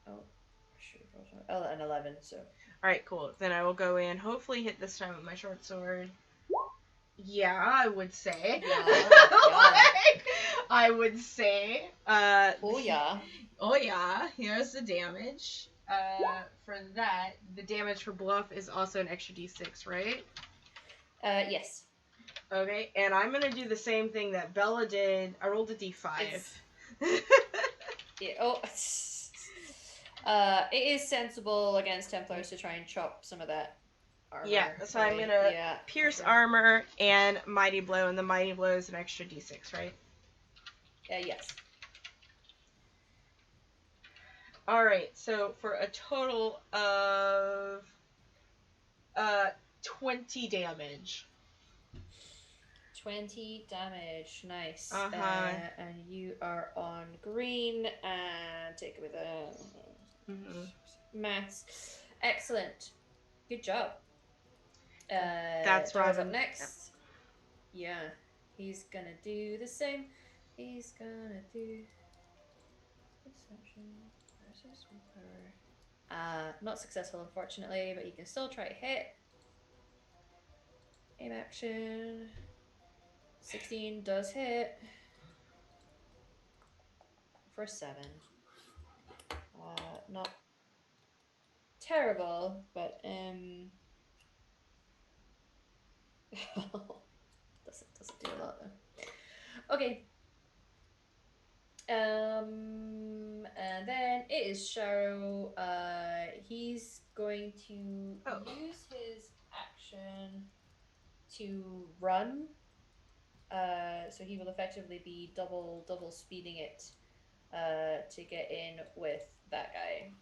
Oh, sure. Oh, an 11. So. All right, cool. Then I will go in. Hopefully, hit this time with my short sword. Yeah, I would say. Yeah. Like, I would say. Oh yeah. Oh yeah. Here's the damage. For that, the damage for bluff is also an extra d6, right? Yes. Okay, and I'm gonna do the same thing that Bella did. I rolled a d5. Yeah. Oh. It is sensible against Templars to try and chop some of that armor. Yeah, so I'm away. gonna pierce armor and mighty blow, and the mighty blow is an extra d6, right? Yes. All right, so for a total of 20 damage. 20 damage. Nice. Uh-huh. And you are on green and take it with a maths. Excellent. Good job. That's Tara's Robin. up next. Yeah. He's gonna do the same. He's gonna do deception versus willpower. Not successful, unfortunately, but you can still try to hit. Aim action. 16 does hit. For 7. Not terrible, but doesn't do a lot though. Okay. And then It is Sharo. He's going to use his action to run. So he will effectively be double speeding it to get in with that guy.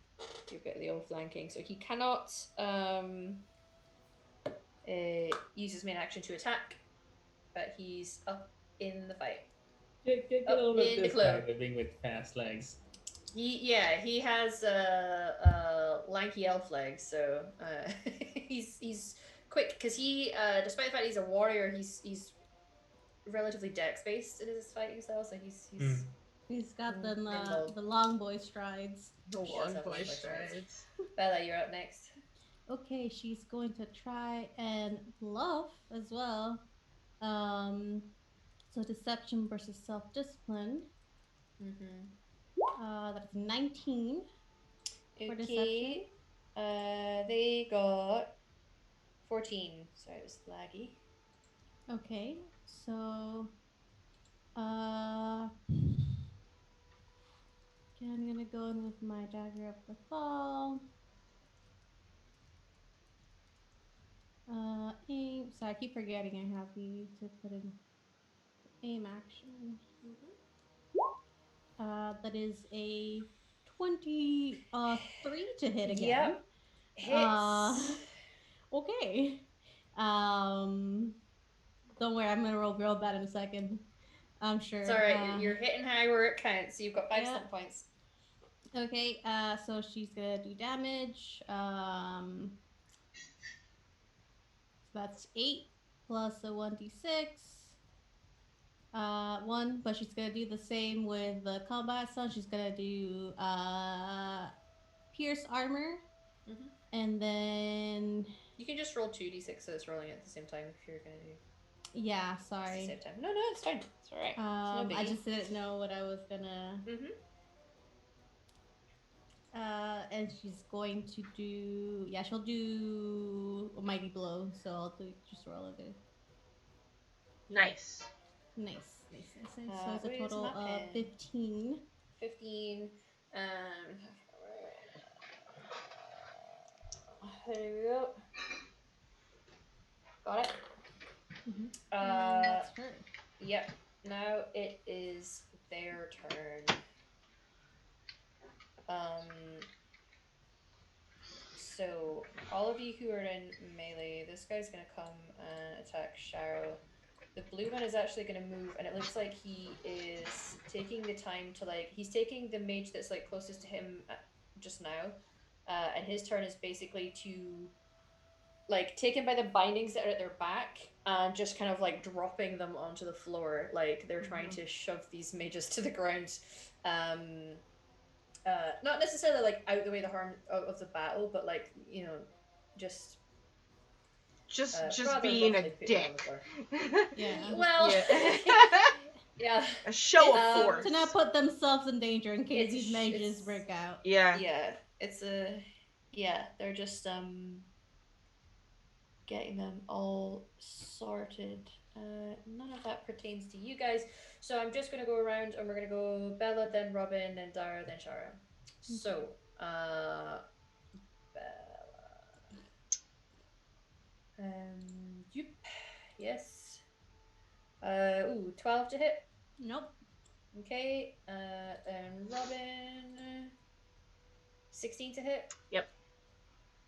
You get the old flanking. So he cannot use his main action to attack, but he's up in the fight. Get a little bit this guy living with fast legs. He has lanky elf legs, so he's quick because he despite the fact he's a warrior, he's relatively dex based in his fighting style, so he's got the long boy strides. The long boy strides. Bella, you're up next. Okay, she's going to try and bluff as well. So deception versus self-discipline. That's 19 for deception. They got 14. Sorry, it was laggy. Okay, so okay, I'm gonna go in with my dagger of the fall. Aim. So I keep forgetting I have the to put in aim action. That is a 23 to hit again. Yep. Hits. Okay. Don't worry, I'm gonna roll real bad in a second. I'm sure. It's alright, you're hitting high where it counts, so you've got 5 stunt points. Okay, so she's gonna do damage. So that's 8 plus a 1d6. 1, but she's gonna do the same with the combat stun. She's gonna do pierce armor, and then you can just roll 2d6 so it's rolling at the same time if you're gonna do. Yeah, sorry. At the same time. No, it's fine. It's alright. No I just didn't know what I was gonna. And she's going to do. Yeah, she'll do a mighty blow. So I'll just roll a bit. Nice. So it's a total of 15. 15. There we go. Got it. That's her. Yep. Now it is their turn. So all of you who are in melee, this guy's gonna come and attack Sharo. The blue one is actually gonna move, and it looks like he is taking the time to he's taking the mage that's closest to him just now, and his turn is basically to take him by the bindings that are at their back and just kind of dropping them onto the floor, they're trying to shove these mages to the ground. Not necessarily out the way the harm of the battle, but just being a dick. Yeah. Well, yeah. A show of force. To not put themselves in danger in case these mages break out. Yeah. Yeah. They're just getting them all sorted. None of that pertains to you guys. So I'm just gonna go around and we're gonna go Bella, then Robin, then Dara, then Shara. So, Bella. Yep. Yes. 12 to hit. Nope. Okay. Then Robin. 16 to hit. Yep.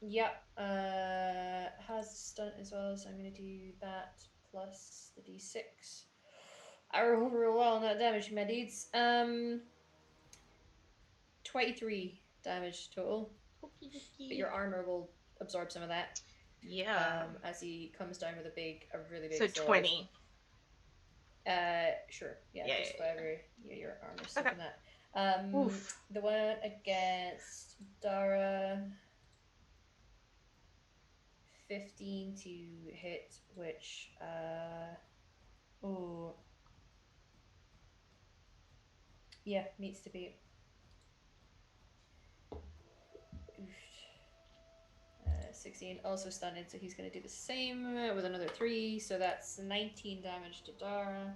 Yep. Has stunt as well, so I'm gonna do that plus the d6. I rolled real well on that damage, my dudes. 23 damage total. Okey-dokey. But your armor will absorb some of that. Yeah. As he comes down with a really big So sword. 20. Sure. Yeah, Yeah, just whatever your armor's stuck in that. Oof. The one against Dara, 15 to hit, which needs to be 16, also stunned, so he's going to do the same with another 3, so that's 19 damage to Dara.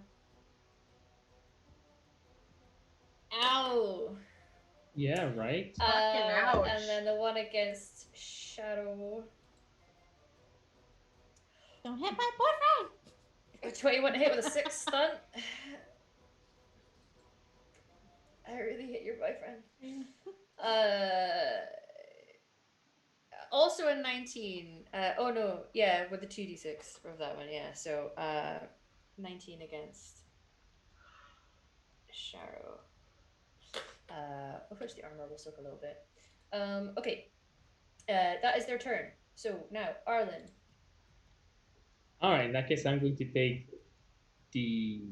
Ow! Yeah, right. Fucking ouch. And then the one against Shadow. Don't hit my boyfriend. 21 hit with a 6 stunt. I really hit your boyfriend. Also a 19. Oh no, yeah, with the 2d6 of that one, yeah. So 19 against Sharo. I'll push the armor will soak a little bit. Okay. That is their turn. So now, Arlen. All right. In that case, I'm going to take the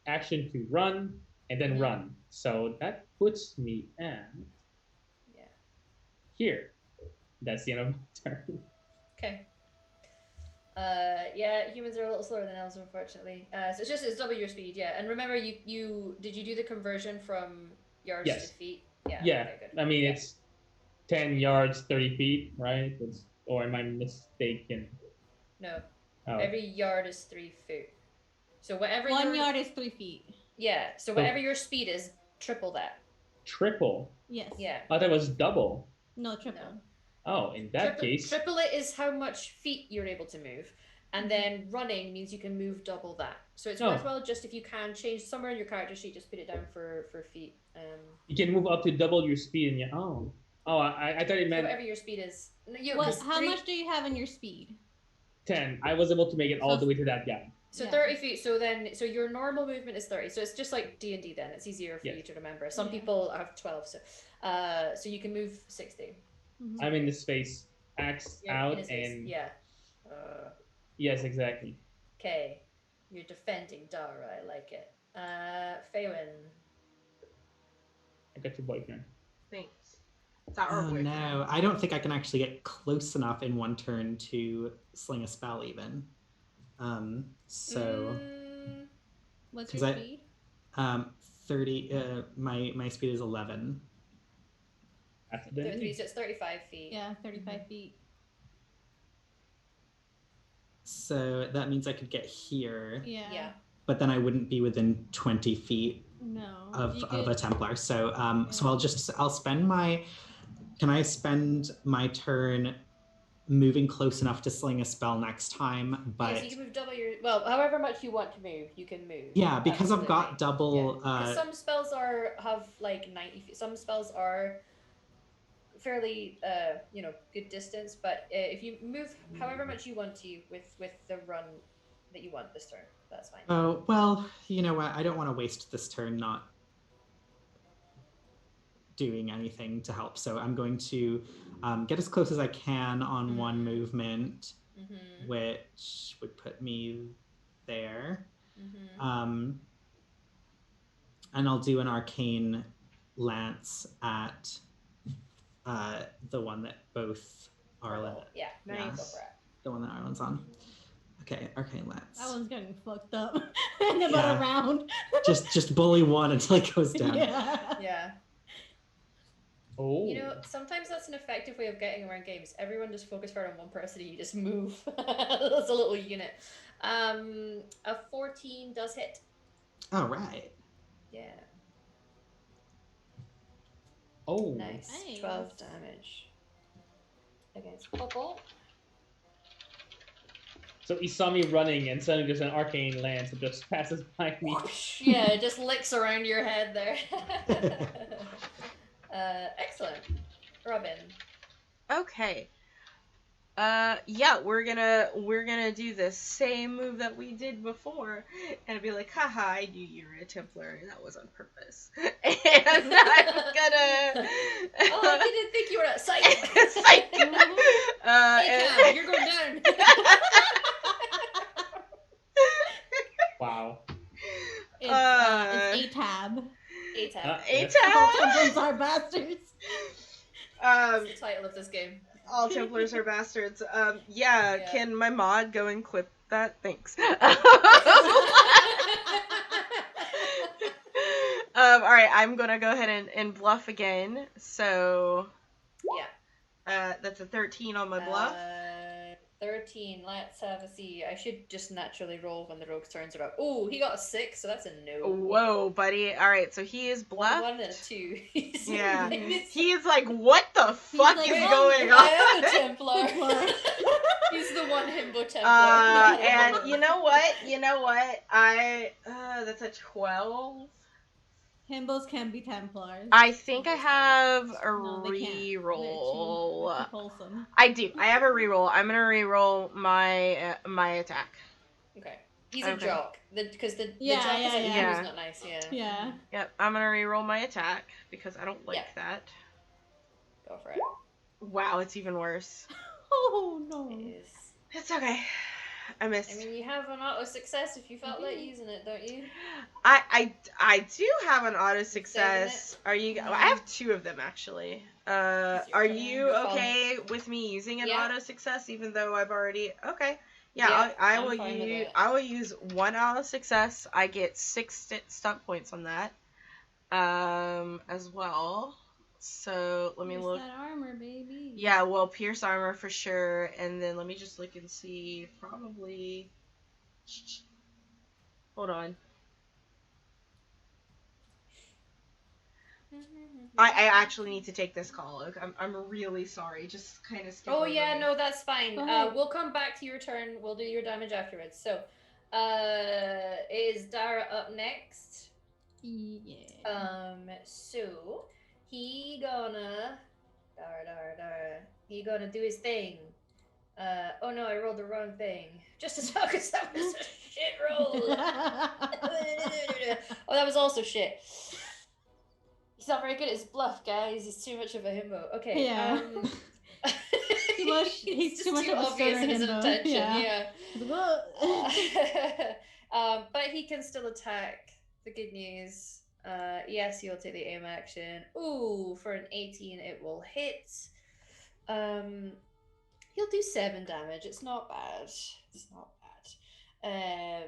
action to run and then run. So that puts me at here. That's the end of my turn. Okay. Yeah, humans are a little slower than elves, unfortunately. So it's double your speed, yeah. And remember, you did you do the conversion from yards Yes. to feet? Yeah. Yeah. Okay, good. I mean, it's 10 yards, 30 feet, right? Or am I mistaken? No. Oh. Every yard is 3 feet. So whatever 1 yard is 3 feet. Yeah. So whatever your speed is, triple that. Triple? Yes. Yeah. I thought it was double. No, triple. No. Oh, in that case. Triple it is how much feet you're able to move. And then running means you can move double that. So it's worthwhile just if you can change somewhere in your character sheet, just put it down for feet. You can move up to double your speed and I thought it meant whatever your speed is. How much do you have in your speed? 10. I was able to make it all the way to that gap. So 30 feet. So your normal movement is 30. So it's just like D&D then. It's easier for you to remember. Some people have 12. So you can move 60. Mm-hmm. I'm in the space, axe out, and yes, exactly. Okay, you're defending Dara. I like it. Faywin. I got your boyfriend. Thanks. No, I don't think I can actually get close enough in one turn to sling a spell even. What's your speed? 30. My speed is 11. So it's 35 feet. Yeah, 35 feet. So that means I could get here. Yeah. But then I wouldn't be within 20 feet of a Templar. So I'll spend my. Can I spend my turn moving close enough to sling a spell next time? But so you can move double your. Well, however much you want to move, you can move. Yeah, because I've got double. Some spells have like 90 feet. Some spells are fairly good distance, but if you move however much you want to with the run that you want this turn, that's fine. Oh well, you know what, I don't want to waste this turn not doing anything to help, so I'm going to get as close as I can on one movement, which would put me there, and I'll do an arcane lance at the one that both Arlen. Yeah, nice. The one that Arlen's on. Okay, arcane lance. That one's getting fucked up in about a round. just bully one until it goes down. Yeah. Oh. You know, sometimes that's an effective way of getting around games. Everyone just focus hard on one person and you just move. That's a little unit. A 14 does hit. Oh, right. Yeah. Oh. Nice. 12 damage. Against Bubble. So he saw me running and suddenly there's an arcane lance that just passes by me. Yeah, it just licks around your head there. Excellent. Robin. Okay. Yeah, we're gonna do the same move that we did before, and be like, haha, I knew you were a Templar, and that was on purpose. And I'm gonna. Oh, I didn't think you were a psych. Psych. And... You're going down. Wow. It's ATAB. ATAB. ATAB. Templars are bastards. That's the title of this game. All Templars are bastards. Yeah, can my mod go and clip that? Thanks. Alright, I'm gonna go ahead and bluff again. So... Yeah. That's a 13 on my bluff. 13. Let's have a see. I should just naturally roll when the rogue's turns are up. Oh, he got a 6, so that's a no. Whoa, buddy. All right, so he is bluffed. 1 and a 2. Yeah. He's like, what the fuck like, is "Oh, going I on? am a Templar. Templar. He's the one himbo Templar. And you know what? That's a 12. Himbos can be Templars. I think I have a No, they can't. reroll. They're too wholesome. I do. I have a reroll. I'm gonna reroll my my attack. Okay. He's a jock. Because the Yeah, jock is like, yeah. who's not nice, yeah. Yeah. Yep, I'm gonna reroll my attack because I don't like that. Go for it. Wow, it's even worse. Oh no. It is. It's okay. I missed. I mean, you have an auto success if you felt like using it, don't you? I do have an auto success. Are you? I have 2 of them actually. Are you okay with me using an auto success even though I've already? Okay. Yeah, I will use 1 auto success. I get 6 stunt points on that. As well. So let me look. That armor, baby. Yeah, well, pierce armor for sure, and then let me just look and see. Probably. Hold on. I actually need to take this call. Look, I'm really sorry. Just kind of skip. Oh yeah, no, that's fine. ahead. We'll come back to your turn. We'll do your damage afterwards. So, is Dara up next? Yeah. So he gonna Dara. He gonna do his thing. Oh no, I rolled the wrong thing. Just as well, because that was a shit roll. Oh, that was also shit. He's not very good at his bluff, guys. He's too much of a himbo. Okay. Yeah. He's too much of a obvious in his himbo. intention. Yeah. But he can still attack. The good news. Yes, he'll take the aim action. Ooh, for an 18, it will hit. He'll do 7 damage. It's not bad. It's not bad.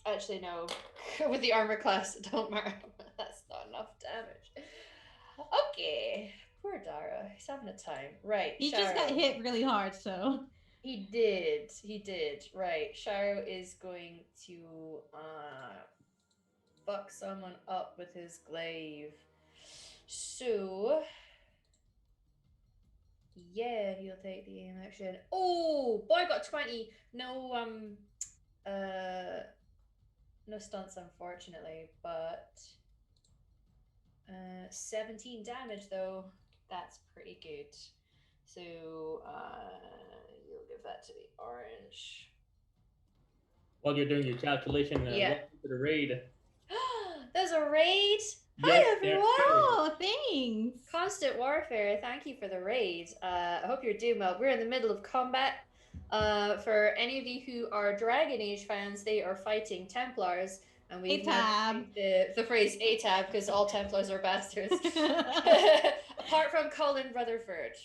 Actually, no. With the armor class, it don't matter. That's not enough damage. Okay. Poor Dara. He's having a time. Right. He Sharo. just got hit really hard, so. He did. Right. Sharo is going to fuck someone up with his glaive. So yeah, he'll take the aim action. Oh, boy got 20. No stunts, unfortunately, but 17 damage though. That's pretty good. So you'll give that to the orange. While you're doing your calculation, welcome to the raid. There's a raid. Yes, Hi everyone. Oh, thanks. Constant Warfare, thank you for the raid. I hope you're doing well. We're in the middle of combat. For any of you who are Dragon Age fans, they are fighting Templars, and we've now the phrase ATAB because all Templars are bastards. Apart from Colin Rutherford,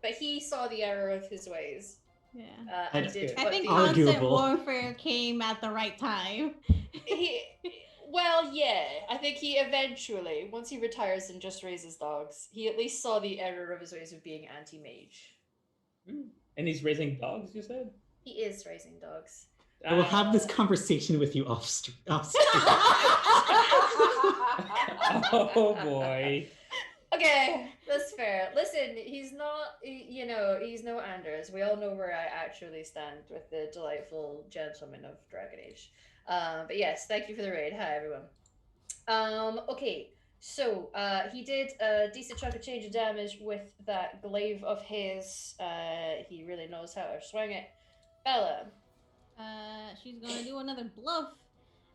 but he saw the error of his ways. Yeah. And did I think Arguable. Constant Warfare came at the right time. Well, yeah. I think he eventually, once he retires and just raises dogs, he at least saw the error of his ways of being anti-mage. And he's raising dogs, you said? He is raising dogs. I will have this conversation with you off stream. Oh boy. Okay, that's fair. Listen, he's not, he's no Anders. We all know where I actually stand with the delightful gentleman of Dragon Age. But yes, thank you for the raid. Hi, everyone. Okay, so he did a decent chunk of change of damage with that glaive of his. He really knows how to swing it. Bella. She's gonna do another bluff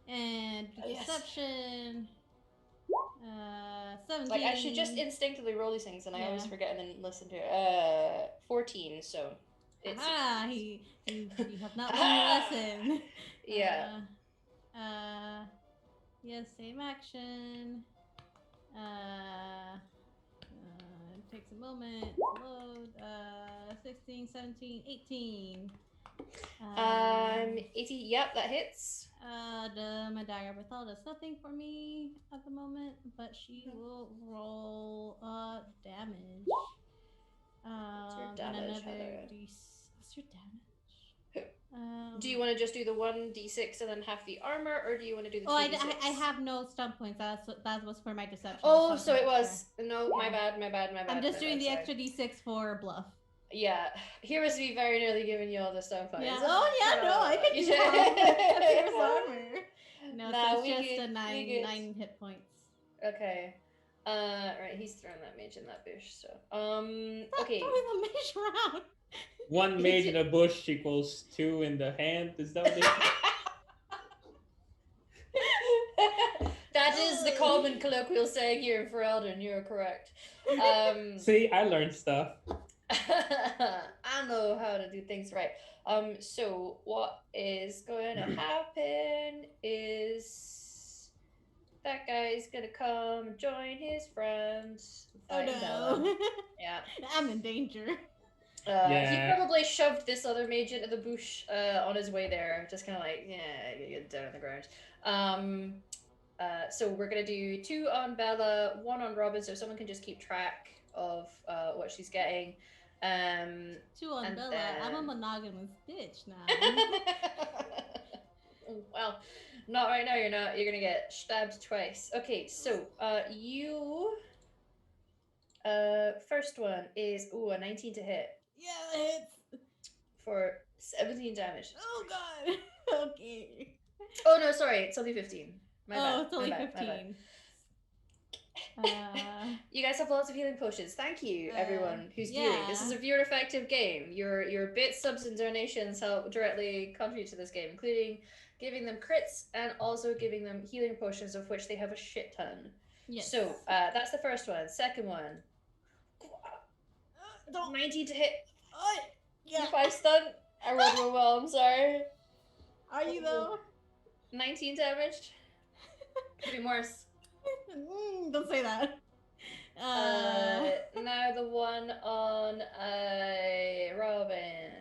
and deception. 17. Like, I should just instinctively roll these things, and I always forget and then listen to it. 14, so it's... You have not learned your lesson. Yeah. Yes, same action. It takes a moment to load. 16, 17, 18. 80, yep, that hits. My dagger Bethel does nothing for me at the moment, but she will roll damage. your And damage, another Heather? What's your damage? Do you want to just do the 1d6 and then half the armor, or do you want to do the 2d6? Oh, I have no stunt points. That was for my deception. Oh, so it was. No, my bad. I'm just doing the extra d6 for bluff. Yeah, he was to be very nearly giving you all the stunt points. Yeah. Oh yeah, no, I can do half armor. No, so it's just a 9 hit points. Okay. Right, he's throwing that mage in that bush. So, Stop okay. throwing the mage around. 1 mage in a bush equals 2 in the hand. Is that what it is? That is the common colloquial saying here in Ferelden. You're correct. See, I learned stuff. I know how to do things right. So what is going to happen is that guy's gonna come join his friends. Oh no. Bella. Yeah. I'm in danger. He probably shoved this other mage into the bush on his way there. Just kind of like, yeah, get down on the ground. So we're going to do 2 on Bella, 1 on Robin, so someone can just keep track of what she's getting. 2 on Bella. Then... I'm a monogamous bitch now. Well, not right now, you're not. You're going to get stabbed twice. Okay, so you... first one is, a 19 to hit. Yeah, it hits. For 17 damage. Oh god. Okay. Oh no, sorry, it's only 15. My bad. It's only 15. You guys have lots of healing potions. Thank you, everyone who's viewing. This is a viewer effective game. Your bits, subs, and donations help directly contribute to this game, including giving them crits and also giving them healing potions, of which they have a shit ton. Yes. So that's the first one. Second one. 19 to hit. Yeah. 5 stun. I rolled real well, I'm sorry. Are you though? 19 damage. Could be worse. Don't say that. Now the one on Robin.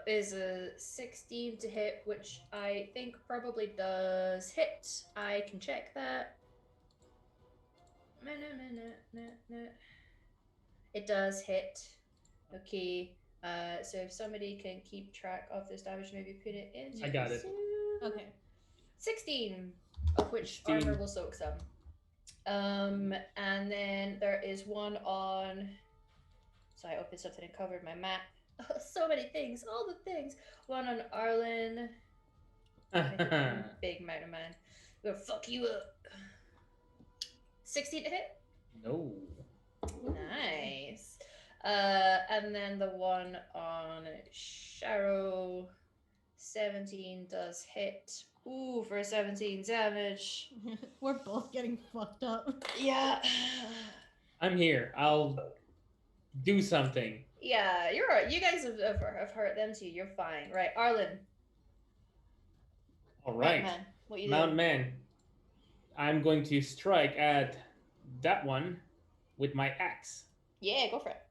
Is a 16 to hit, which I think probably does hit. I can check that. It does hit. Okay. So if somebody can keep track of this damage, maybe put it in. I got it. Okay. 16, of which 16. armor will soak some. And then there is one on. So I opened something and covered my map. Oh, so many things, all the things. One on Arlen. Big mountain man. We're gonna fuck you up. 16 to hit. No. Nice. And then the one on Sharo, 17 does hit. Ooh, for 17 damage. We're both getting fucked up. Yeah. I'm here. I'll do something. Yeah, you're right. You guys have hurt them too. You're fine. Right, Arlen. All right. Man, what you Mount doing? Man. I'm going to strike at that one with my axe. Yeah, go for it.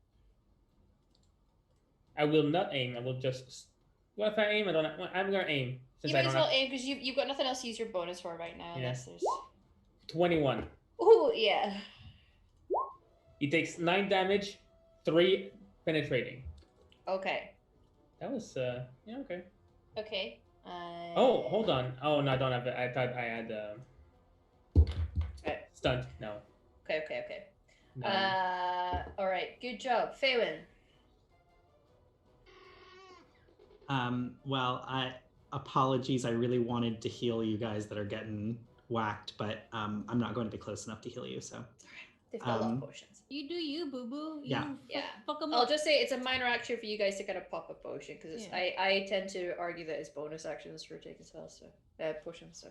I will not aim. I will just. Well, if I aim, I'm gonna aim. You might as well aim because you've got nothing else to use your bonus for right now. Yeah. Unless there's 21. Ooh, yeah. He takes 9 damage, 3 penetrating. Okay. That was yeah, okay. Okay. Oh, hold on. Oh no, I don't have it. I thought I had stunt. No. Okay. No. All right. Good job, Faywin. Well, apologies. I really wanted to heal you guys that are getting whacked, but I'm not going to be close enough to heal you. So. They've got a lot of potions. You do you, boo boo. Yeah. Fuck 'em I'll up. just say it's a minor action for you guys to kind of pop a potion because I tend to argue that it's bonus actions for taking spells, so potions. So.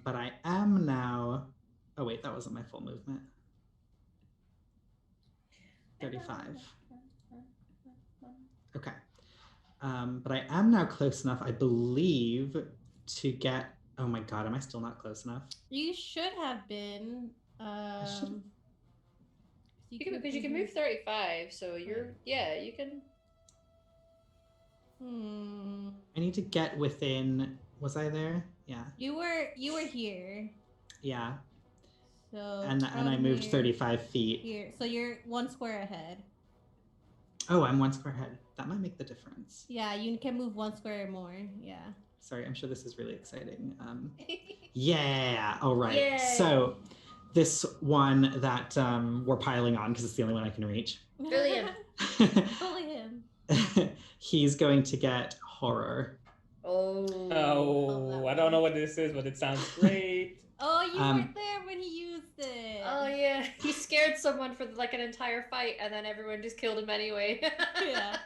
But I am now. Oh wait, that wasn't my full movement. 35. Okay. But I am now close enough, I believe, to get. Oh my god, am I still not close enough? You should have been. Because you can move 35, so you're you can. I need to get within. Was I there? Yeah. You were here. Yeah. So So And I moved here, 35 feet. Here. So you're 1 square ahead. Oh, I'm 1 square ahead. That might make the difference. Yeah, you can move 1 square more. Yeah. Sorry, I'm sure this is really exciting. Yeah. All right. Yay. So this one that we're piling on because it's the only one I can reach. Brilliant. Bully him. He's going to get horror. Oh. I don't know what this is, but it sounds great. Oh, you weren't there when he used it. Oh yeah, he scared someone for like an entire fight, and then everyone just killed him anyway. Yeah.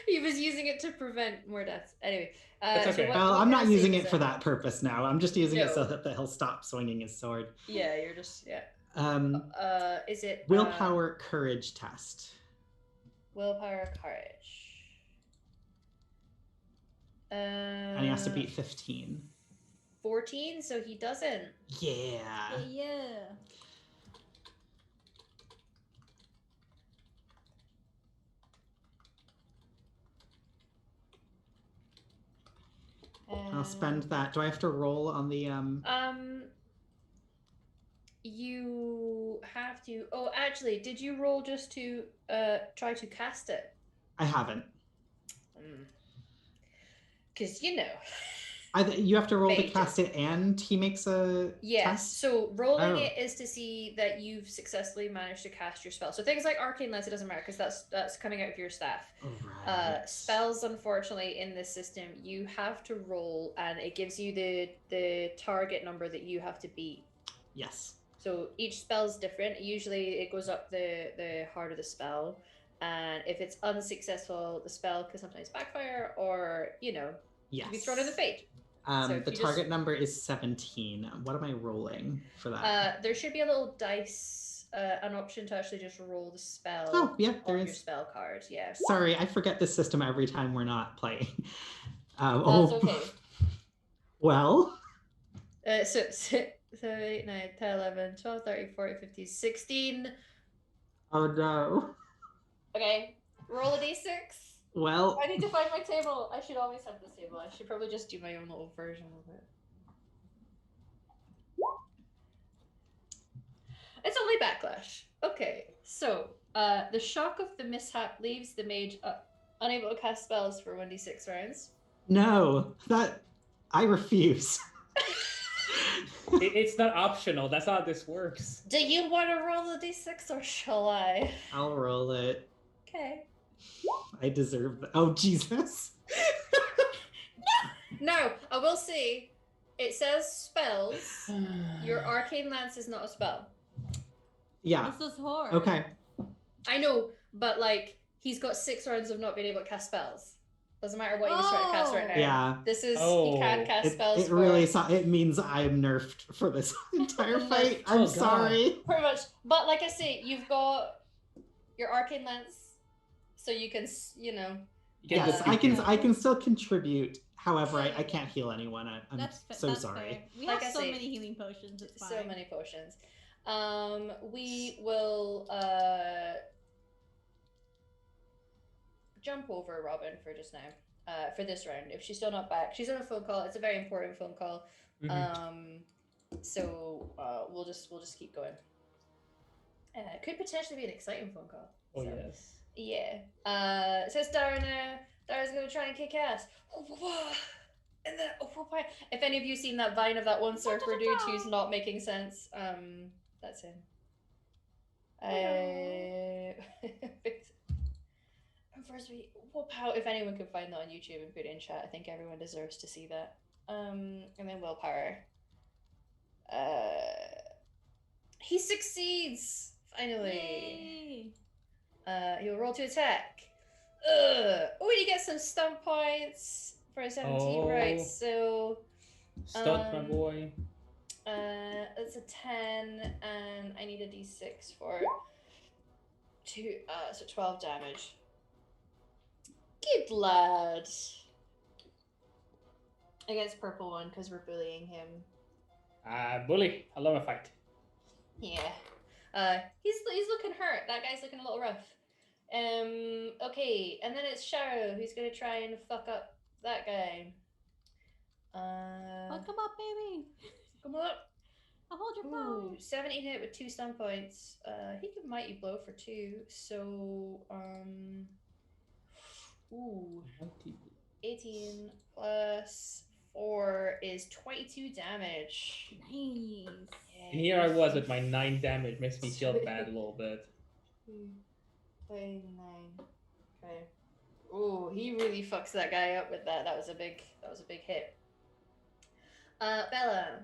He was using it to prevent more deaths. Anyway, That's okay. Well, what I'm kind not of using save it is for that purpose now. I'm just using it so No. that he'll stop swinging his sword. Yeah, you're just yeah. Is it Willpower courage test? Willpower courage. And he has to beat 15. 14, so he doesn't. Yeah. Yeah. I'll spend that. Do I have to roll on the You have to. Oh, actually, did you roll just to try to cast it? I haven't. Because you know. You have to roll to Mages. cast it, and he makes a Yes. test? So rolling Oh. it is to see that you've successfully managed to cast your spell. So things like arcane lance, it doesn't matter because that's coming out of your staff. Right. Spells, unfortunately, in this system, you have to roll, and it gives you the target number that you have to beat. Yes. So each spell's different. Usually, it goes up the harder the spell, and if it's unsuccessful, the spell can sometimes backfire, or Yes. be thrown in the fate. So if the you target just- number is 17. What am I rolling for that? There should be a little dice, an option to actually just roll the spell. Oh, yeah, there on your is. spell card. Yeah. Sorry, I forget this system every time we're not playing. That's okay. Well. So 8, 9, 10, 11, 12, 13, 14, 15, 16. Oh no. Okay, roll a d6. Well. I need to find my table. I should always have this table. I should probably just do my own little version of it. It's only backlash. Okay, so the shock of the mishap leaves the mage unable to cast spells for 1d6 rounds. No, I refuse. It's not optional. That's how this works. Do you want to roll a d6 or shall I? I'll roll it. Okay. I deserve that. Oh, Jesus. No, I will say, it says spells. Your arcane lance is not a spell. Yeah. This is horror. Okay. I know, but he's got 6 rounds of not being able to cast spells. Doesn't matter what he was trying to cast right now. Yeah. This is he can cast spells. It really it means I'm nerfed for this entire fight. I'm sorry. Pretty much, but like I say, you've got your arcane lance, so you can Yes, I can still contribute. However, I can't heal anyone. I'm That's so that's sorry. fair. We Like have I so say, many healing potions. It's fine. So many potions. We will jump over Robin for just now. For this round, if she's still not back, she's on a phone call. It's a very important phone call. Mhm. So we'll just keep going. It could potentially be an exciting phone call. Oh, so. yes. Yeah. It says Darren. Darren's gonna try and kick ass. And then, if any of you seen that vine of that one surfer dude who's not making sense, that's him. First, if anyone can find that on YouTube and put it in chat, I think everyone deserves to see that. And then willpower. He succeeds finally. Yay. He'll roll to attack. Oh, and he gets some stunt points for a 17, right? So Stunt, my boy. it's a 10, and I need a d6 for 2, so 12 damage. Good lad. Against purple one because we're bullying him. Bully. I love a fight. Yeah. He's looking hurt. That guy's looking a little rough. Okay, and then it's Sharo who's gonna try and fuck up that guy. Oh, come up, baby. Come up. Oh, hold your Ooh, phone. 17 hit with 2 stun points. He could mighty blow for 2. So, ooh, 18 plus 4 is 22 damage. Nice. Yeah, And here I was with my 9 damage. Makes me feel bad a little bit. 9. Okay. Ooh, he really fucks that guy up with that. That was a big hit. Bella.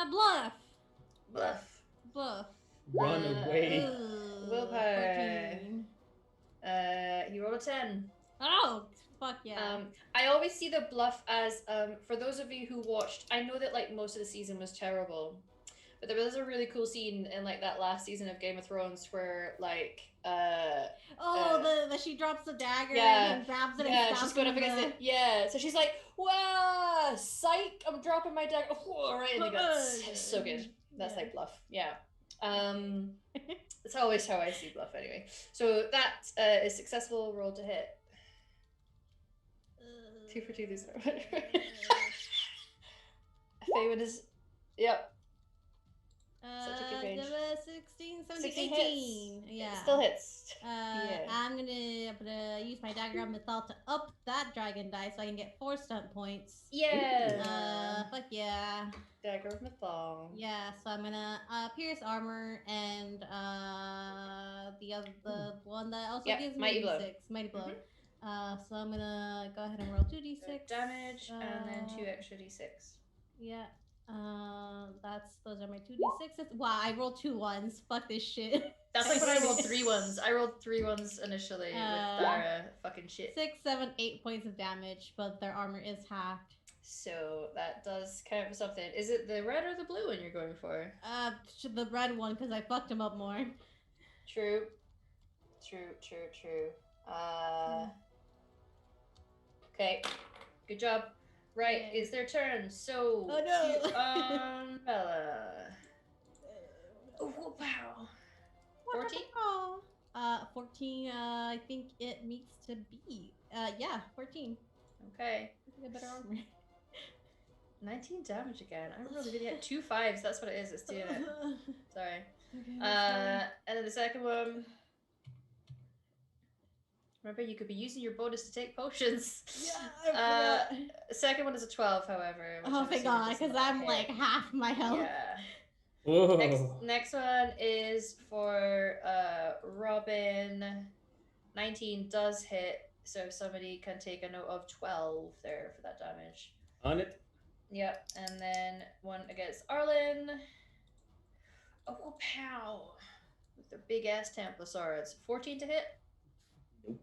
Bluff. Bluff. Bluff. Run away. Willpower. 14. He rolled a 10. Oh, fuck yeah. I always see the bluff as for those of you who watched, I know that like most of the season was terrible, but there was a really cool scene in like that last season of Game of Thrones where like she drops the dagger yeah, and then grabs it yeah, and stabs she's going him up in against it. Yeah, so she's like, "Wow, psych! I'm dropping my dagger." Oh, right in the guts. It's so good. That's like bluff. Yeah. It's always how I see bluff anyway. So that is successful. Roll to hit. 2 for 2 this time. Faywin is, yep. Such a good range. 16, 17, 16 18. hits. Yeah. It still hits. I'm gonna use my dagger on Mythal to up that dragon die so I can get 4 stunt points. Yeah. Fuck yeah. Dagger of Mythal. Yeah, so I'm gonna pierce armor and the one that also gives me Mighty blow. D6, mighty blow. So I'm gonna go ahead and roll 2d6 damage and then 2 extra d6. Yeah. Those are my 2d6s. Wow, I rolled 2 1s. Fuck this shit. That's like when I rolled 3 1s. I rolled 3 1s initially with Dara. Fucking shit. 6, 7, 8 points of damage, but their armor is halved. So that does count for something. Is it the red or the blue one you're going for? The red one, because I fucked him up more. True. Okay. Good job. Right, Yeah. it's their turn. So, Oh no! Bella. Oh, wow. 14? 14, I think it meets to beat. Yeah, 14. Okay. I think I better armor. 19 damage again. I really did hit 2 5s. That's what it is. It's doing it. Sorry. Okay, and then the second one. Remember, you could be using your bonus to take potions. Yeah, the second one is a 12, however. oh, thank God, because I'm like half my health. Yeah. Whoa. Next one is for Robin. 19 does hit, so if somebody can take a note of 12 there for that damage. On it. Yep, and then one against Arlen. Oh, pow! With their big ass Templar swords. 14 to hit. Nope.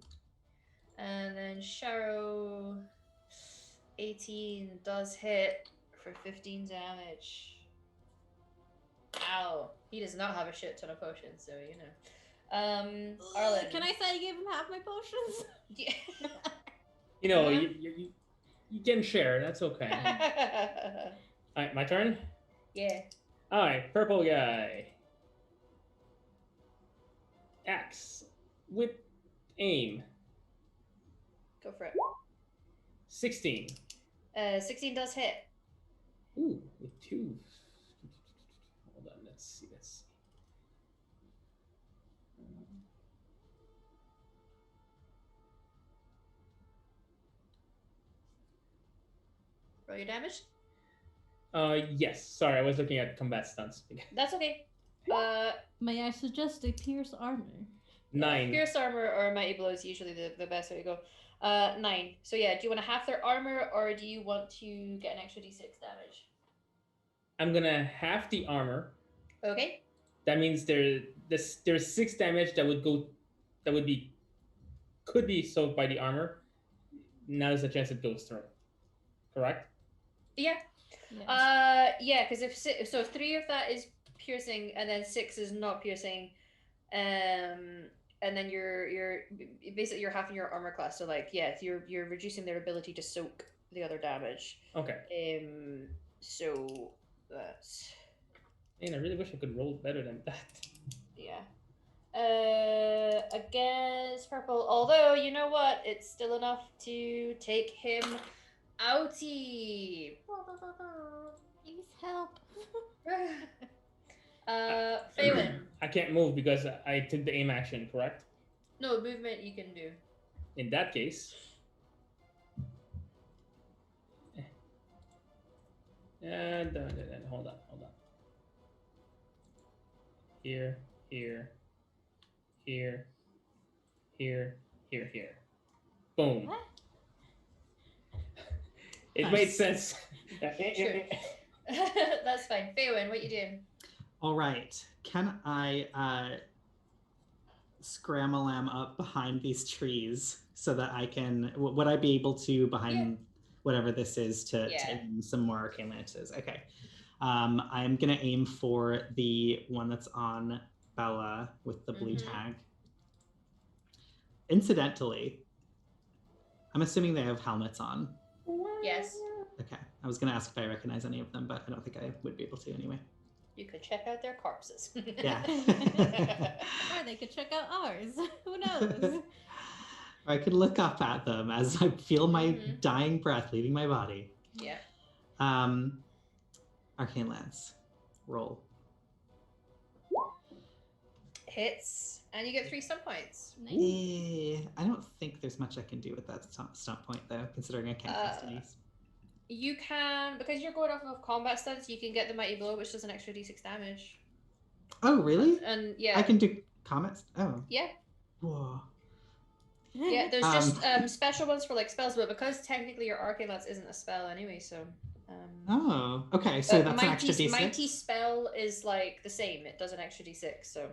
And then Sharo. 18 does hit for 15 damage. Ow. He does not have a shit ton of potions, so you know. Arlen. Can I say I gave him half my potions? Yeah. You know, Yeah. you can share. That's okay. All right, my turn. Yeah. All right, purple guy. Axe with aim. Go for it. 16. 16 does hit. Ooh, with 2. Hold on, let's see. Roll your damage. Yes. Sorry, I was looking at combat stunts. That's okay. May I suggest a pierce armor? 9. Pierce armor or mighty blow is usually the best way to go. 9. So yeah, do you want to half their armor or do you want to get an extra d6 damage? I'm gonna half the armor. Okay. That means there's 6 damage that could be soaked by the armor. Now there's a chance it goes through. Correct? Yeah. Yes. Yeah, because if 3 of that is piercing and then 6 is not piercing, and then you're basically halving your armor class. So like you're reducing their ability to soak the other damage. Okay. So that's. Man, I really wish I could roll better than that. Yeah. Against purple. Although, you know what? It's still enough to take him outie. Please help. Faywin. I can't move because I took the aim action, correct? No, movement you can do. In that case. And hold on. Here. Boom. What? It Nice. made sense. Sure. That's fine. Faywin, what you doing? All right. Can I scramble up behind these trees so that I can? Would I be able to behind whatever this is to aim some more arcane lances? Okay. I'm gonna aim for the one that's on Bella with the blue tag. Incidentally, I'm assuming they have helmets on. Yes. Okay. I was gonna ask if I recognize any of them, but I don't think I would be able to anyway. You could check out their corpses. Yeah. Or they could check out ours. Who knows? Or I could look up at them as I feel my dying breath leaving my body. Yeah. Arcane Lance. Roll. Hits, and you get 3 stun points. Nice. Yeah, I don't think there's much I can do with that stunt point though, considering I can't cast any. You can, because you're going off of combat stunts, you can get the Mighty Blow, which does an extra d6 damage. Oh, really? And yeah. I can do comments? Oh. Yeah. Whoa. Yeah, there's just special ones for like spells, but because technically your Arcane Lance isn't a spell anyway, so... oh, okay, so that's an extra d6? Mighty spell is like the same, it does an extra d6, so...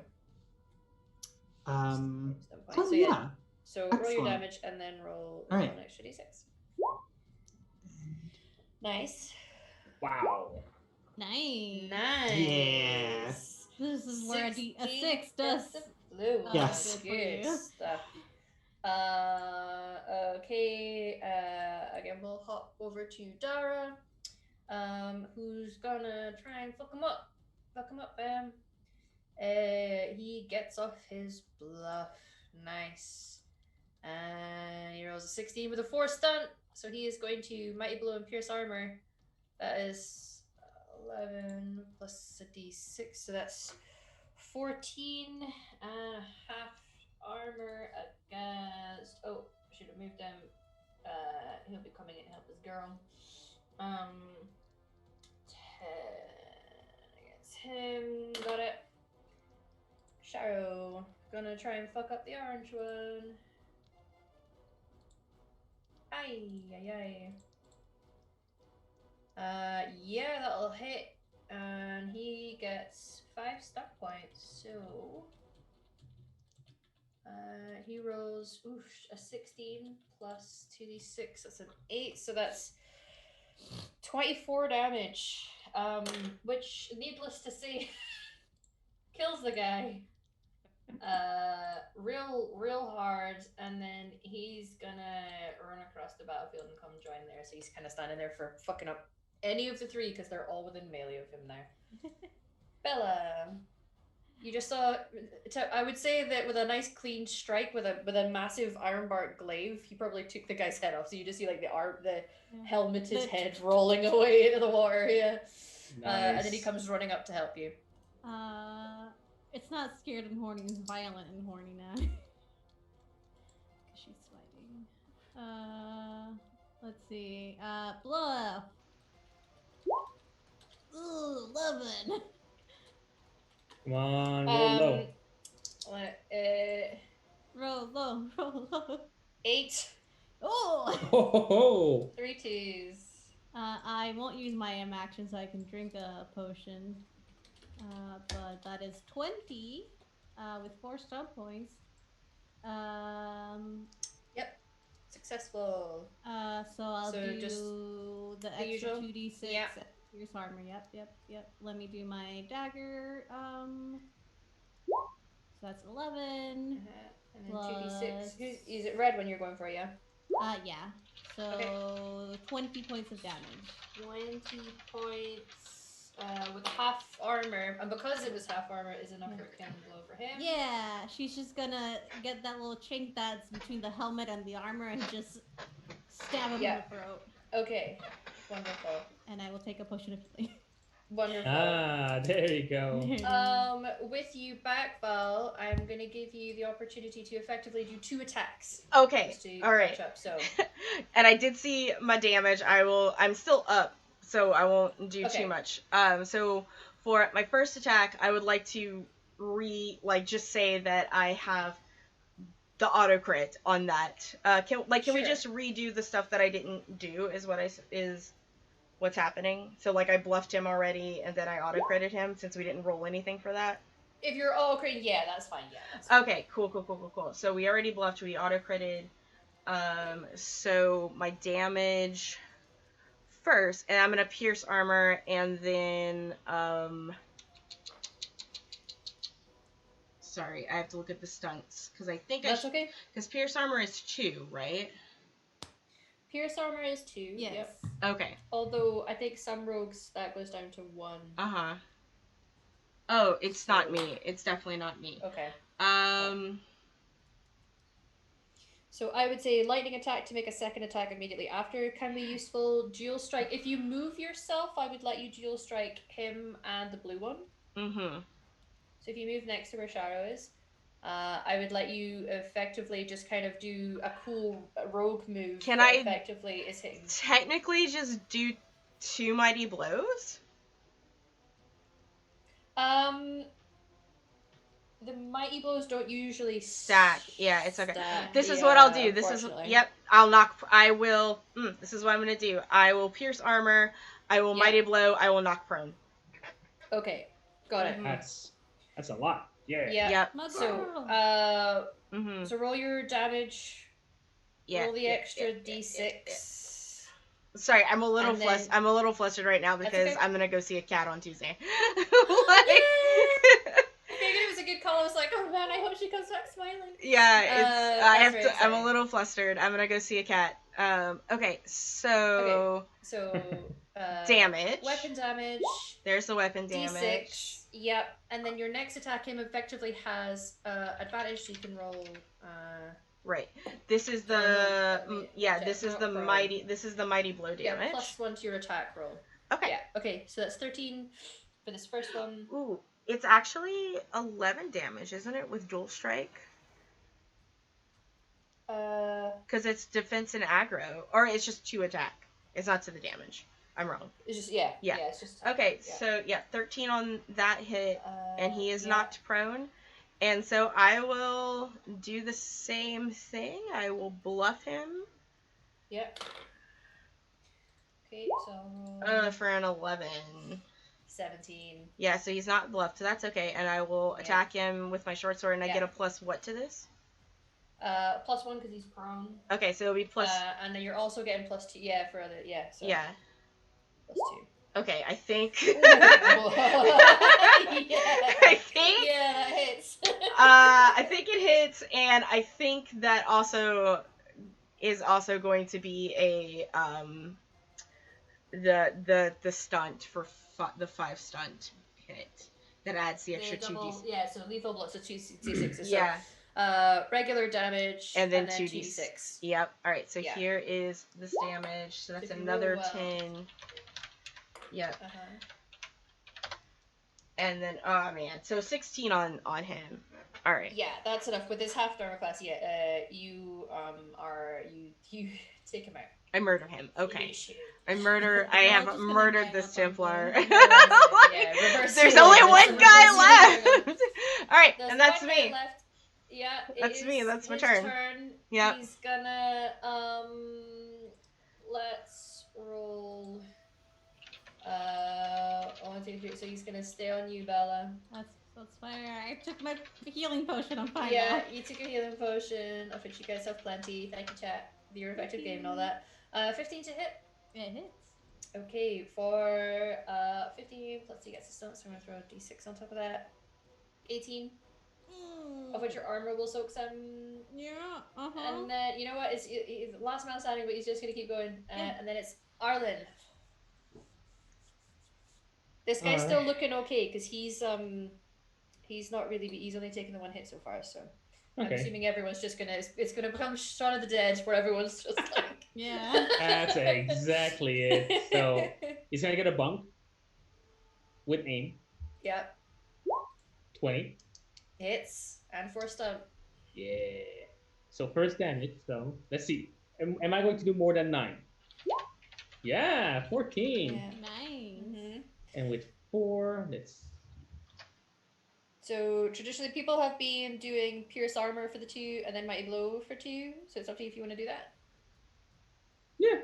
So yeah. So excellent. roll your damage and then roll an extra d6. Nice. Wow. Nice. Yeah. This is where a 6 does. Blue. Yes. Good stuff. Okay. Again, we'll hop over to Dara. Who's gonna try and fuck him up? Bam. He gets off his bluff. Nice. And he rolls a 16 with a 4 stunt. So he is going to Mighty Blow and Pierce Armor. That is 11 plus a d6. So that's 14 and a half armor against... Oh, I should have moved him. He'll be coming in to help his girl. 10 against him. Got it. Sharo. Gonna try and fuck up the orange one. Aye. Yeah, that'll hit. And he gets 5 stuck points. So he rolls a 16 plus 2d6. That's an 8. So that's 24 damage. Which, needless to say, kills the guy. Real hard, and then he's gonna run across the battlefield and come join there. So he's kind of standing there for fucking up any of the 3 because they're all within melee of him now. Bella, you just saw. I would say that with a nice clean strike with a massive ironbark glaive, he probably took the guy's head off. So you just see like the helmeted head rolling away into the water. Yeah, nice. And then he comes running up to help you. It's not scared and horny, it's violent and horny now. She's fighting. Let's see. Bluff. Ooh, 11. Come on, roll low. Roll low. 8. Oh! 3 2s. I won't use my M action so I can drink a potion. But that is 20 with 4 stun points. Yep. Successful. So I'll do just the extra usual? 2d6. Yeah. Pierce armor. Yep. Let me do my dagger. So that's 11. And then plus... 2d6. Is it red when you're going for, yeah? Yeah. So 20 points of damage. 20 points. With half armor, and because it was half armor, is enough for a cannon blow for him. Yeah, she's just gonna get that little chink that's between the helmet and the armor and just stab him in the throat. Okay, wonderful. And I will take a potion of healing. Wonderful. There you go. With you back, Val, I'm gonna give you the opportunity to effectively do 2 attacks. Okay. Just to All right. catch up, so. And I did see my damage. I'm still up, so I won't do too much. So for my first attack, I would like to just say that I have the auto crit on that. Can we just redo the stuff that I didn't do? Is what's happening? So I bluffed him already, and then I auto critted him since we didn't roll anything for that. If you're auto critting, yeah, that's fine. Yeah. That's fine. Okay. Cool. So we already bluffed. We auto critted. So my damage first, and I'm gonna pierce armor, and then sorry, I have to look at the stunts because I think that's okay. Because pierce armor is 2, right? Pierce armor is 2. Yes. Yep. Okay. Although I think some rogues that goes down to 1. Oh, it's not me. It's definitely not me. Okay. So I would say lightning attack to make a second attack immediately after can be useful. Dual strike. If you move yourself, I would let you dual strike him and the blue one. Mm-hmm. So if you move next to where Sharo is, I would let you effectively just kind of do a cool rogue move. Can I effectively is hitting? Technically just do 2 mighty blows? The mighty blows don't usually stack. Yeah, it's okay. Stack. This is what I'll do. This is I'll knock. I will. This is what I'm gonna do. I will pierce armor. I will mighty blow. I will knock prone. Okay, got it. That's a lot. Yeah. Yep. So so roll your damage. Yeah. Roll the extra d6. Sorry, I'm a little I'm a little flustered right now because I'm gonna go see a cat on Tuesday. I figured it was a good call. I was like, oh man, I hope she comes back smiling. Yeah, I'm a little flustered. I'm gonna go see a cat. Okay, so damage. Weapon damage. There's the weapon damage. D6. Yep. And then your next attack him effectively has advantage, so you can roll. Right. This is the this is the mighty blow damage. Yeah, +1 to your attack roll. Okay. Yeah. Okay. So that's 13 for this first one. Ooh, it's actually 11 damage, isn't it, with dual strike? Because it's defense and aggro, or it's just 2 attack. It's not to the damage. I'm wrong. It's just yeah. It's just okay. Yeah. So 13 on that hit, and he is knocked prone. And so I will do the same thing. I will bluff him. Yep. Okay, so for an 11. 17. Yeah, so he's not bluffed, so that's okay. And I will attack him with my short sword, and I get a plus what to this? +1 because he's prone. Okay, so it'll be plus. And then you're also getting +2. Yeah, for other. Yeah. So yeah. +2. Okay, I think. Yeah. I think. Yeah, that hits. I think it hits, and I think that also is also going to be a the stunt for the 5 stunt hit that adds the extra 2d6. Yeah, so lethal blow, so 2d6. Yeah. So, regular damage and then 2d6. Yep. All right. So here is this damage. So that's another 10. Yep. And then, oh man, so 16 on him. All right. Yeah, that's enough. With this half armor class, you take him out. I murder him. Okay. I have murdered this Templar. There's only one guy left. All right, and that's me. Yeah, that's me. That's my turn. Yeah. He's gonna let's roll. 1, 2, 3. So he's gonna stay on you, Bella. That's fine. I took my healing potion. I'm fine. Yeah, now. you took your healing potion, of which you guys have plenty. Thank you, chat. Your effective game and all that. 15 to hit. It hits. Okay, for 15 plus he gets a stunt, so I'm gonna throw a d6 on top of that. 18. Of which your armor will soak some. Yeah. And then you know what? It's last man standing, but he's just gonna keep going. And then it's Arlen. This guy's still looking okay because he's not really. He's only taken the 1 hit so far, so I'm assuming everyone's just gonna. It's gonna become Shaun of the Dead, where everyone's just like. Yeah. That's exactly it. So he's gonna get a bump. with aim. Yep. 20. Hits. And for stun. Yeah. So first damage. So let's see. Am I going to do more than 9? Yeah, 14. Yeah. Nice. Mm-hmm. And with 4, let's. So traditionally, people have been doing pierce armor for the 2, and then mighty blow for 2. So it's up to you if you want to do that. Yeah.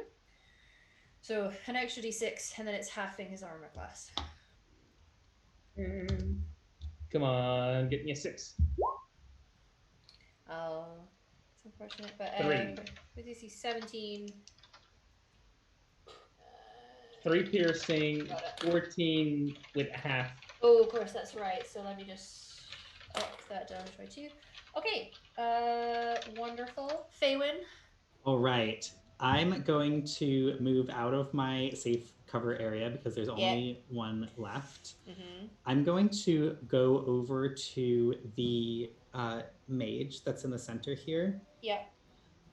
So an extra d6, and then it's halving his armor class. Come on, get me a 6. It's unfortunate, but 3. what is he? 17. 3 piercing, 14 with half. Oh, of course, that's right. So let me just up that down by 2. Okay. Wonderful. Faywin. All right. I'm going to move out of my safe cover area because there's only one left. Mm-hmm. I'm going to go over to the mage that's in the center here. Yeah.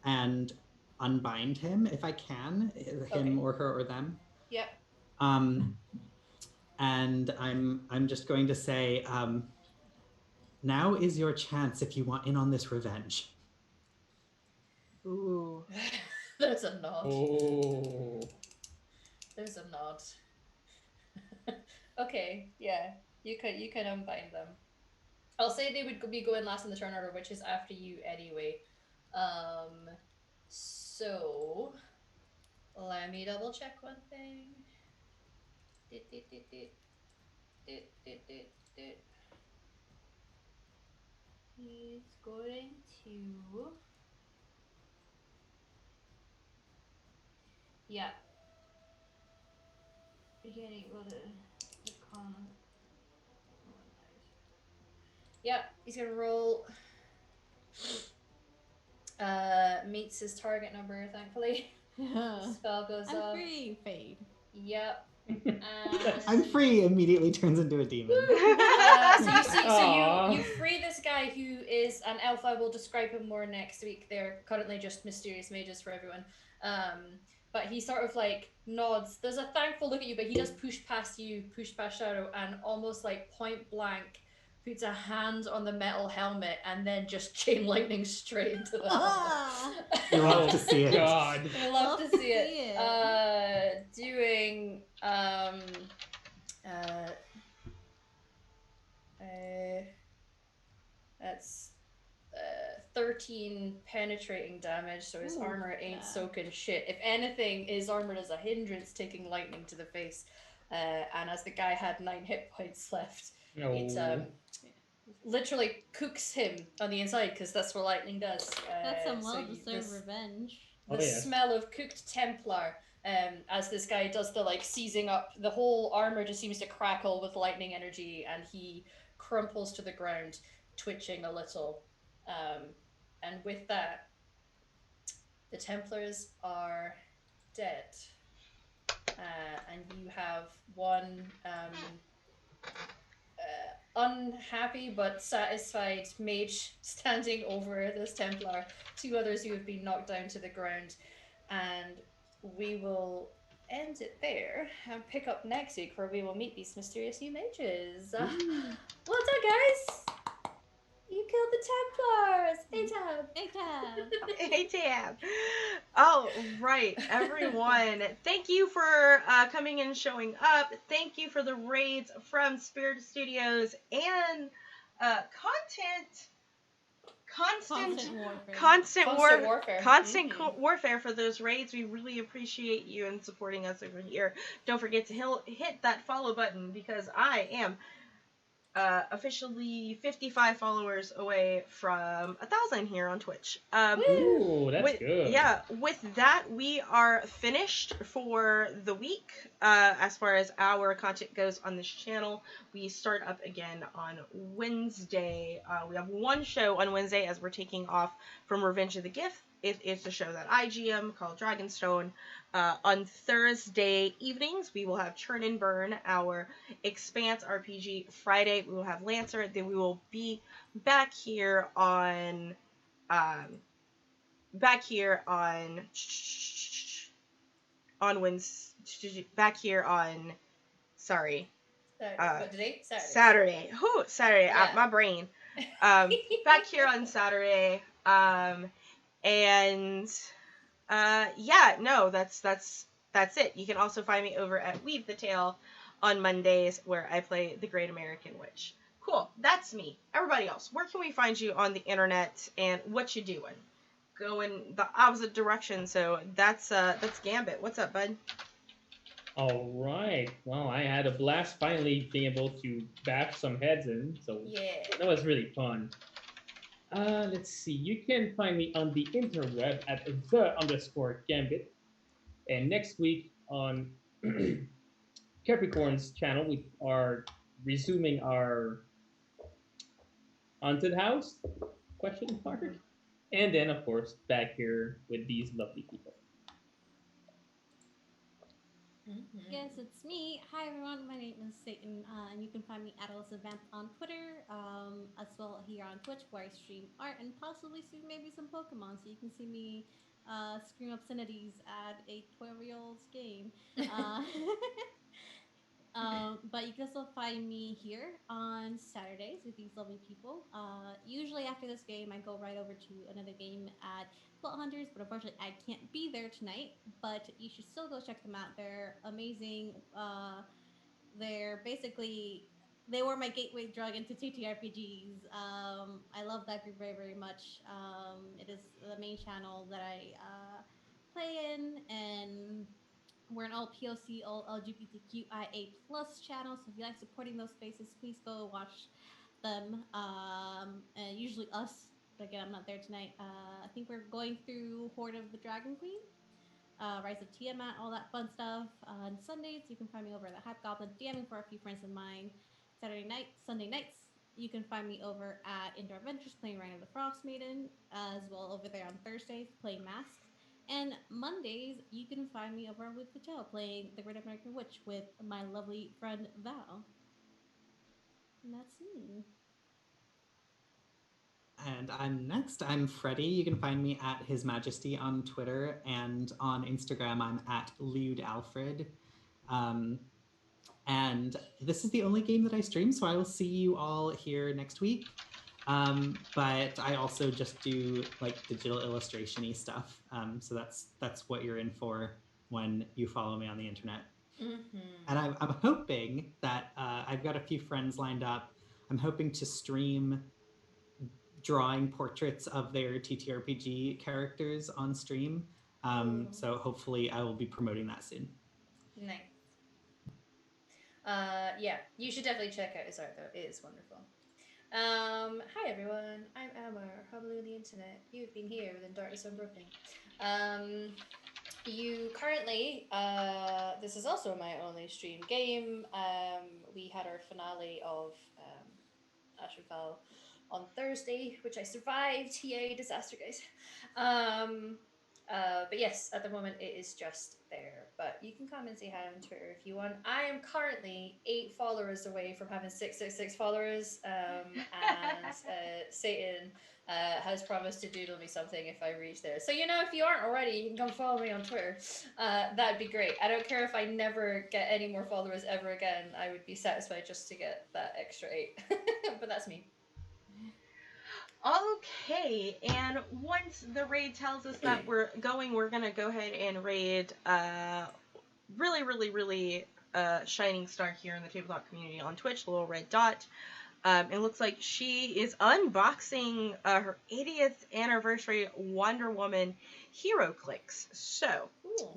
And unbind him if I can, him or her or them. Yep. And I'm just going to say, now is your chance if you want in on this revenge. Ooh. There's a nod. Oh. There's a nod. Okay, yeah. You can unbind them. I'll say they would be going last in the turn order, which is after you anyway. So let me double check one thing. He's going to. Yeah. Beginning with the con. Yeah, he's gonna roll. Meets his target number, thankfully. Spell goes I'm up. free, Fade. Yep. I'm free immediately turns into a demon. So you see, you free this guy who is an elf. I will describe him more next week. They're currently just mysterious mages for everyone. But he sort of like nods. There's a thankful look at you, but he does push past you, push past Shadow, and almost like point blank puts a hand on the metal helmet and then just chain lightning straight into the helmet. You love to see it. God. I love to see it. Doing that's 13 penetrating damage, so his armor ain't soaking shit. If anything, his armor is a hindrance, taking lightning to the face. And as the guy had 9 hit points left, it literally cooks him on the inside because that's what lightning does. That's some well-deserved revenge. The smell of cooked Templar, as this guy does the like seizing up, the whole armor just seems to crackle with lightning energy, and he crumples to the ground, twitching a little. And with that, the Templars are dead, and you have one unhappy but satisfied mage standing over this Templar, 2 others who have been knocked down to the ground, and we will end it there and pick up next week where we will meet these mysterious new mages. Well done, guys! You killed the Templars! A-tab! A-tab! Oh, right, everyone. Thank you for coming and showing up. Thank you for the raids from Spirit Studios and constant warfare for those raids. We really appreciate you and supporting us over here. Don't forget to hit that follow button because I am officially 55 followers away from 1,000 here on Twitch. Ooh, that's good. Yeah, with that, we are finished for the week. As far as our content goes on this channel, we start up again on Wednesday. We have one show on Wednesday as we're taking off from Revenge of the Gift. It's a show that I GM called Dragonstone. On Thursday evenings, we will have Churn and Burn, our Expanse RPG. Friday, we will have Lancer. Then we will be back here on Wednesday. Back here on, sorry. What today? Saturday. Whew, Saturday. Yeah. My brain. Back here on Saturday. And yeah, no, that's it. You can also find me over at Weave the Tale on Mondays, where I play the Great American Witch. Cool. That's me. Everybody else, where can we find you on the internet, and what you doing? Going the opposite direction. So that's Gambit. What's up, bud? All right. Well, I had a blast finally being able to bash some heads in. So Yeah. that was really fun. Let's see. You can find me on the interweb at _Gambit. And next week on Capricorn's channel, we are resuming our haunted house? Question mark. And then, of course, back here with these lovely people. Yes, it's me. Hi, everyone. My name is Satan, and you can find me at Elizabeth on Twitter, as well here on Twitch, where I stream art and possibly soon maybe some Pokemon. So you can see me scream obscenities at a 12-year-old's game. But you can still find me here on Saturdays with these lovely people. Usually after this game, I go right over to another game at Plot Hunters, but unfortunately I can't be there tonight. But you should still go check them out. They're amazing. They were my gateway drug into TTRPGs. I love that group very, very much. It is the main channel that I play in, and we're an all POC, all LGBTQIA plus channel. So if you like supporting those spaces, please go watch them. And usually us, but again, I'm not there tonight. I think we're going through Horde of the Dragon Queen, Rise of Tiamat, all that fun stuff. On Sundays, you can find me over at the Hype Goblin, DMing for a few friends of mine. Sunday nights, you can find me over at Indoor Adventures playing Rhino the Frost Maiden, as well over there on Thursdays playing Masks. And Mondays, you can find me over with the Tale playing The Great American Witch with my lovely friend Val. And that's me. And I'm next. I'm Freddie. You can find me at His Majesty on Twitter, and on Instagram, I'm at Lewd Alfred. And this is the only game that I stream, so I will see you all here next week. But I also just do like digital illustration-y stuff. So that's what you're in for when you follow me on the internet. And I'm hoping that I've got a few friends lined up. I'm hoping to stream drawing portraits of their TTRPG characters on stream. So hopefully I will be promoting that soon. Nice. Yeah, you should definitely check out his art though. It is wonderful. Hi everyone, I'm Amar, humbly on the internet. You've been here within Darkness Unbroken. You currently, this is also my only stream game. We had our finale of Ashenfell on Thursday, which I survived. Yay, disaster, guys. But yes, at the moment it is just there. But you can come and say hi on Twitter if you want. I am currently 8 followers away from having 666 followers. And Satan has promised to doodle me something if I reach there. So, if you aren't already, you can come follow me on Twitter. That'd be great. I don't care if I never get any more followers ever again. I would be satisfied just to get that extra 8. But that's me. Okay, and once the raid tells us that we're going to go ahead and raid really shining star here in the tabletop community on Twitch, the little red dot. It looks like she is unboxing her 80th anniversary Wonder Woman Hero Clicks. So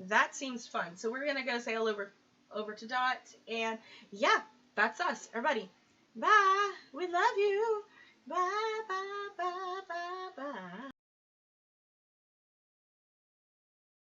that seems fun. So we're gonna go sail over to Dot, and yeah, that's us. Everybody, bye. We love you. Bye, bye, bye, bye, bye.